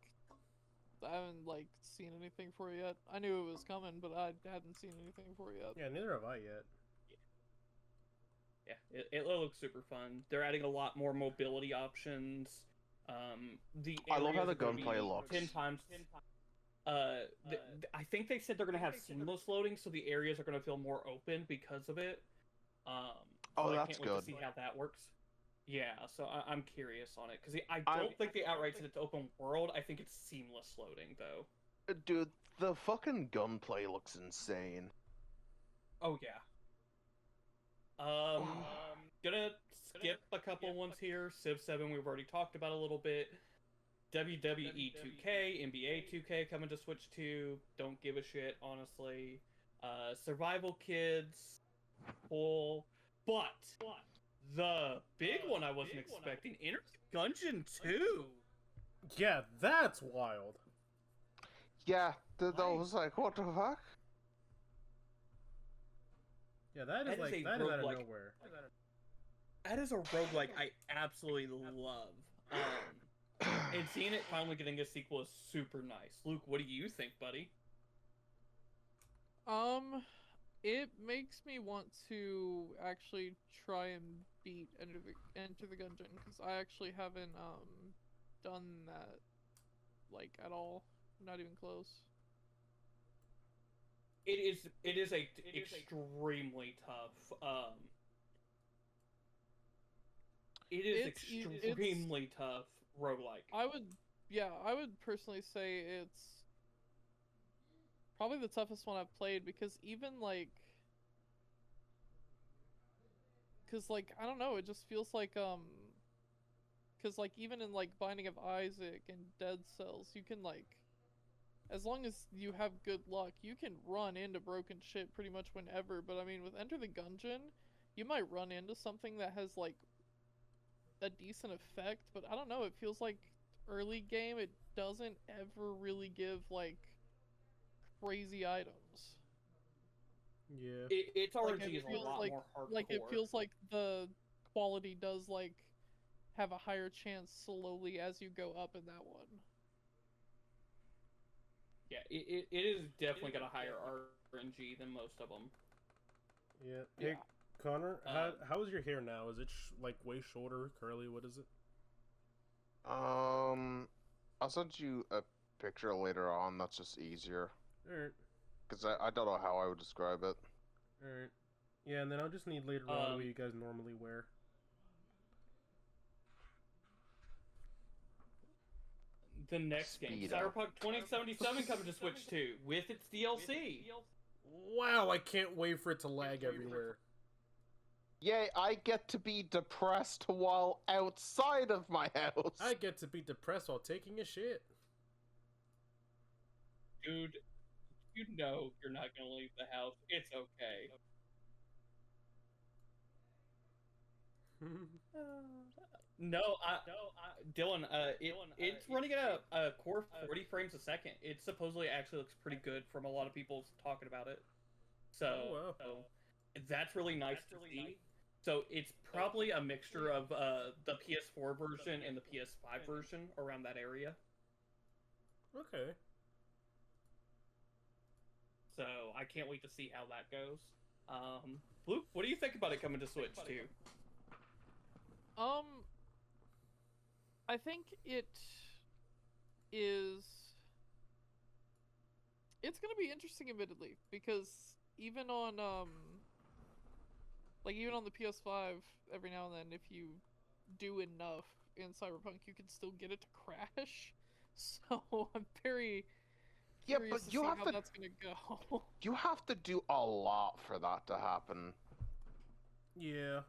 haven't seen anything for it yet. I knew it was coming, but I hadn't seen anything for it yet. Yeah, neither have I yet. Yeah, it looks super fun. They're adding a lot more mobility options. The I love how areas the are gonna be gunplay looks. 10 times. I think they said they're gonna have seamless loading, so the areas are gonna feel more open because of it. Oh, I that's can't wait good. to see how that works. Yeah, so I'm curious on it because I don't think they outright said it's open world. I think it's seamless loading though. Dude, the fucking gunplay looks insane. Oh yeah. Gonna skip a couple ones here. Civ 7 we've already talked about a little bit. WWE 2K, NBA 2K coming to Switch 2. Don't give a shit, honestly. Survival Kids. Cool. But the big one I wasn't expecting, Enter the Gungeon 2. Yeah, that's wild. Yeah, I was like, what the fuck? Yeah, that is That is like a that is out of roguelike. nowhere. That is a roguelike I absolutely love. And seeing it finally getting a sequel is super nice. Luke, what do you think, buddy? It makes me want to actually try and beat Enter the Gungeon because I actually haven't done that at all. Not even close. It is a extremely tough. It is extremely tough roguelike. I would personally say it's probably the toughest one I've played because even I don't know, it just feels like because even in Binding of Isaac and Dead Cells, you can as long as you have good luck, you can run into broken shit pretty much whenever. But I mean, with Enter the Gungeon, you might run into something that has a decent effect, but I don't know, it feels like early game it doesn't ever really give crazy items. Yeah. Its RNG it is a feels lot more hardcore. it feels like the quality does have a higher chance slowly as you go up in that one. Yeah, it is definitely got a higher RNG than most of them. Yeah. Hey, Connor, how is your hair now? Is it way shorter, curly? What is it? I'll send you a picture later on. That's just easier. Alright. Because I don't know how I would describe it. Alright. Yeah, and then I'll just need later on what you guys normally wear. The next game, Cyberpunk 2077, coming to Switch 2 with its DLC. Wow, I can't wait for it to lag everywhere. Yay, I get to be depressed while outside of my house. I get to be depressed while taking a shit. Dude, you know you're not gonna leave the house. It's okay. No, Dylan, it's running at a core 40 frames a second. It supposedly actually looks pretty good from a lot of people talking about it. So that's really nice to see. So it's probably a mixture of the PS4 version and the PS5 version around that area. Okay. So I can't wait to see how that goes. Luke, what do you think about it coming to Switch too? I think it is. It's gonna be interesting, admittedly, because even on even on the PS5, every now and then, if you do enough in Cyberpunk, you can still get it to crash. So I'm very curious to see how that's gonna go. You have to do a lot for that to happen. Yeah.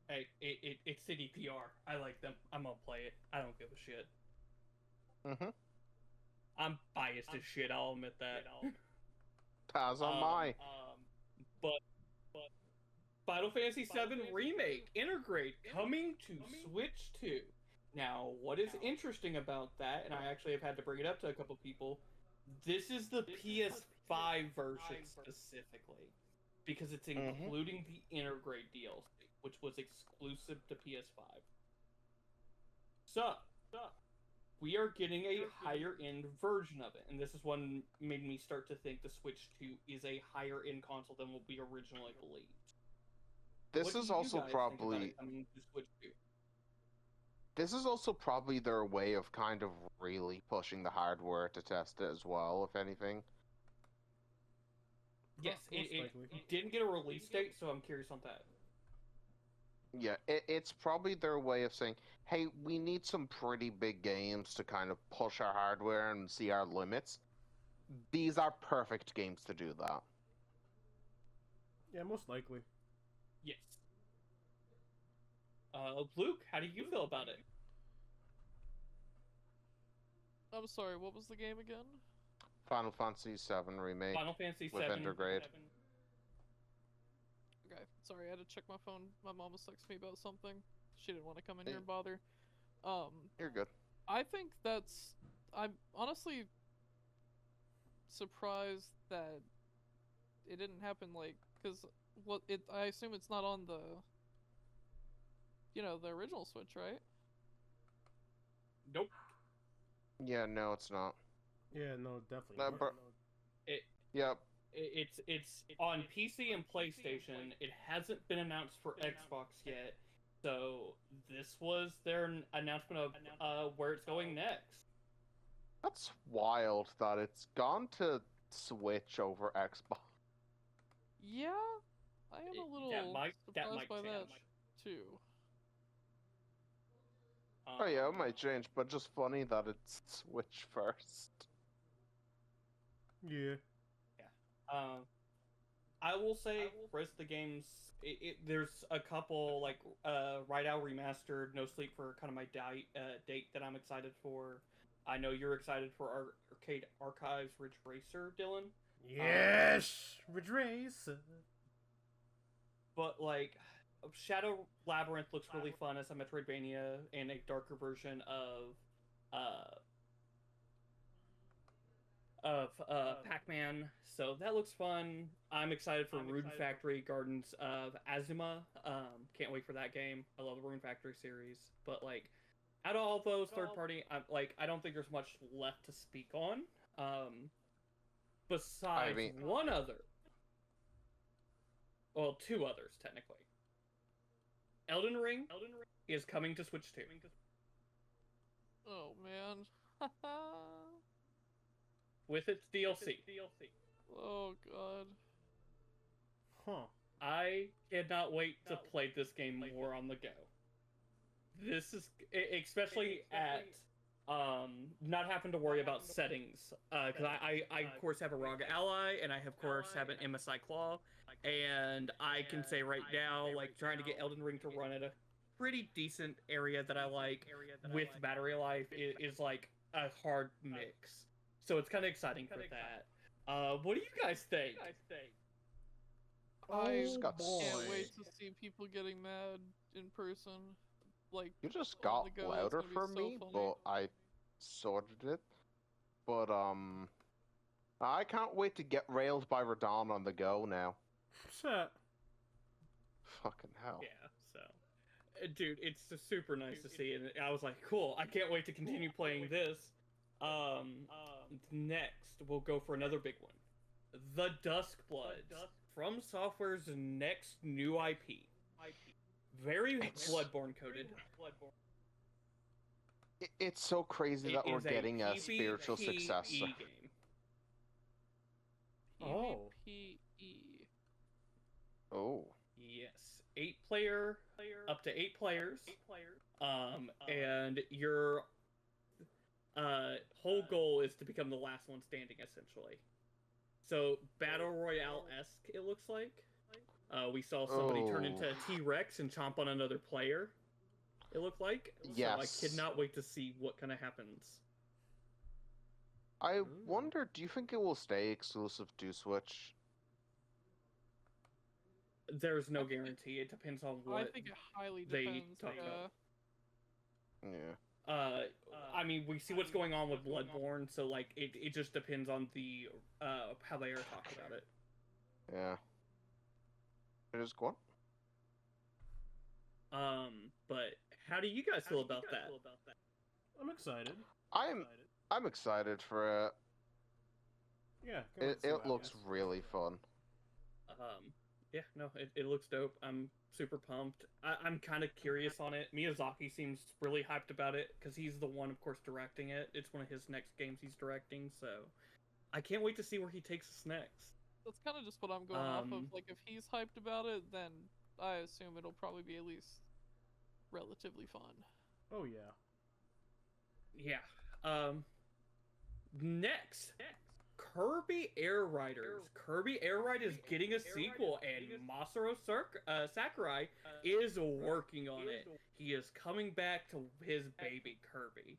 Hey, it's CDPR. I like them. I'm gonna play it. I don't give a shit. I'm biased as shit. I'll admit that. As am I. But Final Fantasy VII Remake Integrate coming to Switch 2. Now, what is interesting about that, and I actually have had to bring it up to a couple people, this is the PS5 version specifically, because it's including the Integrate DLC, which was exclusive to PS5. So, we are getting a higher end version of it, and this is what made me start to think the Switch 2 is a higher end console than what we originally believed. This is also probably This is also probably their way of kind of really pushing the hardware to test it as well, if anything. Yes, it didn't get a release date, so I'm curious on that. Yeah, it's probably their way of saying, hey, we need some pretty big games to kind of push our hardware and see our limits. These are perfect games to do that. Yeah, most likely. Yes. Luke, how do you feel about it? I'm sorry, what was the game again? Final Fantasy VII Remake. Final Fantasy VII. With Intergrade. Okay, sorry, I had to check my phone. My mom was texting me about something. She didn't want to come in here and bother. You're good. I think I'm honestly surprised that it didn't happen, because I assume it's not on the original Switch, right? Nope. Yeah, no, it's not. Yeah, no, definitely. No, Yep. It's on PC and PlayStation. It hasn't been announced for Xbox yet. So this was their announcement of where it's going next. That's wild that it's gone to Switch over Xbox. Yeah, I am a little surprised by that too. Oh yeah, it might change, but just funny that it's Switch first. Yeah. I will say, for the rest of the games, there's a couple, Right Out Remastered, No Sleep for kind of my date that I'm excited for. I know you're excited for Arcade Archives Ridge Racer, Dylan. Yes! Ridge Racer! But, Shadow Labyrinth looks really fun as a Metroidvania and a darker version of Pac-Man, so that looks fun. I'm excited for Rune Factory Gardens of Azuma. Can't wait for that game. I love the Rune Factory series, but out of all those third-party, I don't think there's much left to speak on. Besides one other, well, two others technically. Elden Ring is coming to Switch 2. Oh man. With its DLC. Oh god. Huh. I cannot wait to play this game more on the go. This is especially at not having to worry about settings, because I of course have a ROG Ally, and I of course have an MSI Claw, and I can say right now, trying to get Elden Ring to run at a pretty decent area that I like with battery life is a hard mix. So it's kind of exciting for that. What do you guys think? I can't wait to see people getting mad in person. You just got louder for me, but I sorted it. But I can't wait to get railed by Radon on the go now. Shit. Fucking hell. Yeah, so dude, it's just super nice to see, and I was like, cool, I can't wait to continue playing this. Next we'll go for another big one, the Duskbloods, From Software's next new IP. Very Bloodborne coded. It's so crazy that we're getting a spiritual successor. Game. Oh. PvPE. Oh. Yes, 8-player, up to 8 players. And your whole goal is to become the last one standing, essentially. So battle royale-esque, it looks like. We saw somebody turn into a T-Rex and chomp on another player. It looked like. Yes. So I cannot wait to see what kind of happens. I wonder, do you think it will stay exclusive to Switch? There's no guarantee. It depends on what I think it highly they depends. talk about. Yeah. I mean, we see what's going on with Bloodborne, so like it just depends on the how they are talking about it. Yeah. It is good. But how do you guys feel about that? I'm excited. I'm excited for it. Yeah. can't wait to see It what looks happens. really fun. Yeah, no, it looks dope. I'm super pumped. I'm kind of curious on it. Miyazaki seems really hyped about it because he's the one, of course, directing it. It's one of his next games he's directing, so I can't wait to see where he takes us next. That's kind of just what I'm going off of. Like, if he's hyped about it, then I assume it'll probably be at least relatively fun. Oh yeah. Yeah. Next, Kirby Air Riders. Kirby Air Ride is getting a sequel, and Masaru Sakurai is working on it. He is coming back to his baby Kirby.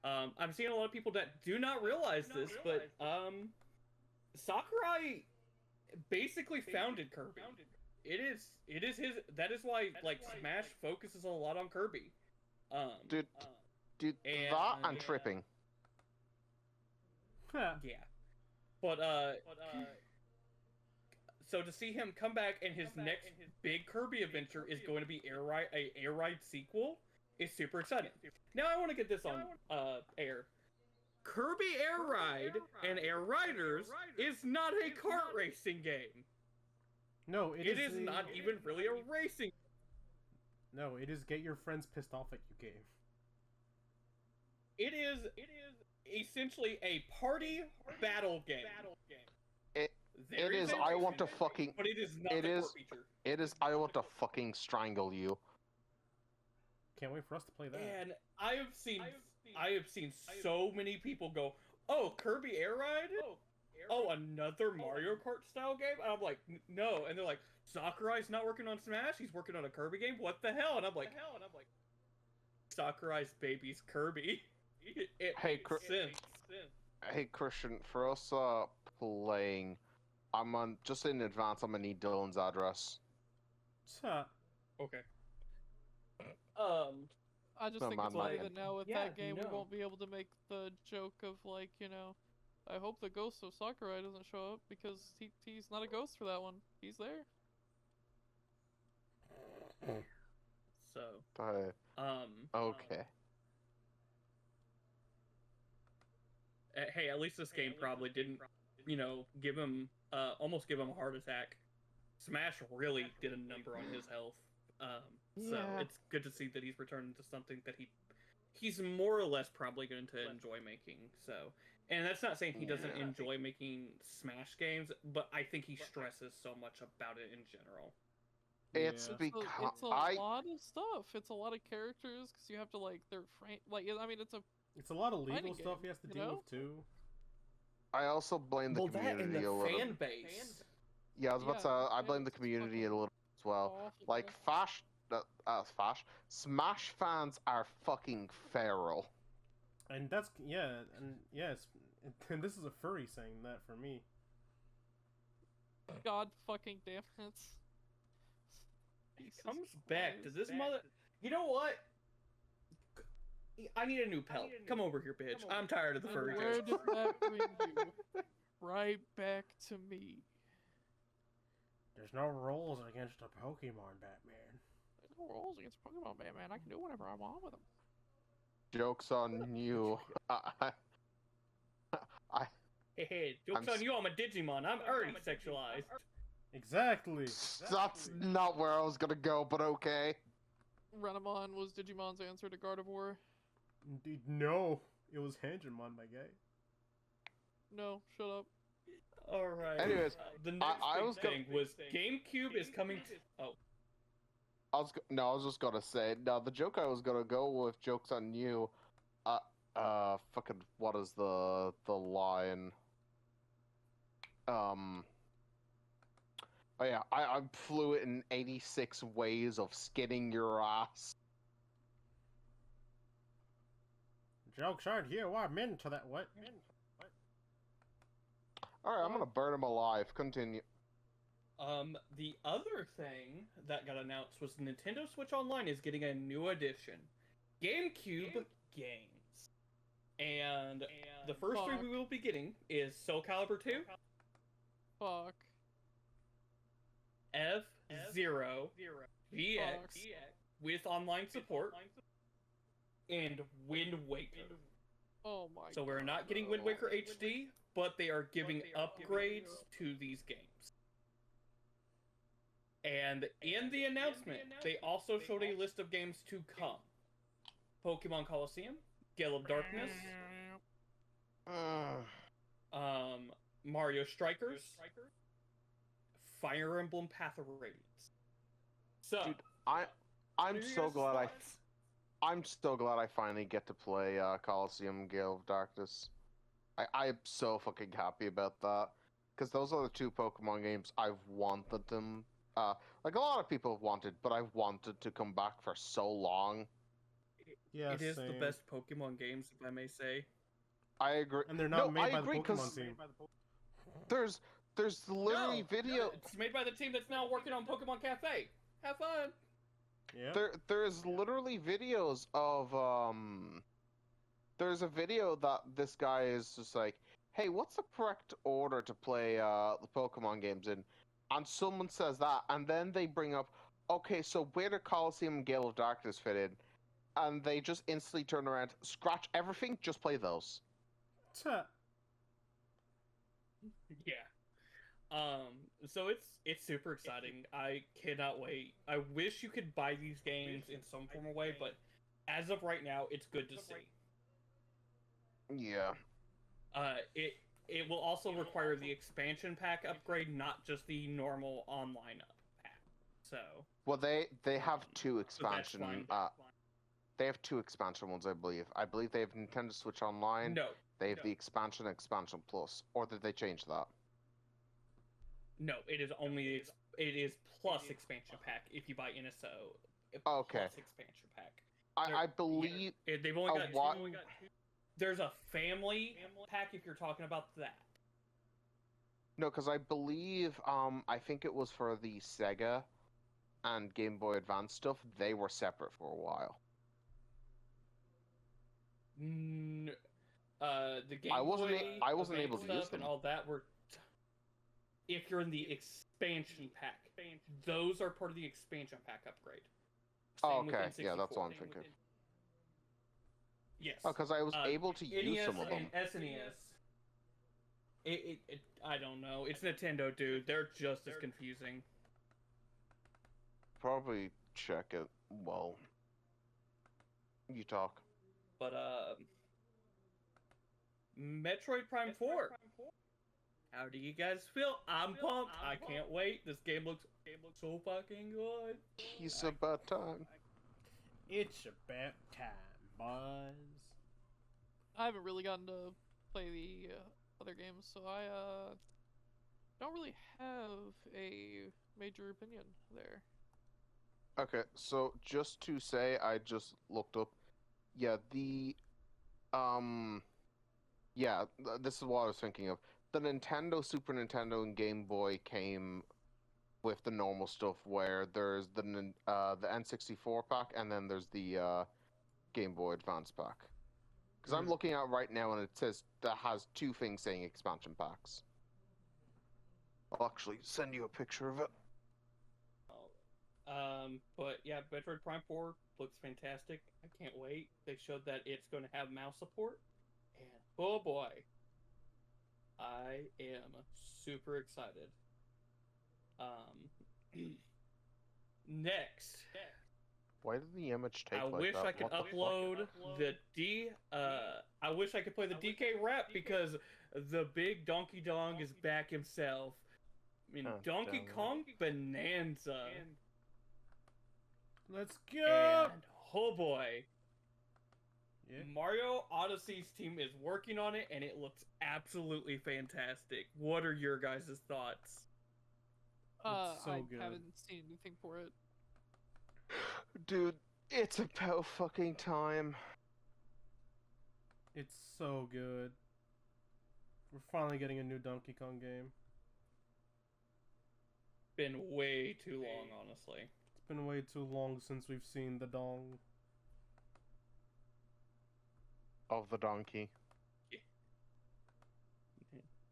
I'm seeing a lot of people that do not realize this, but Sakurai basically founded Kirby. It is his. That is why like Smash focuses a lot on Kirby. Dude, that and tripping. Yeah. Yeah. But so to see him come back and his next big Kirby adventure is going to be a Air Ride sequel is super exciting. Now I want to get this on air. Kirby Air Ride and Air Riders is not a kart racing game. No, It is not even really a racing. No, it is get your friends pissed off at you game. It is essentially a party battle game. It is. I want to fucking. But it is not It the is. core feature. It is. I want to fucking strangle you. Can't wait for us to play that. And I have seen so many people go, "Oh, Kirby Air Ride? Oh, another Mario Kart style game?" And I'm like, "No." And they're like, "Sakurai's not working on Smash. He's working on a Kirby game. What the hell?" And I'm like, "Sakurai's baby's Kirby." It Hey, makes sense. Hey Christian, for us playing, I'm on just in advance. I'm gonna need Dylan's address. Okay. I just No, think it's my funny man. that now with Yeah, that game we no. won't be able to make the joke of like, I hope the ghost of Sakurai doesn't show up because he's not a ghost for that one. He's there. So, Okay. Hey, at least this game probably didn't, give him, almost give him a heart attack. Smash really did a number on his health. So Yeah. it's good to see that he's returning to something that he's more or less probably going to enjoy making. So, and that's not saying he doesn't Yeah. enjoy making Smash games, but I think he stresses so much about it in general. It's Yeah. because It's a lot of stuff. It's a lot of characters because you have to their frame. It's a lot of legal Fighting stuff game, he has to you deal know? with too. I also blame the Well, that and community the a little. fan base. Yeah, I was about to say Yeah, I blame the it's community a fucking little as well. awful, Like bro. Smash fans are fucking feral. And that's and this is a furry saying that for me. God fucking damn it. He Jesus comes back to Christ. this mother. You know what? I need a new pelt. Come over here, bitch. I'm tired of the And furry where jokes. did that bring you? Right back to me. There's no rules against a Pokemon, Batman. There's no rules against Pokemon, Batman. I can do whatever I want with them. Joke's on you. Hey, joke's I'm on you, I'm a Digimon. I'm already sexualized. Exactly. That's not where I was gonna go, but okay. Renamon was Digimon's answer to Gardevoir. Indeed, no. It was Hangemon, my guy. No, shut up. Alright. Anyways, the next I was thing was GameCube is coming to... Oh. I was just gonna say, no, the joke I was gonna go with, joke's on you. Fucking, what is the line? Oh yeah, I'm fluent in 86 ways of skinning your ass. Jokes aren't here. Why I'm into that? What? Alright, I'm gonna burn him alive. Continue. The other thing that got announced was Nintendo Switch Online is getting a new edition. GameCube games. And the first three Fuck. we will be getting is Soul Calibur 2, Fuck. F-Zero, VX, with online support, and Wind Waker. Oh my So we're not getting Wind Waker HD, but they are giving upgrades to these games. And in the announcement, they also showed a list of games to come. Pokemon Colosseum, Gale of Darkness, Mario Strikers, Fire Emblem Path of Radiance. So, Dude, what I'm are your so guys' glad thoughts? I'm so glad I finally get to play Colosseum Gale of Darkness. I'm so fucking happy about that. Because those are the two Pokemon games I've wanted them. Like a lot of people have wanted, but I've wanted to come back for so long. Yeah, It is same. the best Pokemon games, if I may say. I agree. And they're not No, made I by agree, the 'cause Pokemon team. There's literally No, video. It's made by the team that's now working on Pokemon Cafe. Have fun. Yeah. There's literally videos of There's a video that this guy is just like, hey, what's the correct order to play the Pokemon games in? And someone says that, and then they bring up, okay, so where do Colosseum and Gale of Darkness fit in? And they just instantly turn around, scratch everything, just play those. Tuh. Yeah. So it's super exciting. I cannot wait. I wish you could buy these games in some form or way, but as of right now, it's good to see. Yeah. It will also require the expansion pack upgrade, not just the normal online pack. So Well, they have two so that's expansion. fine. They have two expansion ones, I believe. I believe they have Nintendo Switch Online. No, They have the expansion Plus, or did they change that? no, it is only it is plus expansion pack if you buy NSO. Okay. Plus expansion pack. I believe. They've only got what? two. There's a family pack if you're talking about that. No, because I believe. I think it was for the Sega and Game Boy Advance stuff. They were separate for a while. The Game I wasn't Boy I wasn't Advance able to use stuff and them. all that were. If you're in the expansion pack, those are part of the expansion pack upgrade. Oh, Same with okay. Yeah, that's N64. what I'm thinking. Yes. Oh, because I was able to use NES some of them. and SNES. I don't know. It's Nintendo, dude. They're just as confusing. Probably check it. Well, you talk. But Metroid Prime 4. How do you guys feel? I'm pumped. I can't wait. This game looks so fucking good. It's about time. It's about time, boys. I haven't really gotten to play the other games, so I don't really have a major opinion there. Okay, so just to say, I just looked up. Yeah, this is what I was thinking of. The Nintendo, Super Nintendo, and Game Boy came with the normal stuff, where there's the N64 pack, and then there's the Game Boy Advance pack. Because I'm Yeah. looking at it right now and it says that has two things saying expansion packs. I'll actually send you a picture of it. But yeah, Metroid Prime 4 looks fantastic. I can't wait. They showed that it's going to have mouse support, and oh boy, I am super excited. Next, Why did the image take I like wish that? I could What the fuck? upload the I wish I could play the DK rap because the big Donkey Dong is back himself. I mean, Oh, Donkey damn it. Kong Bonanza. Let's go. And oh boy, Yeah. Mario Odyssey's team is working on it, and it looks absolutely fantastic. What are your guys' thoughts? so I good. haven't seen anything for it. Dude, it's about fucking time. It's so good. We're finally getting a new Donkey Kong game. Been way too long, honestly. It's been way too long since we've seen the dong. Of the donkey.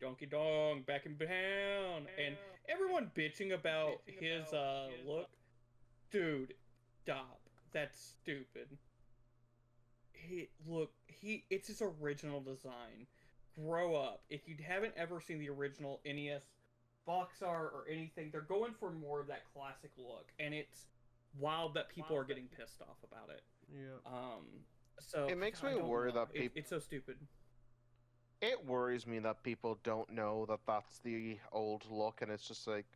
Donkey Dong back in town, and everyone bitching about his look. Dude, stop. That's stupid. It's his original design. Grow up. If you haven't ever seen the original NES box art or anything, they're going for more of that classic look, and it's wild that people are getting pissed off about it. Yeah. So It makes I me don't worry know. that peop- it's so stupid. It worries me that people don't know that that's the old look, and it's just like,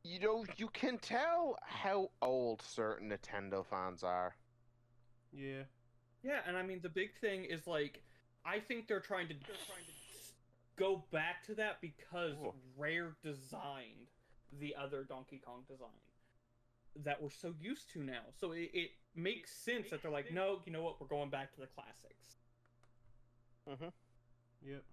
you know, you can tell how old certain Nintendo fans are. Yeah. Yeah, and I mean the big thing is like I think they're trying to go back to that because Ooh. Rare designed the other Donkey Kong design that we're so used to now. So it makes sense that they're like, no, you know what, we're going back to the classics. Yep.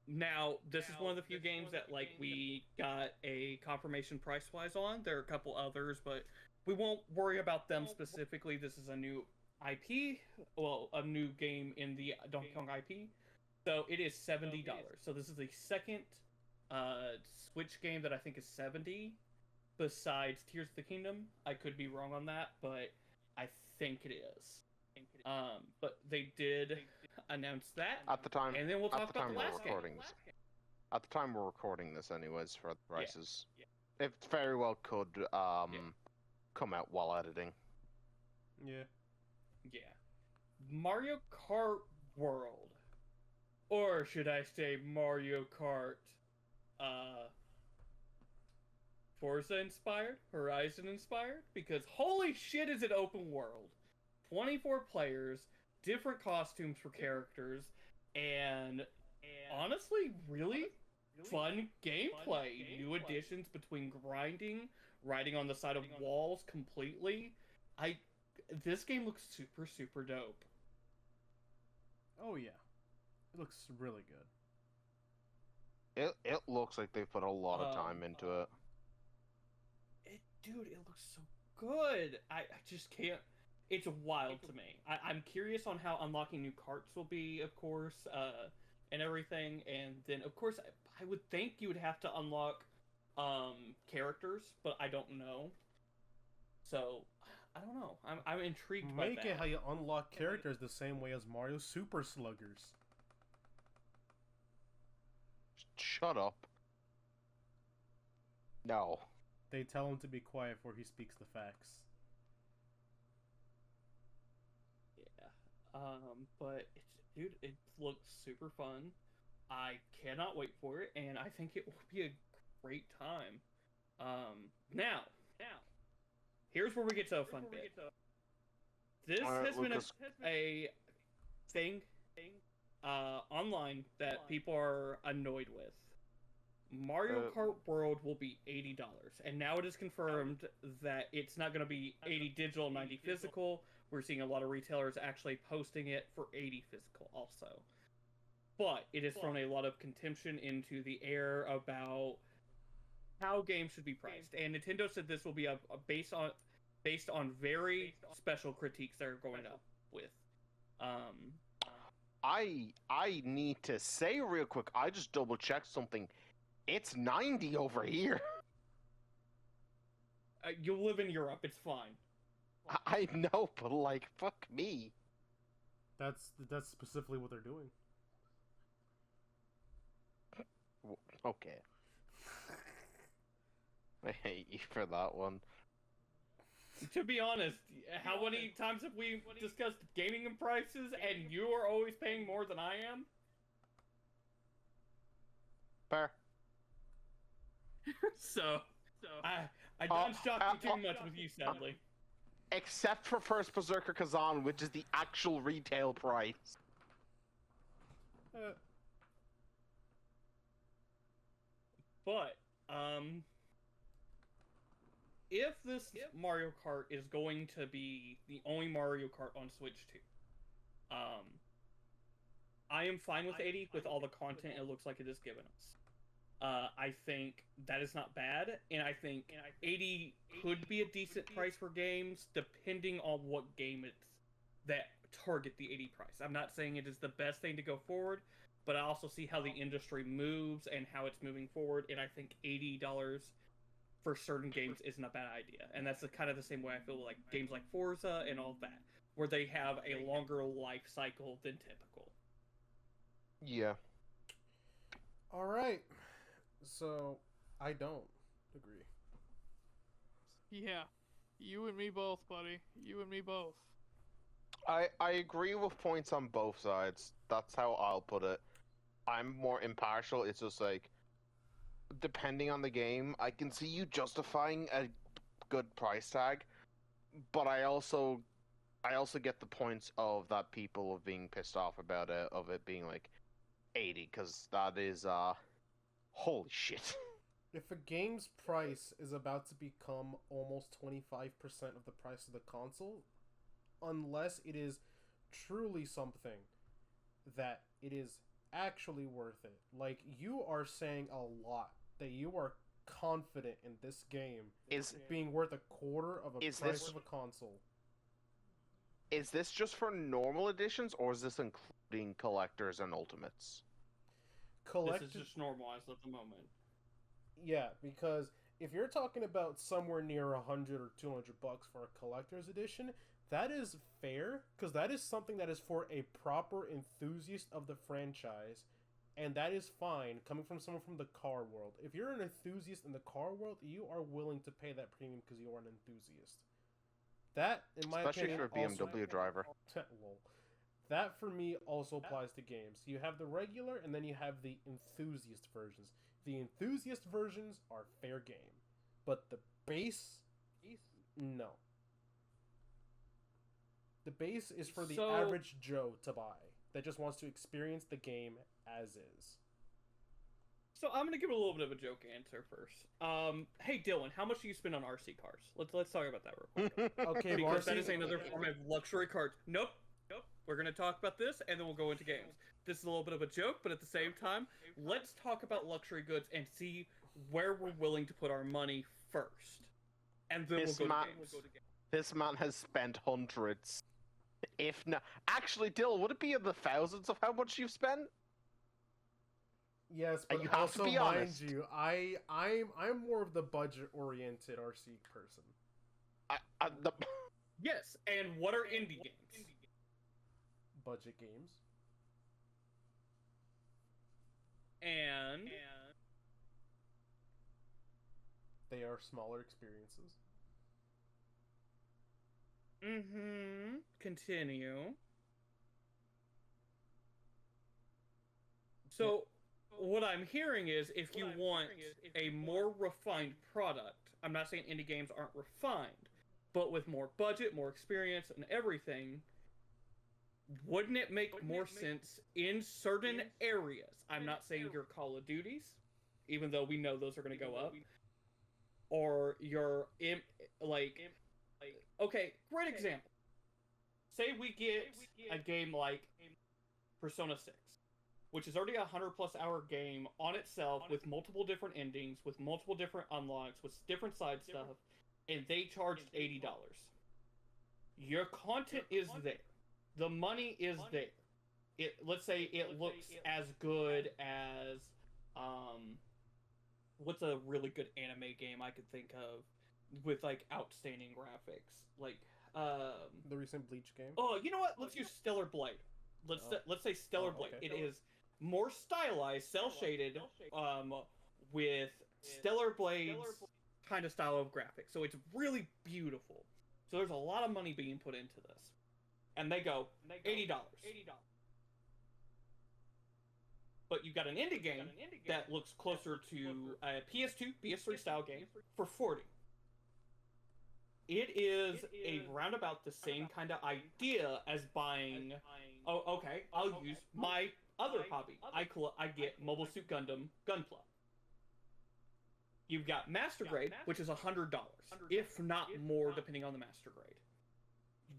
Now this is one of the few games that like we got a confirmation price wise on. There are a couple others, but we won't worry about them specifically. This is a new IP, well, a new game in the Donkey Kong IP. So it is $70. So this is the second Switch game that I think is $70 besides Tears of the Kingdom. I could be wrong on that, but I think it is. But they did announce that. At the time, And then we'll talk at the about time the we're last game. recording this. At the time we're recording this, anyways, for the prices, it very well could come out while editing. Yeah. Yeah. Mario Kart World. Or should I say Mario Kart Forza inspired? Horizon inspired? Because holy shit is it open world. 24 players, different costumes for characters, and honestly, really fun gameplay. New additions between grinding, riding on the side of walls completely. This game looks super, super dope. Oh yeah. It looks really good. It looks like they put a lot of time into it. Dude, it looks so good. I just can't. It's wild to me. I'm curious on how unlocking new carts will be, of course, and everything. And then, of course, I would think you would have to unlock characters, but I don't know. So, I don't know. I'm intrigued by that. Make it how you unlock characters the same way as Mario Super Sluggers. Shut up. No. They tell him to be quiet before he speaks the facts. Yeah. But dude, it looks super fun. I cannot wait for it, and I think it will be a great time. Now, here's where we get to a fun bit. This Alright, has been Lucas. a thing online that people are annoyed with. Mario Kart World will be $80, and now it is confirmed that it's not going to be 80 digital, 90 physical. We're seeing a lot of retailers actually posting it for 80 physical also. But it has thrown a lot of contention into the air about how games should be priced. And Nintendo said this will be based on based on very special critiques they're going up with. I need to say real quick, I just double checked something. It's 90 over here. You live in Europe, it's fine. I know, but like, fuck me. That's specifically what they're doing. Okay. I hate you for that one. To be honest, how many times have we discussed gaming and prices, and you are always paying more than I am? Fair. So I don't shock you too much with you, sadly. Except for First Berserker Kazan, which is the actual retail price. But, if this Mario Kart is going to be the only Mario Kart on Switch 2, I am fine with 80 with all the content it looks like it has given us. I think that is not bad, and I think 80 could be a decent price for games, depending on what game it's that target the 80 price. I'm not saying it is the best thing to go forward, but I also see how the industry moves and how it's moving forward, and I think $80 for certain games isn't a bad idea. And that's kind of the same way I feel like games like Forza and all of that, where they have a longer life cycle than typical. Yeah. All right. So, I don't agree. Yeah. You and me both, buddy. You and me both. I agree with points on both sides. That's how I'll put it. I'm more impartial. It's just like, depending on the game, I can see you justifying a good price tag, but I also get the points of that people being pissed off about it, of it being like 80, because that is holy shit. If a game's price is about to become almost 25% of the price of the console, unless it is truly something that it is actually worth it. Like, you are saying a lot that you are confident in this game Is being worth a quarter of a Is price this- of a console. is this just for normal editions, or is this including collectors and ultimates? This is just normalized at the moment. Yeah, because if you're talking about somewhere near $100 or $200 for a collector's edition, that is fair, because that is something that is for a proper enthusiast of the franchise, and that is fine coming from someone from the car world. If you're an enthusiast in the car world, you are willing to pay that premium because you are an enthusiast. That, in my Especially opinion, for a BMW driver. lol. That for me also applies to games. You have the regular, and then you have the enthusiast versions. The enthusiast versions are fair game, but the base, no. The base is for the average Joe to buy that just wants to experience the game as is. So I'm gonna give it a little bit of a joke answer first. Hey Dylan, how much do you spend on RC cars? Let's talk about that real quick. Okay, Because Marcy, that is another form of luxury cars. Nope. We're gonna talk about this, and then we'll go into games. This is a little bit of a joke, but at the same time, let's talk about luxury goods and see where we're willing to put our money first, and then This we'll go man- to games. This man has spent hundreds. If not, actually, Dill, would it be in the thousands of how much you've spent? yes, You but have to also be mind honest. you, I'm more of the budget-oriented RC person. Yes, and what are indie games? Budget games. And They are smaller experiences. continue. So, what I'm hearing is if you want a more refined product, I'm not saying indie games aren't refined, but with more budget, more experience, and everything, wouldn't it make more sense in certain areas? I'm not saying your Call of Duties, even though we know those are going to go up, or your okay, great example. Say we get a game like Persona 6, which is already a 100+ hour game on itself with multiple different endings, with multiple different unlocks, with different side stuff, and they charged $80. Your content is there. The money is there. Let's say it looks as good as what's a really good anime game I could think of with like outstanding graphics, like The recent Bleach game. oh, you know what? Let's use Stellar Blade. Let's say Stellar Blade. okay. It is more stylized, cell shaded, with Stellar Blade's kind of style of graphics. So it's really beautiful. So there's a lot of money being put into this, and they go $80. But you've got an indie game that looks closer to a PS2, PS3 style game for $40. It is a roundabout the same kind of idea as buying. Oh, okay. I'll use my other hobby. I get Mobile Suit Gundam Gunpla. You've got Master Grade, which is $100, if not more, depending on the Master Grade.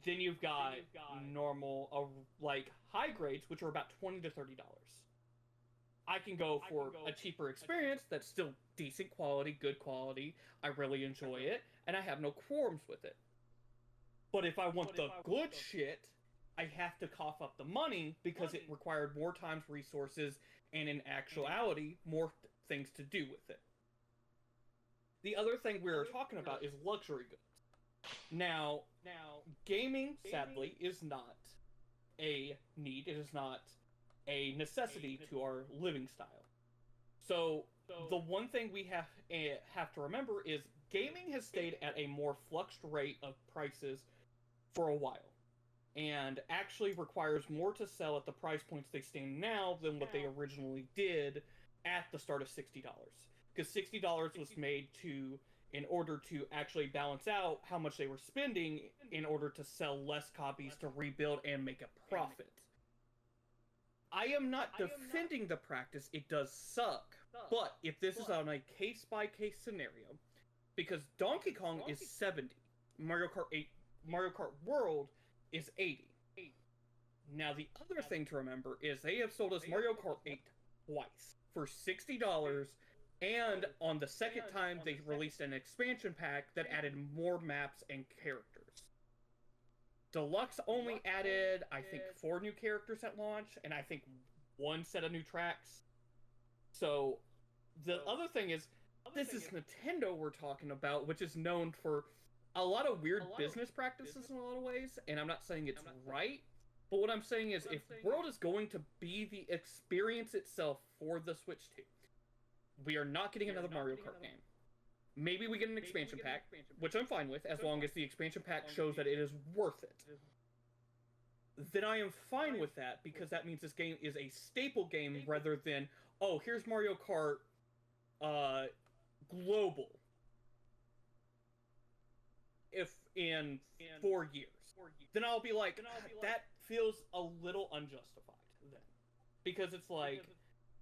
Then you've got normal, like high grades, which are about $20 to $30. I can go for a cheaper experience that's still decent quality, good quality. I really enjoy it, and I have no qualms with it. But if I want the good shit, I have to cough up the money because it required more time, resources, and in actuality, more things to do with it. The other thing we're talking about is luxury goods. Now, gaming, sadly, is not a need. It is not a necessity to our living style. So the one thing we have to remember is gaming has stayed at a more fluxed rate of prices for a while, and actually requires more to sell at the price points they stand now than what they originally did at the start of $60. Because $60 was made in order to actually balance out how much they were spending in order to sell less copies to rebuild and make a profit. I am not defending the practice, it does suck. But if this is on a case-by-case scenario, because Donkey Kong is $70, Mario Kart World is $80. Now the other thing to remember is they have sold us Mario Kart 8 twice for $60, and on the second time they released an expansion pack that added more maps and characters. Deluxe only added, I think, 4 new characters at launch, and I think 1 set of new tracks. So, the other thing is, this is Nintendo we're talking about, which is known for a lot of weird business practices in a lot of ways, and I'm not saying it's right, but what I'm saying is, if World is going to be the experience itself for the Switch 2, we are not getting another Mario Kart game. Maybe we get an expansion pack, which I'm fine with, as long as the expansion pack shows that it is worth it. Then I am fine with that, because that means this game is a staple game rather than, oh, here's Mario Kart Global. If in 4 years. Then I'll be like, that feels a little unjustified then. Because it's like,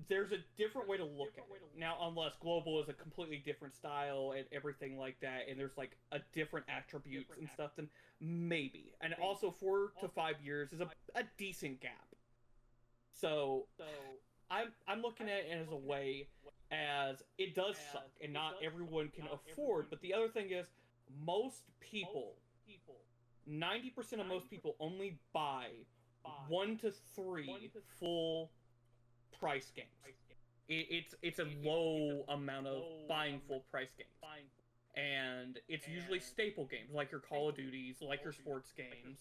there's a different way to look at it. Now, unless Global is a completely different style and everything like that, and there's like a different attributes and stuff, then maybe. And also 4 to 5 years is a decent gap. So I'm looking at it as a way as it does suck, and not everyone can afford. But the other thing is, most people, 90% of most people only buy 1 to 3 full price games. It's a low amount of buying full price games, and it's usually staple games like your Call of Duties, like your sports games.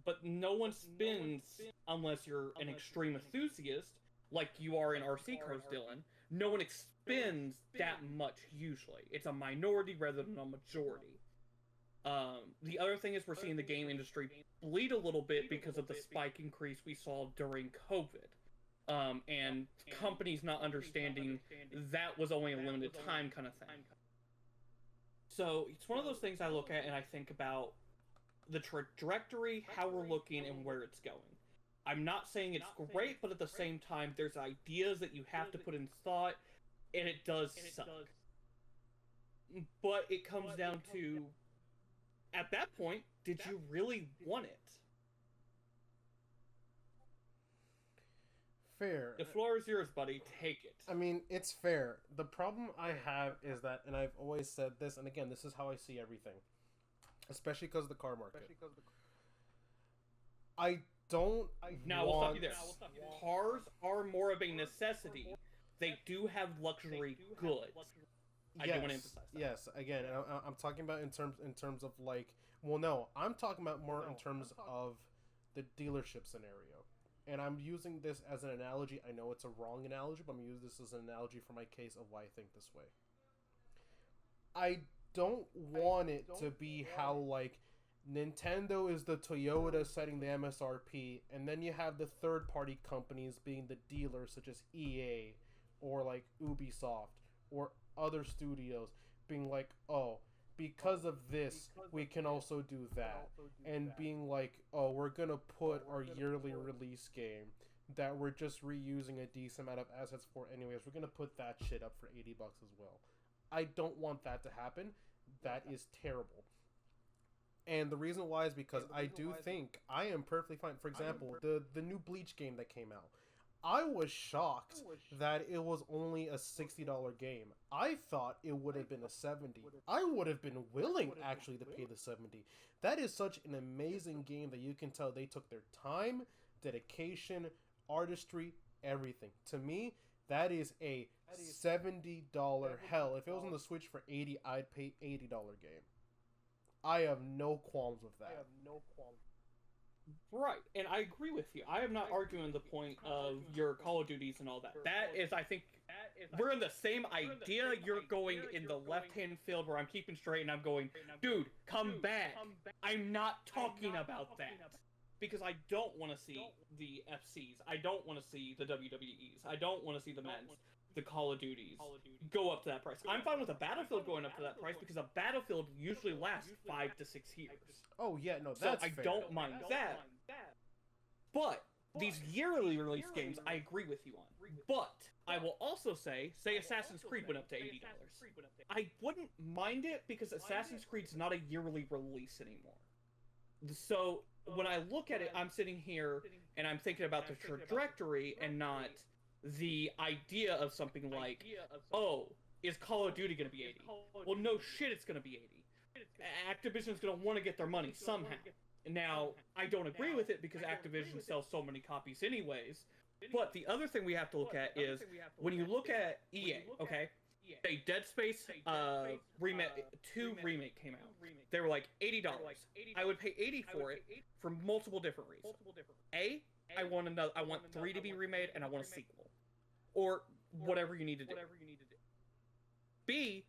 But no one spends, unless you're an extreme enthusiast like you are in RC cars, Dylan. No one expends that much usually. It's a minority rather than a majority. The other thing is we're seeing the game industry bleed a little bit because of the spike increase we saw during COVID. And companies not understanding that was only a limited time kind of thing. So it's one of those things I look at and I think about the trajectory, how we're looking, and where it's going. I'm not saying it's great, but at the same time, there's ideas that you have to put in thought, and it does suck. But it comes down to, at that point, did you really want it? fair. The floor is yours, buddy. Take it. I mean, it's fair. The problem I have is that, and I've always said this, and again, this is how I see everything, especially because of the car market. I don't Now we'll want... stop you there. Cars are more of a necessity. They do have luxury goods. I do want to emphasize that. Yes, again, I'm talking about in terms of like, well, no, I'm talking about more in terms of the dealership scenario. And I'm using this as an analogy. I know it's a wrong analogy, but I'm using this as an analogy for my case of why I think this way. I don't want it to be how, like, Nintendo is the Toyota setting the MSRP, and then you have the third-party companies being the dealers, such as EA, or, like, Ubisoft, or other studios, being like, oh, because of this, we can also do that. And being like, oh, we're gonna put our yearly release game that we're just reusing a decent amount of assets for anyways, we're gonna put that shit up for $80 as well. I don't want that to happen. That is terrible. And the reason why is because I do think I am perfectly fine. For example, the new Bleach game that came out. I was shocked that it was only a $60 game. I thought it would have been a $70. I would have been willing actually to pay the $70. That is such an amazing game that you can tell they took their time, dedication, artistry, everything. To me, that is a $70 hell. If it was on the Switch for $80, I'd pay $80 game. I have no qualms with that. Right, and I agree with you. I am not arguing the point of your Call of Duties and all that. That is, I think, we're in the same idea. You're going in the left-hand field where I'm keeping straight and I'm going, dude, come back. I'm not talking about that. Because I don't want to see the FCs. I don't want to see the WWEs. I don't want to see the men's, the Call of Duties go up to that price. I'm fine with a Battlefield going up to that price because a Battlefield usually lasts 5 to 6 years. Oh yeah, no, So that's I fair. don't mind that. But these yearly release games, I agree with you on. But I will also say Assassin's Creed went up to $80. I wouldn't mind it because Assassin's Creed's not a yearly release anymore. So when I look at it, I'm sitting here and I'm thinking about the trajectory and not the idea of something like, oh, is Call of Duty going to be 80? Well, no shit, it's going to be 80. Activision's going to want to get their money somehow. Now, I don't agree with it because Activision sells so many copies anyways. But the other thing we have to look at is when you look at EA, okay? A Dead Space 2 remake came out. They were like $80. I would pay $80 for it for multiple different reasons. A, I want 3 to be remade and I want a sequel. Or whatever you need to do. B,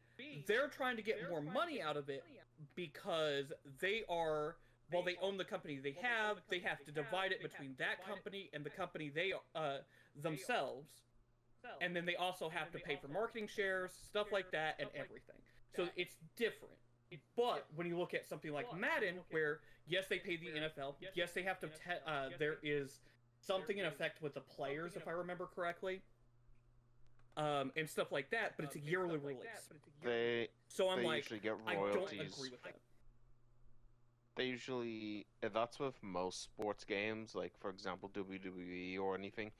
they're trying to get more money out of it because they are, while they own the company they have to divide it between that company and the company they themselves. And then they also have to pay for marketing shares, stuff like that, and everything. So it's different. But when you look at something like Madden, where yes, they pay the NFL, yes, they have to. There is something in effect with the players, if I remember correctly, and stuff like that. But it's a yearly release. So I'm like, usually get I don't royalties. agree with that. They usually, that's with most sports games, like for example WWE or anything.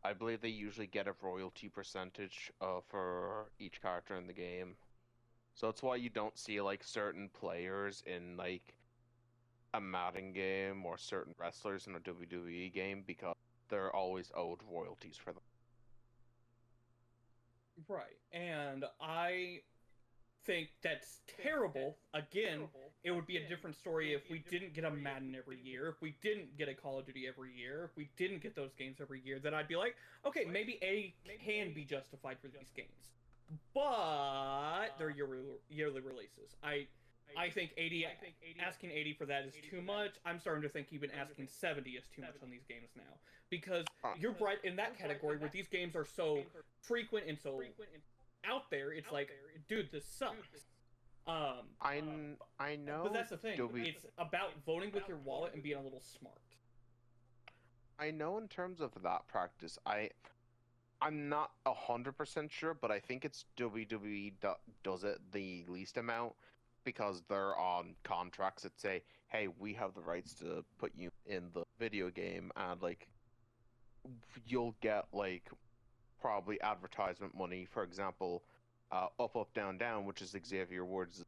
I believe they usually get a royalty percentage for each character in the game. So that's why you don't see like certain players in like a Madden game or certain wrestlers in a WWE game because they're always owed royalties for them. Right, and I think that's terrible. Again, it would be a different story if we didn't get a Madden every year, if we didn't get a Call of Duty every year, if we didn't get those games every year, then I'd be like, okay, maybe A can be justified for these games. But they're yearly releases. I think 80, asking 80 for that is too much. I'm starting to think even asking 70 is too much on these games now. Because you're right in that category where these games are so frequent and so out there, it's like, dude, this sucks. I know. But that's the thing. It's about voting with your wallet and being a little smart. I know in terms of that practice, I'm not 100% sure, but I think it's WWE does it the least amount because they're on contracts that say, hey, we have the rights to put you in the video game, and like you'll get like probably advertisement money. For example, Up Up Down Down, which is Xavier Ward's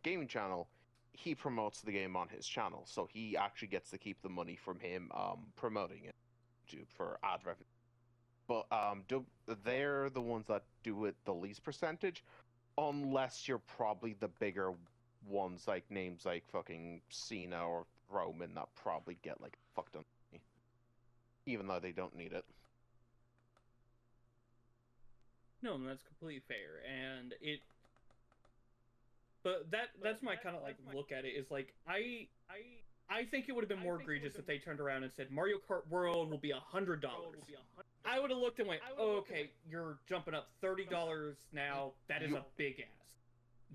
gaming channel, he promotes the game on his channel, so he actually gets to keep the money from him promoting it for ad revenue. But they're the ones that do it the least percentage, unless you're probably the bigger ones, like names like fucking Cena or Roman, that probably get like fucked on money, even though they don't need it. No, that's completely fair, and it. But that's my kind of like look at it is like I think it would have been more egregious if they turned around and said Mario Kart World will be $100. I would have looked and went, oh, okay, you're jumping up $30 now. That is a big ass.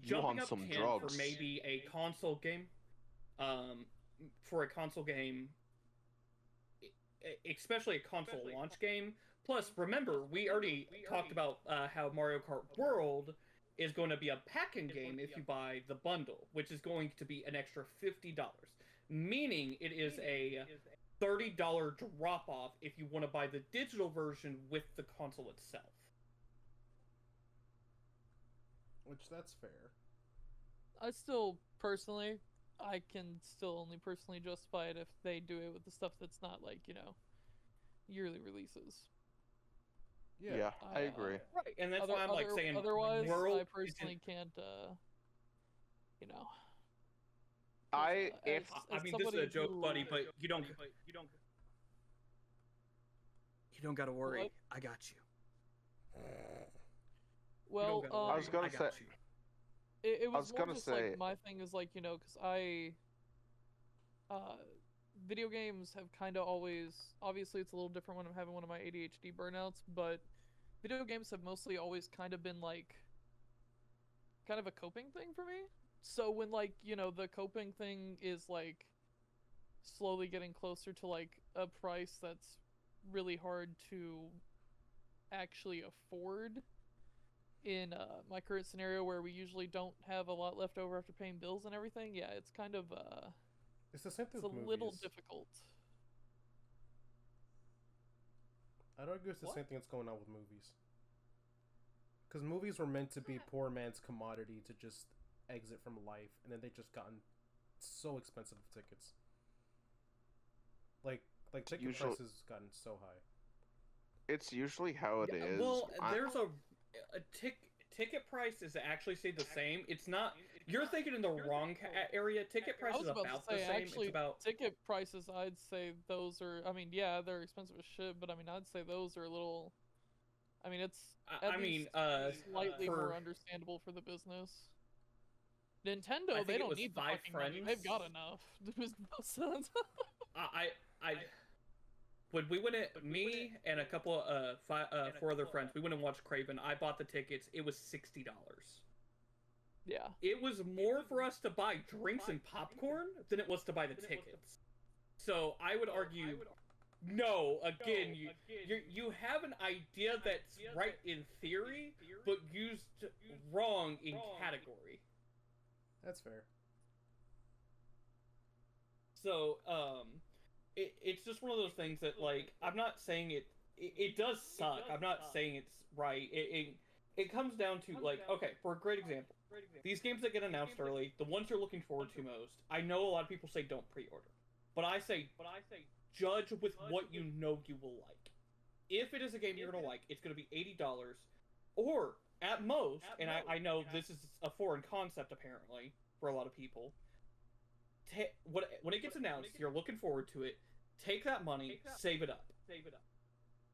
Jumping up 10 for maybe a console game, especially a console launch game. Plus, remember, we already talked about how Mario Kart World is going to be a pack-in game if you buy the bundle, which is going to be an extra $50, meaning it is a $30 drop-off if you want to buy the digital version with the console itself. Which, that's fair. I can still only personally justify it if they do it with the stuff that's not like, yearly releases. Yeah, I agree. Right, and that's why I'm like saying otherwise, World I personally can't, I mean, this is a joke, buddy, but you don't gotta worry. What? I got you. Well, I was gonna say. It was I was more gonna just say. like my thing is like, because video games have kind of always, obviously it's a little different when I'm having one of my ADHD burnouts, but video games have mostly always kind of been like, kind of a coping thing for me. So when like, the coping thing is like slowly getting closer to like a price that's really hard to actually afford in my current scenario where we usually don't have a lot left over after paying bills and everything, yeah, it's kind of It's the same thing it's a with movies. little difficult. I'd argue it's the same thing that's going on with movies. Because movies were meant to be poor man's commodity to just exit from life, and then they've just gotten so expensive with tickets. Like ticket prices gotten so high. It's usually how it is. Well, there's a ticket prices actually stay the same. It's not. You're thinking in the wrong area. Ticket prices about the same. Actually, it's about ticket prices. I'd say those are. I mean, yeah, they're expensive as shit, but I mean, I'd say those are a little. I mean, it's. Slightly more understandable for the business. Nintendo, they don't need the fucking money. They've got enough. There's no sense. When we went me and a couple four other friends, we went and watched Craven. I bought the tickets. It was $60. Yeah. It was more for us to buy drinks and popcorn than it was to buy the tickets. So I would argue, no. Again, you have an idea that's right in theory, but used wrong in category. That's fair. So, it's just one of those things that, like, I'm not saying it does suck. I'm not saying it's right. It comes down to, like, okay, for a great example, these games that get announced early, the ones you're looking forward to most, I know a lot of people say don't pre-order. But I say judge with what you know you will like. If it is a game you're going to like, it's going to be $80, or at most, and I know this is a foreign concept apparently for a lot of people, when it gets announced, you're looking forward to it, take that money, save it up.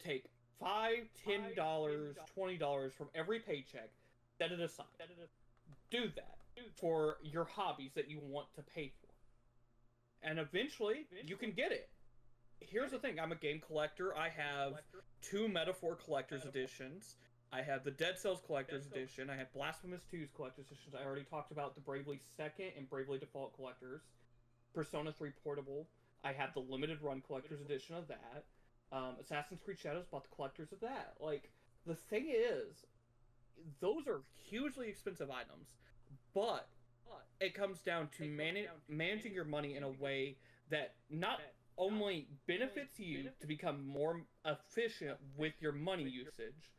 Take $5, $10, $20 from every paycheck, set it aside. Do that for your hobbies that you want to pay for. And eventually, you can get it. Here's the thing, I'm a game collector. I have 2 Metaphor Collector's Editions. I have the Dead Cells Collector's Edition. I have Blasphemous 2's Collector's Editions. I already talked about the Bravely 2nd and Bravely Default Collectors. Persona 3 Portable. I have the Limited Run Collector's Edition of that. Assassin's Creed Shadows, bought the collectors of that. Like, the thing is, those are hugely expensive items, but it comes down to managing your money in a way that not only benefits you to become more efficient with your money usage,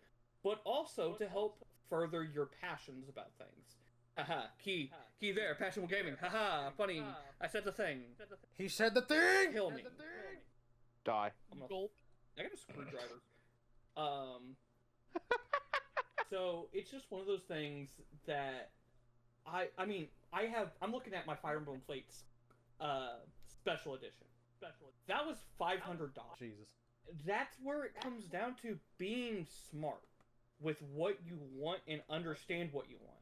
but also to help further your passions about things. Haha, key there, passionable gaming. Haha, funny. I said the thing. He said the thing. Kill me. Die. Gulp. I got a screwdriver. So it's just one of those things that I'm looking at my Fire Emblem Fates special edition. That was $500. Jesus. That's where it comes down to being smart with what you want and understand what you want.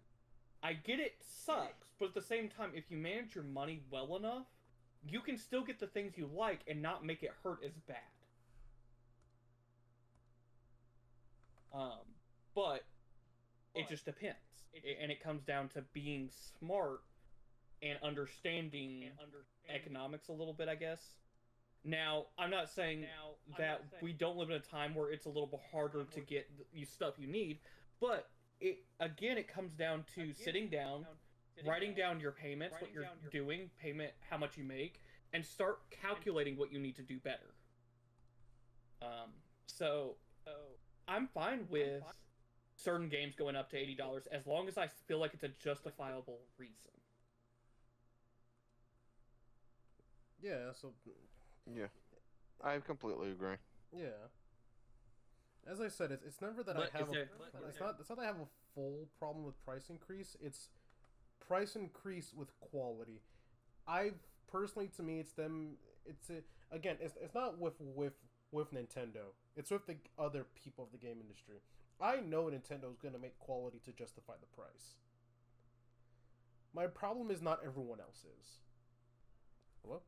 I get it sucks, but at the same time, if you manage your money well enough, you can still get the things you like and not make it hurt as bad. But it just depends. And it comes down to being smart and understanding economics a little bit, I guess. Now, I'm not saying that we don't live in a time where it's a little bit harder to get you stuff you need, but it comes down to sitting down, writing down your payments, what you're doing, how much you make, and start calculating what you need to do better. So I'm fine with certain games going up to $80 as long as I feel like it's a justifiable reason. Yeah. So. Yeah, I completely agree. Yeah. As I said, it's never that But I have it's not that I have a full problem with price increase. It's price increase with quality. To me, it's them. It's not with Nintendo. It's with the other people of the game industry. I know Nintendo's gonna make quality to justify the price. My problem is not everyone else's. Hello?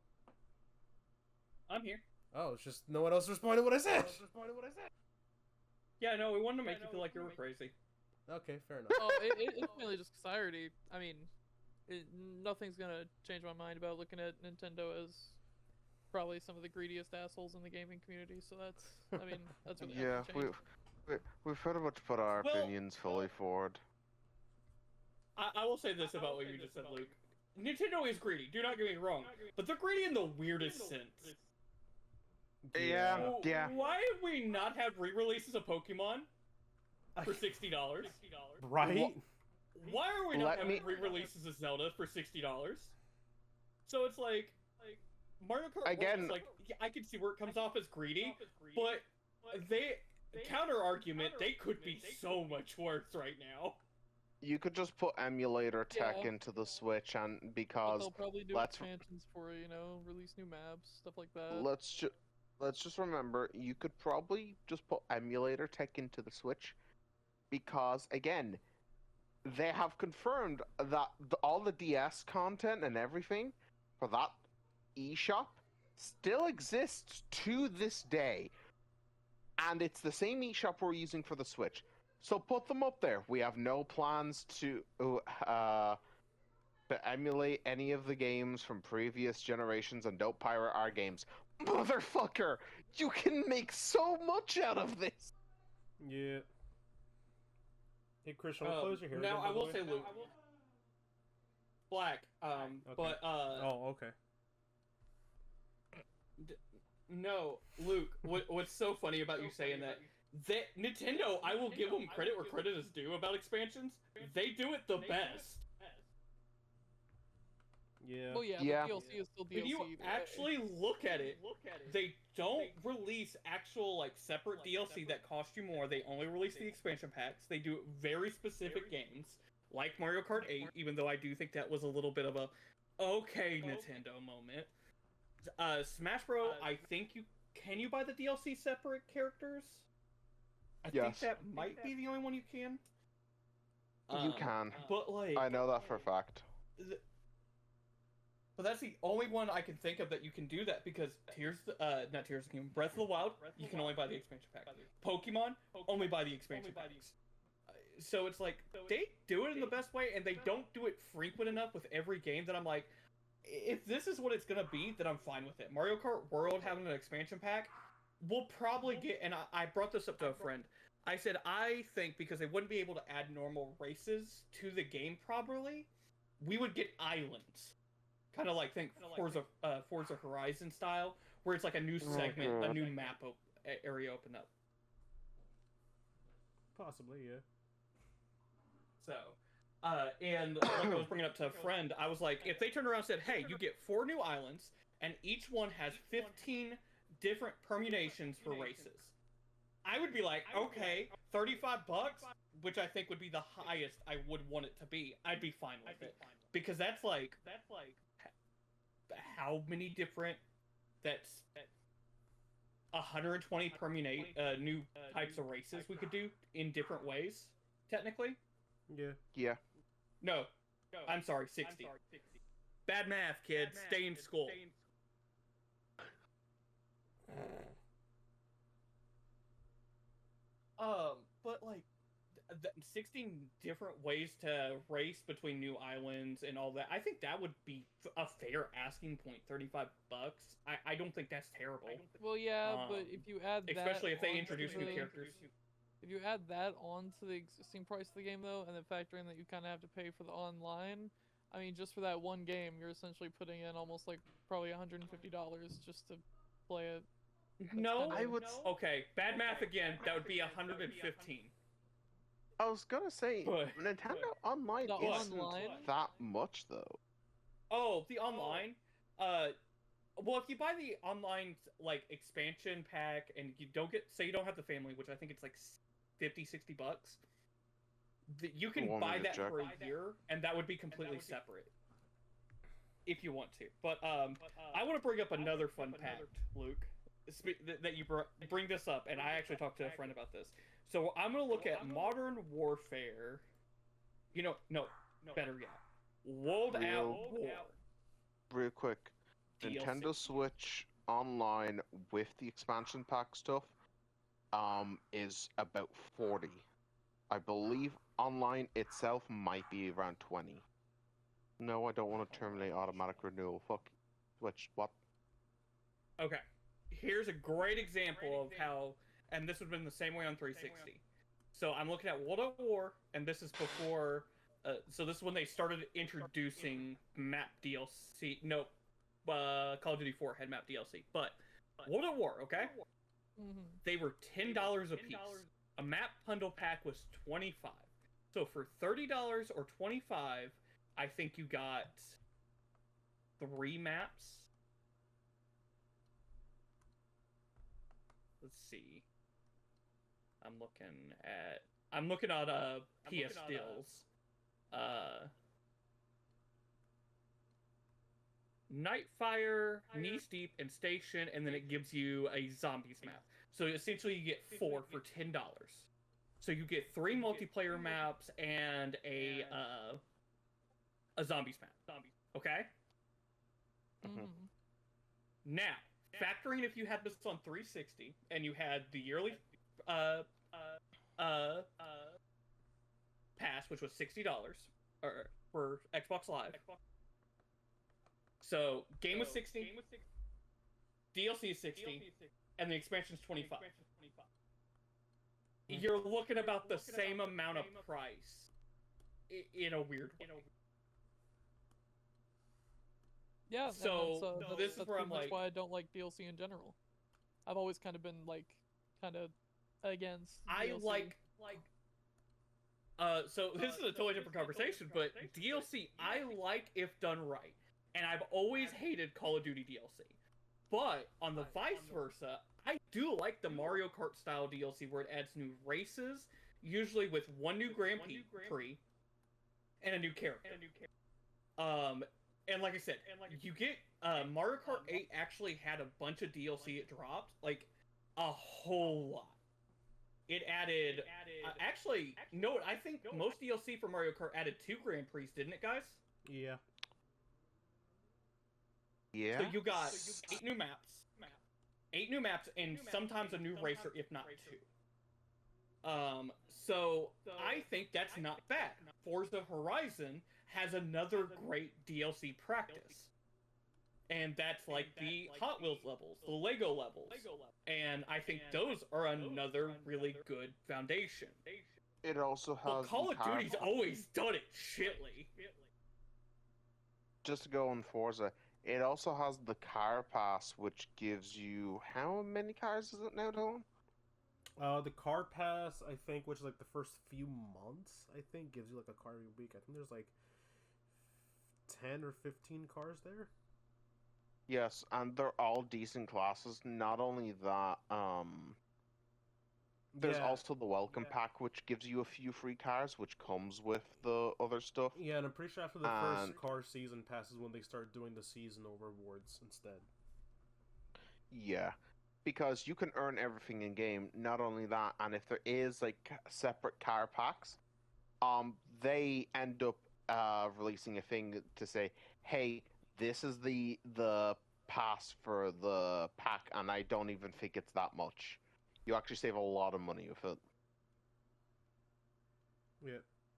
I'm here. Oh, it's just no one else responded to what I said. Yeah, no, we wanted to make you feel like you were crazy. Okay, fair enough. Oh, it's mainly just because I already. I mean, nothing's gonna change my mind about looking at Nintendo as probably some of the greediest assholes in the gaming community. So that's. I mean, that's what. Yeah, we've pretty much put our opinions fully forward. I will say this about what you just said, Luke. Nintendo is greedy. Do not get me wrong, but they're greedy in the weirdest sense. Yeah. Why have we not have re-releases of Pokemon for $60? Right? Why are we not having re-releases of Zelda for $60? So it's like Mario Kart Again, World is yeah, I can see where it comes off as greedy, but they counter argument they could be so much worse right now. You could just put emulator tech into the Switch, and because they'll probably do expansions for release new maps, stuff like that. Let's just remember, you could probably just put emulator tech into the Switch, because again, they have confirmed that all the DS content and everything for that eShop still exists to this day, and it's the same eShop we're using for the Switch. So put them up there. We have no plans to emulate any of the games from previous generations, and don't pirate our games. Motherfucker! You can make so much out of this! Yeah. Hey, Christian, we'll close your hair. Now, I will say, Luke. Black, okay. but, Oh, okay. No, Luke, what's so funny about you saying that Nintendo, I will give them credit where credit is due about expansions. They do it the best. Yeah. Well, yeah, DLC is still DLC. When you actually look at it, they don't release actual separate DLC that cost you more. They only release the expansion packs. They do very specific games, like Mario Kart 8, even though I do think that was a little bit of a okay Nintendo moment. Smash Bros, I think can you buy the DLC separate characters? I think that might be the only one you can. You can. But I know that for a fact. But that's the only one I can think of that you can do that, because not Tears of the Kingdom, Breath of the Wild, you can only buy the expansion pack. Pokemon, only buy the expansion packs. So it's they do it in the best way, and they don't do it frequent enough with every game that I'm like, if this is what it's gonna be, then I'm fine with it. Mario Kart World having an expansion pack, we'll probably get, and I brought this up to a friend. I said, I think because they wouldn't be able to add normal races to the game properly, we would get islands. kind of like think Forza Horizon style, where it's like a new segment, a new map area open up. Possibly, yeah. So, and like I was bringing up to a friend, I was like, if they turned around and said, hey, you get 4 new islands, and each one has 15 different permutations for races, I would be like, okay, $35, which I think would be the highest I would want it to be. I'd be fine with it, because that's like how many different, that's 120 new types of races we could do in different ways, technically. Yeah. No, I'm sorry, 60. Bad math, kids. Stay in school. But like, 16 different ways to race between new islands and all that. I think that would be a fair asking point. $35. I don't think that's terrible. Well, yeah, but if you add that, especially if they onto introduce new characters. If you add that onto the existing price of the game, though, and then factor in that you kind of have to pay for the online, I mean, just for that one game, you're essentially putting in almost like probably $150 just to play it. No, I would. Okay, bad math again. That would be 115. I was gonna say But- Nintendo Online The isn't online? that much though. Oh, the online. Well, if you buy the online like expansion pack and you don't get, say you don't have the family, which I think it's like $50-$60, you can Want me buy to that check? for a year, and that would be completely separate. If you want to, but I want to bring up another fun fact, Luke, that you bring this up, and I actually talked to a friend about this. So I'm gonna look at Modern Warfare. No, better yet, World at War. Real quick, DLC. Nintendo Switch Online with the expansion pack stuff, is about 40. I believe online itself might be around 20. No, I don't want to terminate automatic renewal. Fuck Switch. What? Okay, here's a great example of how, and this would have been the same way on 360. So I'm looking at World at War, and this is before. So this is when they started introducing map DLC. No, Call of Duty 4 had map DLC, but World at War, okay? They were $10 a piece. A map bundle pack was $25. So for $30 or $25, I think you got 3 maps. Let's see. I'm looking at PS deals. Nightfire, Knee Deep, and Station, and then it gives you a zombies map. So essentially you get 4 for $10. So you get 3 multiplayer maps and a zombies map. Okay? Now, factoring if you had this on 360 and you had the yearly pass, which was $60 for Xbox Live. So game was 60, DLC is 60, and the expansion is 25. You're looking about the same amount of price in a weird way. Yeah, and So, this is that's where pretty I'm much like- why I don't like DLC in general. I've always kind of been against DLC. So this is a totally different conversation, but DLC I like if done right, and I've always hated Call of Duty DLC. But on the vice versa, I do like the Mario Kart style DLC where it adds new races, usually with 1 new Grand Prix and a new character. And like I said, you get Mario Kart 8 actually had a bunch of DLC it dropped, like a whole lot. It added, actually, no, I think most DLC for Mario Kart added 2 Grand Prix, didn't it, guys? Yeah. Yeah. So you got 8 new maps. 8 new maps, and sometimes a new racer, if not 2. So I think that's not bad. Forza Horizon has another great DLC practice. And that's like the Hot Wheels levels, the Lego levels. And I think those are another really good foundation. It also has. Well, Call the of Duty's character- always done it shitly. just to go on Forza, it also has the car pass, which gives you how many cars is it now, Dylan? The car pass, I think, which is like the first few months, I think, gives you like a car every week. I think there's like 10 or 15 cars there. Yes, and they're all decent classes. Not only that, there's Yeah, also the welcome pack, which gives you a few free cars, which comes with the other stuff. yeah, and I'm pretty sure after the And first car season passes when they start doing the seasonal rewards instead. yeah, because you can earn everything in game. Not only that, and if there is like separate car packs, they end up releasing a thing to say, "Hey, this is the pass for the pack," and I don't even think it's that much. You actually save a lot of money with it. Yeah.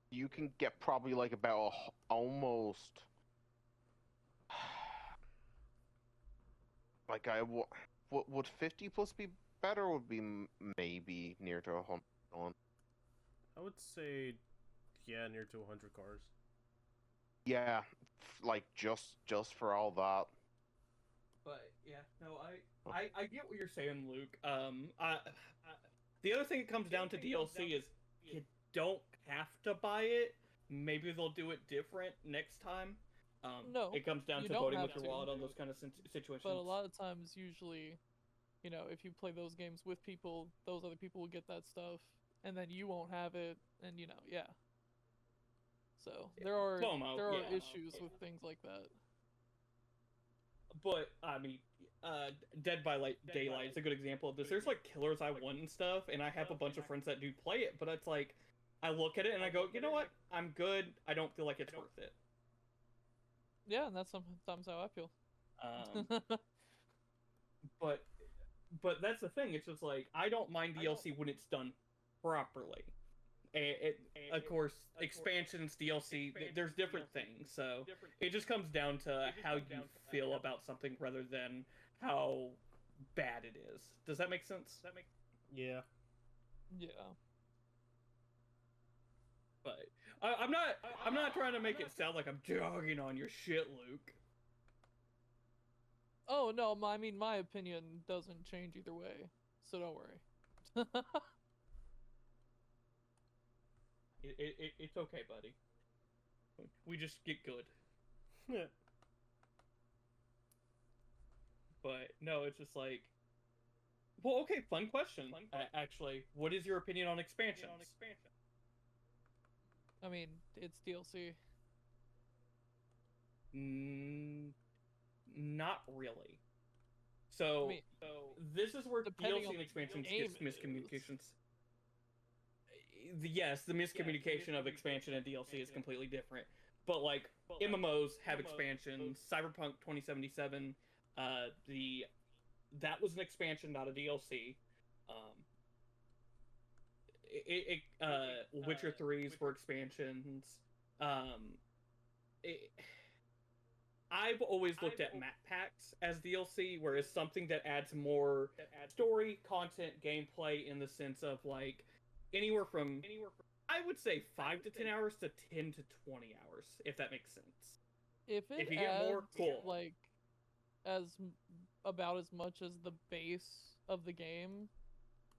You can get probably like about almost like would 50 plus be better? Or would be maybe near to 100. I would say, yeah, near to 100 cars. Yeah, like just for all that. But yeah, no, I get what you're saying, Luke. The other thing it comes down to DLC is you don't have to buy it. Maybe they'll do it different next time. No, it comes down you to don't voting have with your to. wallet on those kind of situations. but a lot of times, usually, if you play those games with people, those other people will get that stuff, and then you won't have it, and yeah. So there are FOMO, yeah. issues with things like that. But I mean, Dead by Daylight is a good example of this. There's like killers I want and stuff, and I have a bunch of friends that do play it. But it's like, I look at it and I go, you know what? I'm good. I don't feel like it's worth it. Yeah, and that's sometimes how I feel. But that's the thing. It's just like I don't mind DLC when it's done properly. Of course, expansions, DLC, there's different things. So it just comes down to how you feel about something rather than how bad it is. Does that make sense? Yeah. Yeah. But I'm not trying to make it sound like I'm jogging on your shit, Luke. Oh no, I mean my opinion doesn't change either way, so don't worry. It's okay, buddy. We just get good. Yeah. But no, it's just like, well, okay, fun question. Actually, what is your opinion on expansions? I mean, it's DLC. Not really. So, I mean, this is where depending DLC on and the expansions game gets miscommunications. Yes, the miscommunication of expansion and DLC is completely different. But like MMOs have expansions. Cyberpunk 2077, that was an expansion, not a DLC. Witcher 3s were expansions. I've always looked at map packs as DLC, whereas something that adds more story, content, gameplay in the sense of like anywhere from I would say 5 to 10 hours to 10 to 20 hours, if that makes sense. If you get more, cool. Like about as much as the base of the game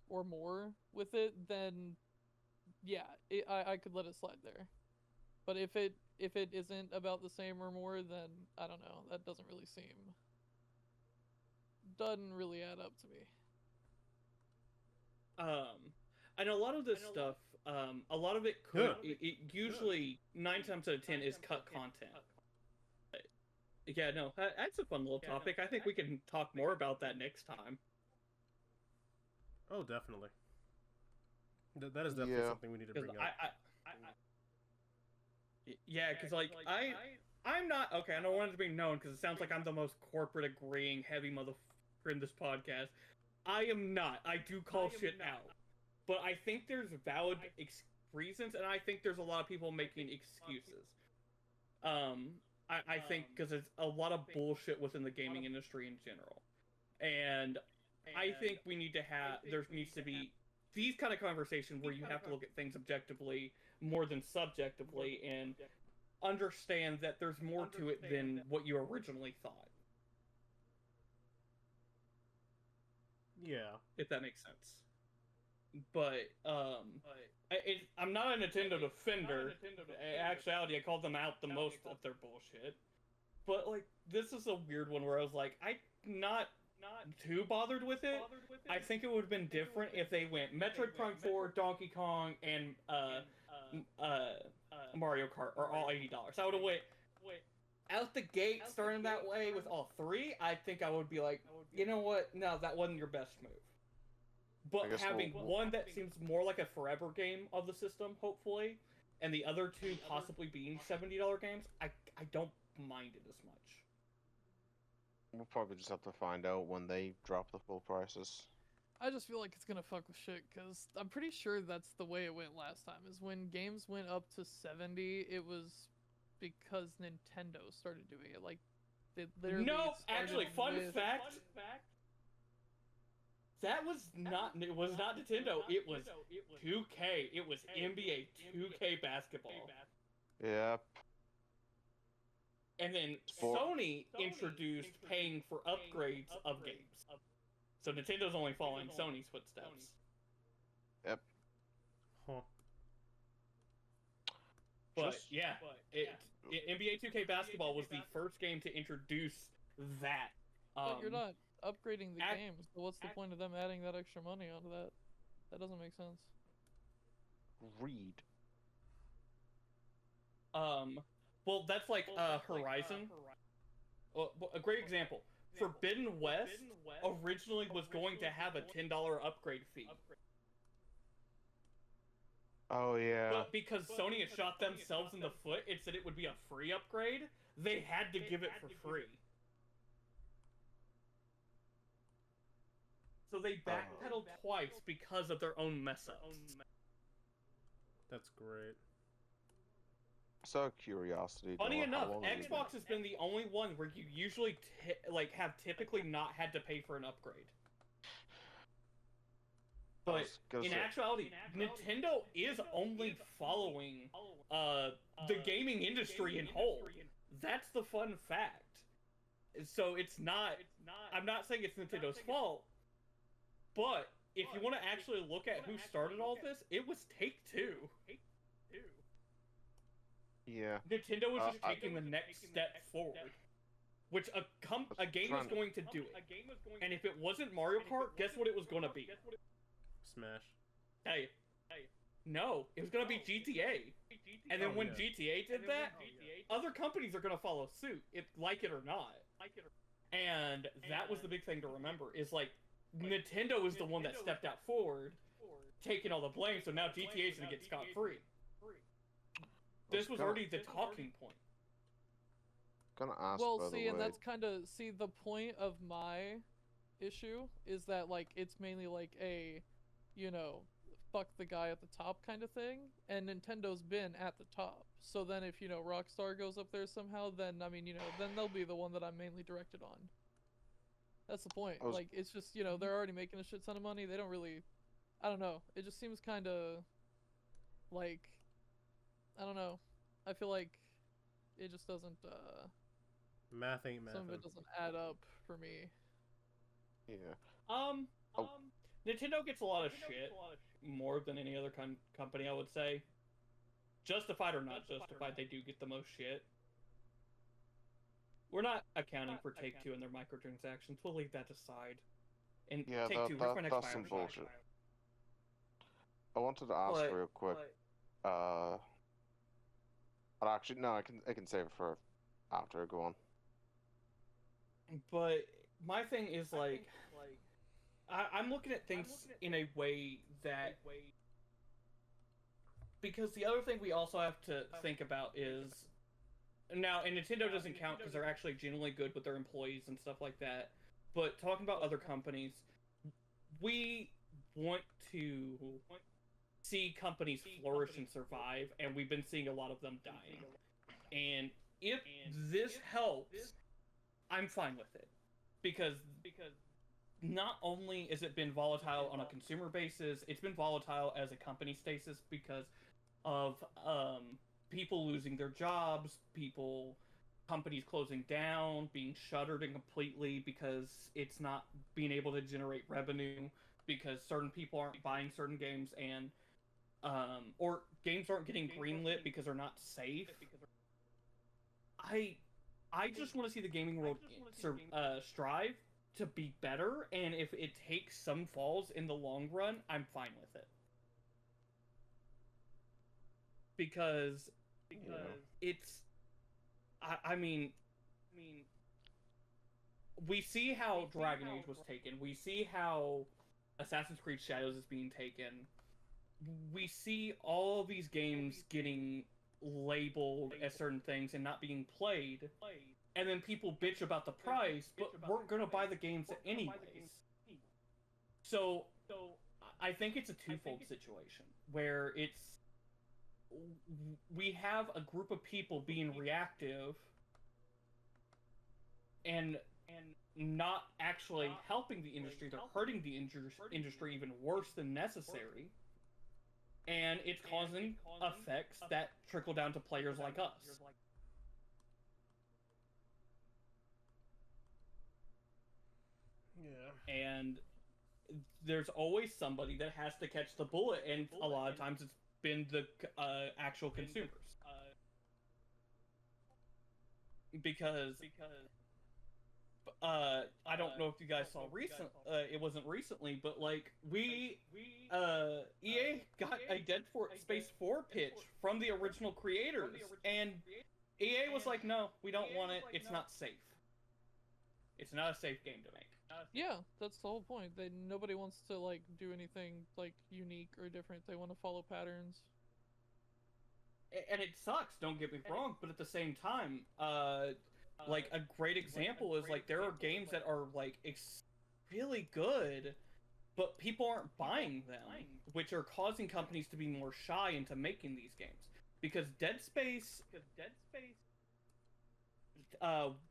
or more with it, then yeah, I could let it slide there. But if it isn't about the same or more, then I don't know. That doesn't really add up to me. And a lot of this stuff, a lot of it could it usually 9 times out of 10 is cut content. Yeah, no, that's a fun little topic. I think we can talk more about that next time. Oh, definitely. That is definitely something we need to bring up. Yeah, because like I'm not okay. I don't want it to be known because it sounds like I'm the most corporate agreeing heavy motherfucker in this podcast. I am not. I do call shit out, but I think there's valid reasons, and I think there's a lot of people making excuses. I think because it's a lot of bullshit within the gaming industry in general, and I think we need to have there needs to be these kind of conversations where you have to look at things objectively more than subjectively, and understand that there's more to it than what you originally thought. Yeah. If that makes sense. But I'm not a Nintendo defender. In actuality, I called them out the most of their bullshit. But like, this is a weird one where I was like, I'm not too bothered with it. I think it would have been different if they went Metroid Prime 4, Donkey Kong, and Mario Kart are all $80. I would have went out the gate starting that way with all three. I think I would be like, you know what? No, that wasn't your best move. But having one that seems more like a forever game of the system, hopefully, and the other two possibly being $70 games, I don't mind it as much. We'll probably just have to find out when they drop the full prices. I just feel like it's gonna fuck with shit, because I'm pretty sure that's the way it went last time, is when games went up to 70, it was because Nintendo started doing it. Like, they literally actually, fun fact, that was not, it was not Nintendo, it was 2K, it was NBA 2K basketball. Yep. And then Sony introduced paying for upgrades of games. So Nintendo's only following Sony's footsteps. Yep. Huh. But NBA 2K basketball was the first game to introduce that. But you're not upgrading the game, so what's the point of them adding that extra money onto that? That doesn't make sense. Read. Well, that's like Horizon. A great example. Forbidden West originally was going to have a $10 upgrade fee. Oh, yeah. But because Sony had shot themselves in the foot and said it would be a free upgrade, they had to give it for free. So they backpedaled twice because of their own mess-ups. That's great. So curiosity. Funny enough, Xbox has been the only one where you usually have typically not had to pay for an upgrade. But in actuality, Nintendo is only following the gaming industry in whole. That's the fun fact. So it's not. I'm not saying it's Nintendo's fault, but if you want to actually look at who started all this, it was Take-Two. Yeah. Nintendo was just taking the next step forward. Which a game was going to do it. And if it wasn't Mario Kart, guess what it was going to be? Smash. Hey. No, it was going to be GTA. And then when GTA did that, other companies are going to follow suit, like it or not. And that was the big thing to remember, is like, Nintendo is the one that stepped out forward, taking all the blame, so now GTA is going to get scot-free. This was already the talking point. Gonna ask, well, by see, the and way. that's kind of the point of my issue is that like it's mainly like a, you know, fuck the guy at the top kind of thing, and Nintendo's been at the top. So then if, you know, Rockstar goes up there somehow, then I mean, you know, then they'll be the one that I'm mainly directed on. That's the point. Like, it's just, you know, they're already making a shit ton of money. They don't really, I don't know. It just seems kind of like, I don't know. I feel like it just doesn't, Math ain't math. some of it doesn't add up for me. Yeah. Nintendo gets a lot of shit, more than any other company, I would say. Justified or not justified, they do get the most shit. We're not accounting for Take-Two and their microtransactions. We'll leave that aside. And Yeah, Take-Two, where's my next that's some Bioshock? bullshit. I wanted to ask real quick. But actually, no, I can save it for after. Go on. But my thing is like, I'm looking at things in a way that, because the other thing we also have to think about is, now, and Nintendo doesn't count because they're actually genuinely good with their employees and stuff like that, but talking about other companies, we want to see companies flourish and survive, and we've been seeing a lot of them dying. And if this helps, I'm fine with it. Because not only has it been volatile on a consumer basis, it's been volatile as a company stasis because of people losing their jobs, companies closing down, being shuttered and completely because it's not being able to generate revenue because certain people aren't buying certain games and or games aren't getting greenlit because they're not safe. I just want to see the gaming world strive to be better, and if it takes some falls in the long run, I'm fine with it. Because it's, I mean, we see how Dragon Age was taken. We see how Assassin's Creed Shadows is being taken. We see all of these games getting labeled as certain things and not being played, and then people bitch about the price, but we're gonna buy the games anyways. So I think it's a twofold situation where we have a group of people being reactive and not actually helping the industry. They're hurting the industry even worse than necessary. And it's causing effects that trickle down to players like us. Yeah. And there's always somebody that has to catch the bullet, and a lot of times it's been the actual consumers. Because I don't know if you guys saw it wasn't recently, but like EA got a Dead Space 4 pitch from the original creators, and EA was like, no, we don't want it, it's not safe. It's not a safe game to make. Yeah, that's the whole point. Nobody wants to like do anything like unique or different. They want to follow patterns. And it sucks, don't get me wrong, but at the same time, like a great example is like there are games that are like really good, but people aren't buying them, which are causing companies to be more shy into making these games. Because Dead Space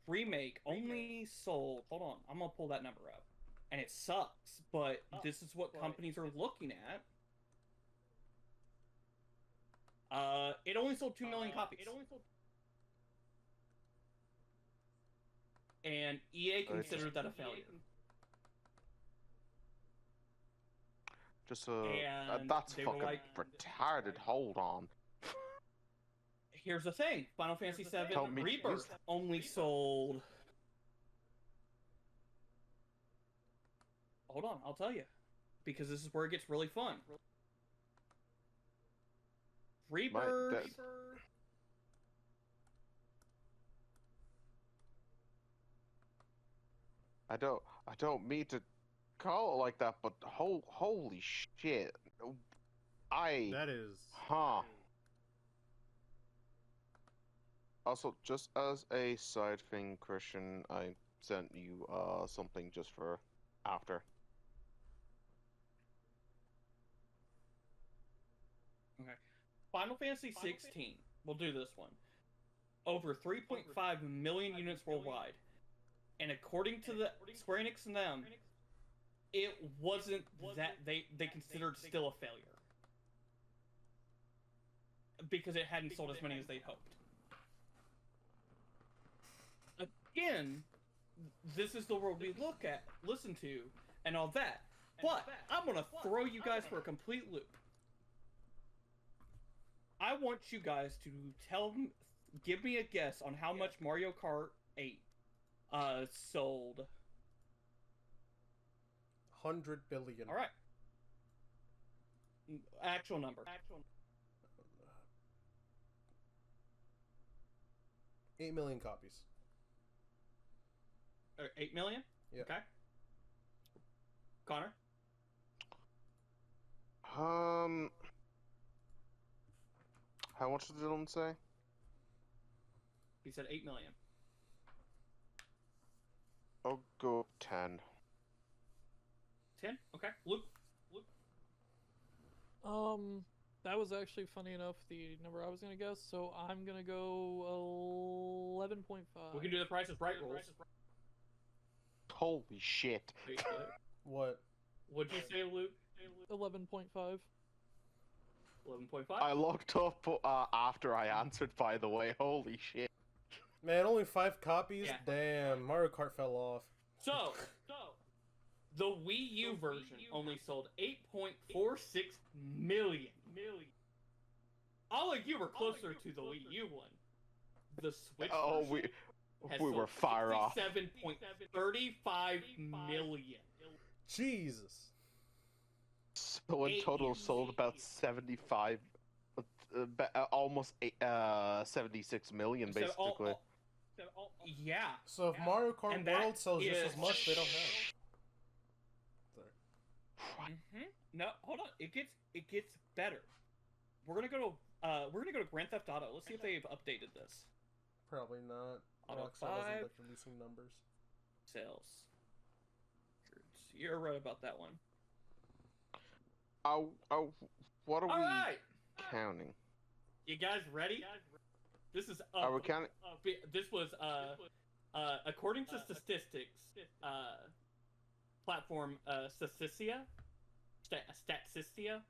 remake only sold, hold on, I'm gonna pull that number up, and it sucks, but this is what companies are looking at. It only sold 2 million copies. And EA considered that a failure. That's fucking retarded. Hold on. Here's the thing: Final Fantasy VII Rebirth only sold. Hold on, I'll tell you, because this is where it gets really fun. Rebirth. I don't mean to call it like that, but holy shit. That is... Huh. Also, just as a side thing, Christian, I sent you something just for after. Okay. Final Fantasy 16. We'll do this one. Over 3.5 million units worldwide. And according to the Square Enix and them, it wasn't that they considered still a failure. Because it hadn't sold as many as they'd hoped. Again, this is the world we listen to, and all that. But I'm gonna throw you guys for a complete loop. I want you guys to give me a guess on how much Mario Kart 8 sold. 100 billion. All right. Actual number. 8 million copies. 8 million? Yeah. Okay. Connor? How much did Dylan say? He said 8 million. I'll go 10. 10? Okay. Luke? That was actually funny enough the number I was gonna guess, so I'm gonna go 11.5. We can do the Price is Right rules. Holy shit. What? What'd you say, Luke? 11.5. 11.5. I looked up after I answered, by the way. Holy shit. Man, only 5 copies? Yeah. Damn, Mario Kart fell off. So, the Wii U version only sold 8.46 million. Like you were closer to the Wii U one. The Switch version We were far off. 7.35 million. Jesus. So in total, sold about 75, almost 76 million, basically. Yeah. So if Mario Kart And that World sells just is- as much, they don't have. Sorry. No, hold on. It gets better. We're gonna go to Grand Theft Auto. Let's see if they've updated this. Probably not. Auto Rockstar doesn't 5. like releasing numbers. Sales. You're right about that one. What are All we right. counting? You guys ready? This is Are we counting? This was according to statistics, platform Statistia,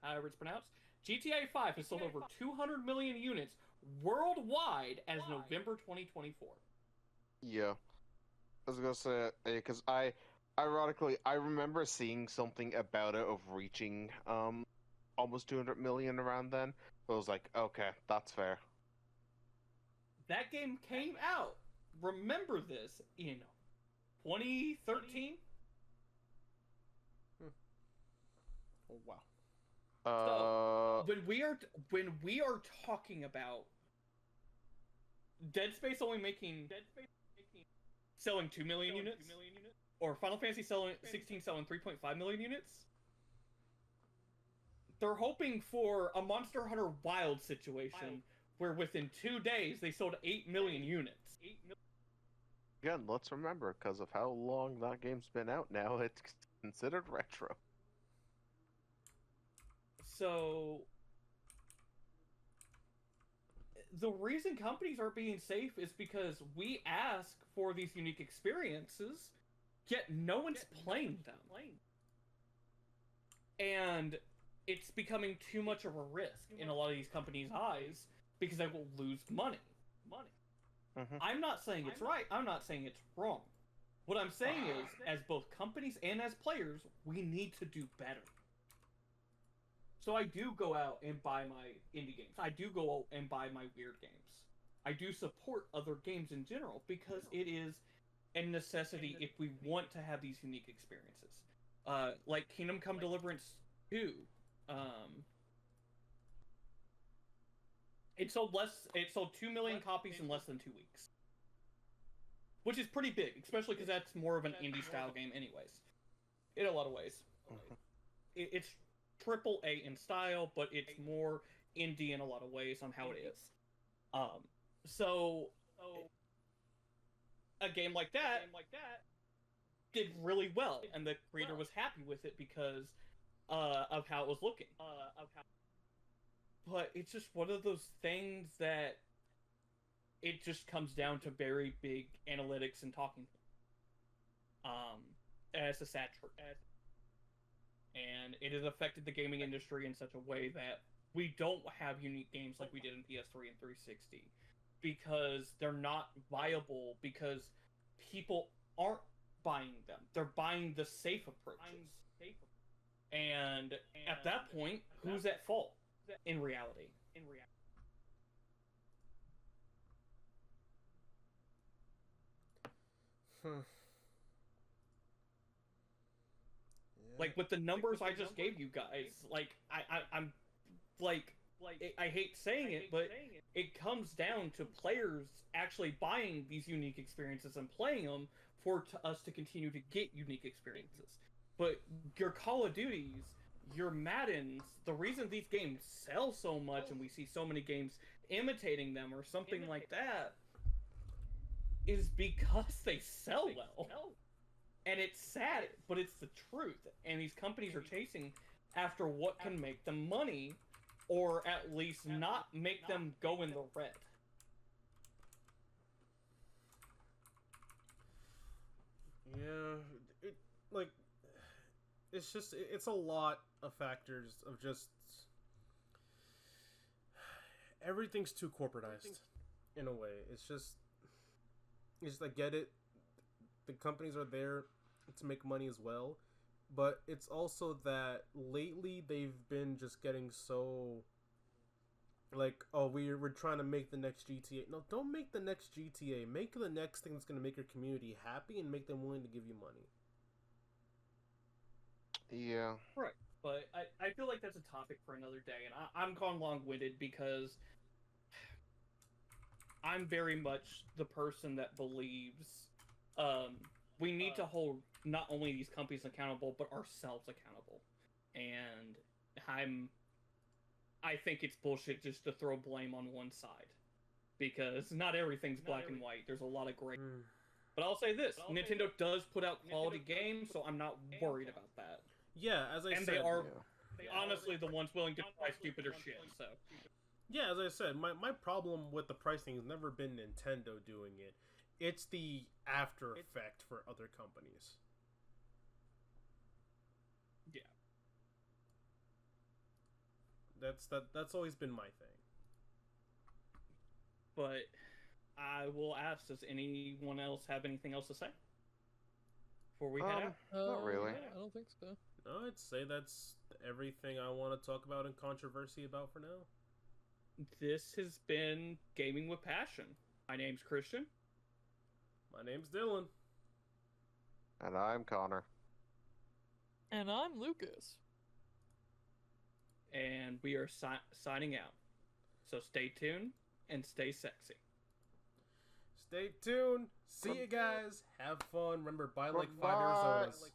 however it's pronounced. GTA 5 has sold over 200 million units worldwide as November 2024. Yeah. I was gonna say, because ironically, I remember seeing something about it of reaching, almost 200 million around then. So I was like, okay, that's fair. That game came out. Remember this in 2013. Oh wow. When we are talking about Dead Space selling 2 million units, or Final Fantasy 16 selling 3.5 million units, they're hoping for a Monster Hunter Wild situation where within 2 days they sold 8 million units. Again, let's remember, because of how long that game's been out now, it's considered retro. So the reason companies are being safe is because we ask for these unique experiences, yet no one's playing them. And it's becoming too much of a risk in a lot of these companies' eyes because they will lose money. Mhm. I'm not saying it's right. I'm not saying it's wrong. What I'm saying is, as both companies and as players, we need to do better. So I do go out and buy my indie games. I do go out and buy my weird games. I do support other games in general because it is a necessity if we want to have these unique experiences. Like Kingdom Come Deliverance 2. It sold 2 million copies in less than 2 weeks. Which is pretty big, especially because that's more of an indie style game anyways. In a lot of ways. It's triple A in style, but it's more indie in a lot of ways on how it is. So a game like that did really well, and the creator was happy with it because of how it was looking. But it's just one of those things that it just comes down to very big analytics and talking. As a sad truth. And it has affected the gaming industry in such a way that we don't have unique games like we did in PS3 and 360 because they're not viable because people aren't buying them. They're buying the safe approaches. And at that point, who's at fault in reality? Like with the numbers I just gave you guys, like I'm like I hate saying it, but it comes down to players actually buying these unique experiences and playing them for us to continue to get unique experiences. But your Call of Duties, your Maddens, the reason these games sell so much and we see so many games imitating them or something like that is because they sell well. And it's sad, but it's the truth. And these companies are chasing after what can make them money, or at least not make them go in the red. Yeah, it's a lot of factors of just everything's too corporatized in a way. It's just I get it. The companies are there to make money as well, but it's also that lately they've been just getting so like, oh, we're trying to make the next GTA. No, don't make the next GTA. Make the next thing that's going to make your community happy and make them willing to give you money. Yeah. Right. But I feel like that's a topic for another day, and I'm going long-winded because I'm very much the person that believes we need to hold not only these companies accountable, but ourselves accountable. And I think it's bullshit just to throw blame on one side. Because not everything's black and white. There's a lot of gray. But I'll say this, Nintendo does put out quality games, so I'm not worried about that. Yeah, as I said, they are honestly the ones willing to try stupider shit, so. Yeah, as I said, my problem with the pricing has never been Nintendo doing it. It's the after effect for other companies. Yeah. That's always been my thing. But I will ask, does anyone else have anything else to say? Before we head out? Not really. I don't think so. No, I'd say that's everything I want to talk about and controversy about for now. This has been Gaming with Passion. My name's Christian. My name's Dylan. And I'm Connor. And I'm Lucas. And we are signing out. So stay tuned and stay sexy. Stay tuned. See you guys. Have fun. Remember, buy like 5 Arizonas.